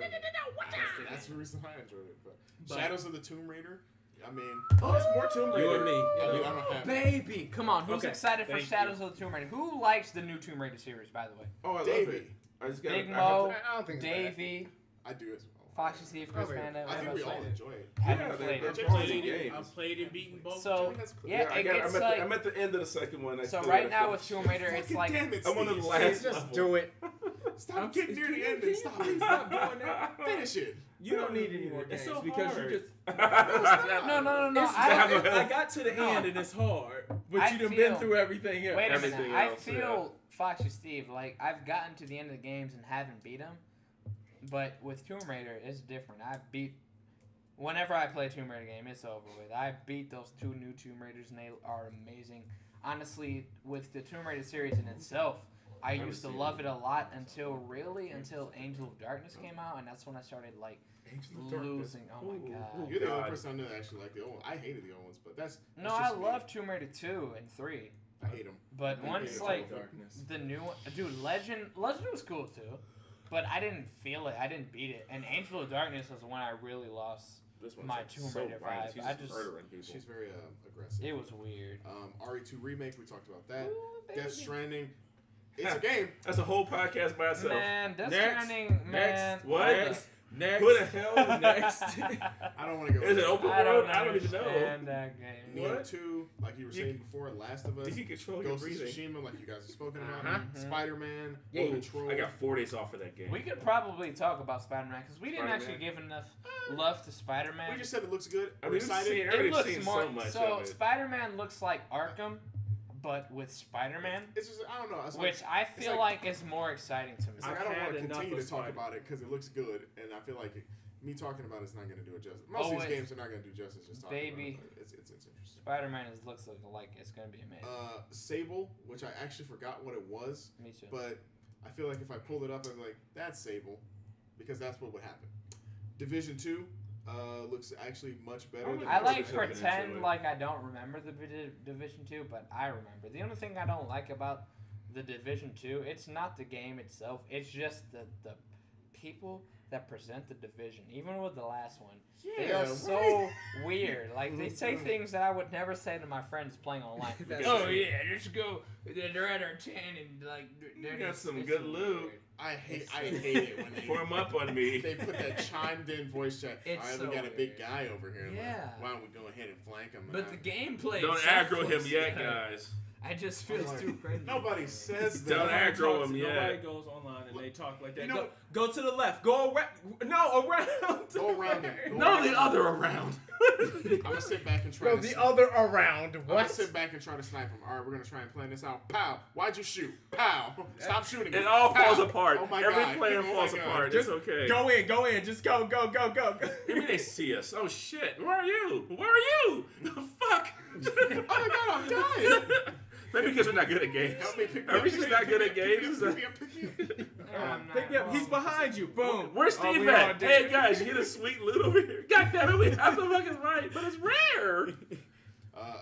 That's the reason I enjoyed it. But But- Shadows of the Tomb Raider, I mean, Oh, more Tomb Raider. You and me. I mean, I don't have it. Baby, come on. Who's Okay, excited for thank Shadows of the Tomb Raider? Who likes the new Tomb Raider series, by the way? Oh, I love Davey. it. I just got. Big I Mo, I don't think it's bad. Davey, I do as well. Foxy Steve, Chris Okay. Panda. I think we all enjoy it. Haven't Yeah, played they're it. quality Played it. games. I've played and beaten both. So, yeah, I it got, gets I'm at the end of the second one. I So still right gotta now with finish. Tomb Raider, it's Fucking like damn it, I'm on the Steve. last Just level. do it. Stop getting near the end and stop Please it. stop doing that. Finish it. You don't need any more games It's so because hard. you just. No. It's- I got to the No. end and it's hard, but I you done feel- been through everything else. Wait a minute. Everything I else, feel Foxy Steve. Like I've gotten to the end of the games and haven't beat them, but with Tomb Raider, it's different. I beat. Whenever I play a Tomb Raider game, it's over with. I beat those 2 new Tomb Raiders, and they are amazing. Honestly, with the Tomb Raider series in itself, I used to love it a lot until Angel of Darkness came out, and that's when I started like Angel of Darkness. losing. Oh my god. You're the only God. person I know that actually like the old ones. I hated the old ones, but that's No, just I me. love Tomb Raider 2 and 3, I hate them. but I once hate like Darkness. the new one, dude, Legend was cool too, but I didn't feel it. I didn't beat it. And Angel of Darkness was when I really lost. This one's My like Tomb so Raider violent. vibe. She's I just just- murdering people. She's very aggressive. It was weird. RE2 remake, we talked about that. Ooh, Death baby. Stranding, it's a game. That's a whole podcast by itself. Man, Death Next. Stranding, man. Next. What? Next. Who the hell? Next. I don't want to go. Is it open I world? don't I don't even know. understand that game. Neo What? 2, like you were saying before, Last of Us, Did you control your Ghost of breathing? Tsushima, like you guys have spoken about, Mhm. Spider-Man, Yeah. Control. I got 4 days off of that game. We could probably talk about Spider-Man because we didn't Spider-Man. actually give enough love to Spider-Man. We just said it looks good. I We're mean, we've excited. seen- It already looks seen more so much so of it. Spider-Man looks like Arkham, but with Spider-Man, It's just I don't know. It's which like, I feel like is more exciting to me. it's like I've I don't had want to enough continue of to talk Spider- about it because it looks good, and I feel like me talking about it's not going to do it justice. Most Oh, of these wait. games are not going to do justice just talking Baby. about it. But it's interesting. Spider-Man looks like it's gonna be amazing. Sable, which I actually forgot what it was, Me too. but I feel like if I pulled it up, I'd be like, that's Sable, because that's what would happen. Division 2 looks actually much better. Than I the like first Division one. pretend into it. like I don't remember the Division 2, but I remember. The only thing I don't like about the Division 2, it's not the game itself. It's just the people that present the Division. Even with the last one, they Yeah, are right. so weird. Like they say things that I would never say to my friends playing online. That's Oh right. yeah, let's go. They're at our 10 and like they're got just- some it's good so loot. weird. I hate It's it when they Form up on me. they put that chimed in voice chat. It's All right, so we got a big weird. guy over here. Like, Yeah. why don't we go ahead and flank him? But the gameplay. Don't itself aggro him looks yet, good. guys. I just feel too crazy. Nobody says that. Don't aggro him, Nobody yeah. goes online and they talk like that. You know- Go to the left. Go around. No, around. Go around it. No, the other around. I'm gonna sit back and try No, to the other around. I'm What? gonna sit back and try to snipe him. All right, we're gonna try and plan this out. Pow! Why'd you shoot? Pow! Stop shooting. It all Pow. falls apart. Oh my Every God. plan Oh my falls God. apart. Just It's okay. Go in. Just go. Maybe they see us. Oh shit! Where are you? Where are you? Fuck! Oh my God, I'm dying. Maybe because we're not good at games. Help me pick me Are up. we just not good at games? Pick me up, pick me up. Pick me up. He's behind you. Boom. Where's Steve we all at? did. Hey guys, you get a sweet loot over here. God damn it, we have the fucking right, but it's rare.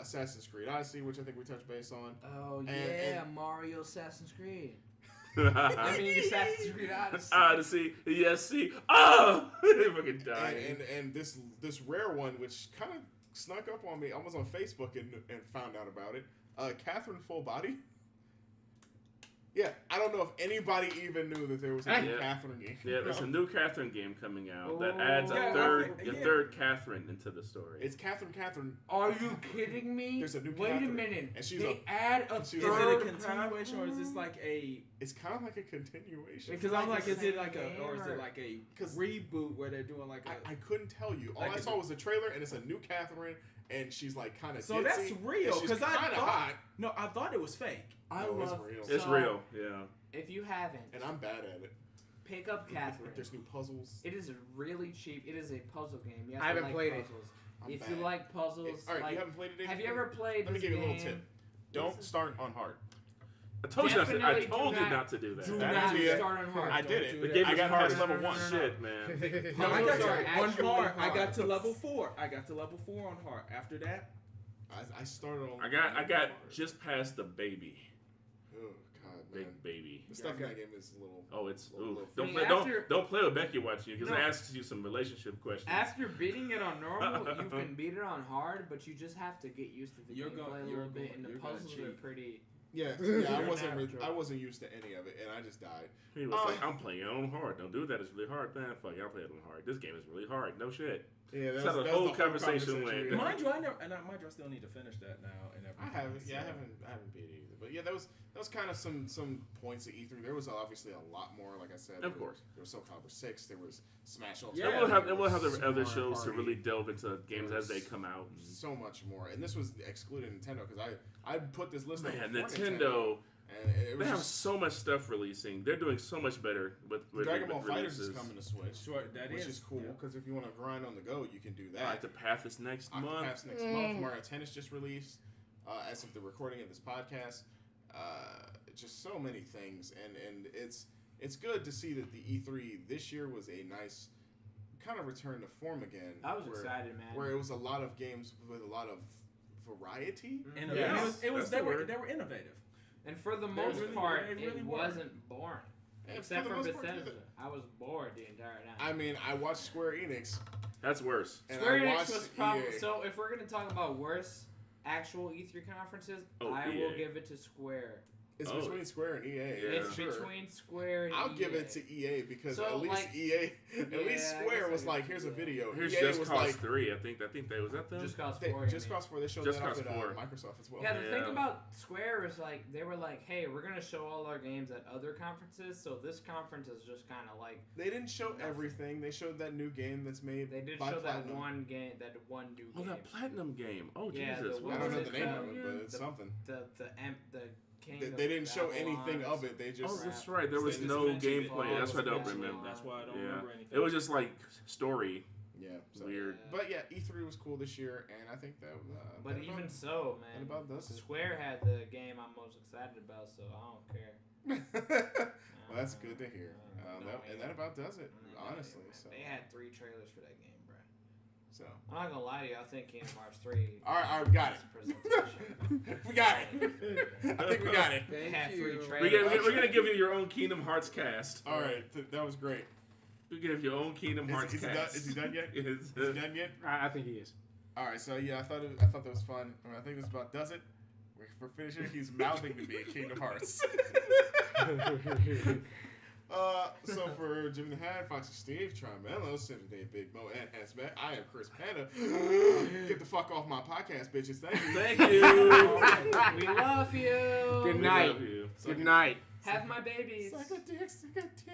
Assassin's Creed Odyssey, which I think we touched base on. Oh yeah, and- Mario Assassin's Creed. I mean Assassin's Creed Odyssey. Odyssey, yes, see. Oh, fucking dying. And this rare one, which kind of snuck up on me. I was on Facebook and found out about it. Catherine Full Body. Yeah, I don't know if anybody even knew that there was a new Yeah. Catherine game. Yeah, there's a new Catherine game coming out that Oh. adds Yeah, a yeah. third Catherine into the story. It's Catherine. Are you kidding me? There's a new Wait Catherine, a minute. and she's they add a she's Is third it a continuation or is this like a? It's kind of like a continuation. Because I'm like, the is it same like a, or is game, it like a 'Cause reboot where they're doing like a? I couldn't tell you. All Like I a- saw was the trailer, and it's a new Catherine, and she's like kind of So that's real, because because I kind of thought hot. no, I thought it was fake. I No, it's love real. It's so, real, yeah. If you haven't, And I'm bad at it. pick up Catherine. There's new puzzles. It is really cheap. It is a puzzle game. You have I to haven't like played it. puzzles. I'm If bad. you like puzzles, All right, like, you haven't played it. have you ever played Let me this give you a little game? tip. Don't start on hard. I told you not to. I Definitely told do you not- not to do that. Do Bad not idea. start on hard. I did it. do The that. game I is got hard past level level 1. Shit, man. No, I Puzzles got are to one actually hard. I hard. got to level 4. I got to level 4 on hard. After that, I started on. I got hard. just past the baby. Oh God, Big man. baby. The stuff in that game is a little. Oh, it's little- don't I mean, play after- don't play with Becky watching you because No. it asks you some relationship questions. After beating it on normal, you can beat it on hard, but you just have to get used to the You're gameplay gonna- a you're little bit, gonna- and the you're gonna puzzles are cheat. pretty. Yeah, You're I wasn't used to any of it, and I just died. He was like, I'm playing it on hard. Don't do that. It's really hard. Man, fuck it. I'll play it on hard. This game is really hard. No shit. Yeah, That's how the whole conversation went. we had. mind you, I still need to finish that now and everything. I haven't. Yeah, so- I haven't beat it either. But yeah, that was kind of some points at E3. There was obviously a lot more. Like I said, Of course. there was Soul Calibur 6. There was Smash Ultimate. Yeah. And we'll have the Super other Mario shows to Party. really delve into games as they There's come out. So much more, and this was excluded Nintendo because I put this list. Man, up before Nintendo. and it They was have just so much stuff releasing. They're doing so much better with Dragon with Ball Fighters is releases. coming to Switch, Sure, that which is is cool yeah. because if you want to grind on the go, you can do that. All right, the path is next month. Octopath's next month. Mario Tennis just released as of the recording of this podcast. Just so many things, and it's good to see that the E3 this year was a nice kind of return to form again. I was where, excited, man. Where it was a lot of games with a lot of variety. And Yes, it was that's the they word. were innovative. And for the They most really- part, they really it were. wasn't boring. And Except for for the most part, Bethesda. I was bored the entire time. I mean, I watched Square Enix. That's worse. And Square I Enix watched was probably EA. so. If we're gonna talk about worst actual E3 conferences, Oh, I will EA. give it to Square. It's Oh. between Square and EA. Yeah. It's Sure. between Square and I'll EA. give it to EA because So, at least like- EA, at Yeah, least I Square guess was I like, could here's do a that. video. Here's EA Just was Cause like, 3. I think that was that them. Just Cause they, 4. you Just mean. Cause 4. They showed Just that off Cause at 4. Microsoft as well. Yeah, the thing Yeah. about Square is like they were like, hey, we're gonna show all our games at other conferences, so this conference is just kind of like They didn't show everything. They showed that new game that's made they did by show Platinum. that one game, that one new Oh, game. that platinum game. Oh, Yeah, Jesus. the- what I don't was know it the name called of it, but again? it's something. The King They of didn't show Babylon anything or of it. They just Oh, that's right. There was They just no mentioned it. gameplay. That's why I don't Yeah. remember. That's why I don't Yeah. remember anything. It was just like story. yeah. So. Weird. But yeah, E3 was cool this year, and I think that. But that even about, so, that man, about does it. Square had the game I'm most excited about, so I don't care. Well, that's good to hear. That about does it, honestly. Man, So, they had 3 trailers for that game, bro. so. I'm not gonna lie to you. I think Kingdom Hearts 3. All right, we got is it. presentation. We got it. I think we got it. They had 3 you. trailers. We're gonna give you your own Kingdom Hearts cast. All right, that was great. We give your own Kingdom Hearts Is he cast. done yet? Yes. Is he done yet? I think he is. All right, so yeah, I thought that was fun. I think this about does it. We're finishing. He's mouthing to me at Kingdom Hearts. So for Jimmy the Hat, Foxy Steve, Trimello, Saturday Big Mo, and Hazmat, I am Chris Panda. Get the fuck off my podcast, bitches. Thank you. Thank you. We love you. Good We night. love you. Good night. Have my babies. Suck a dick, suck a dick.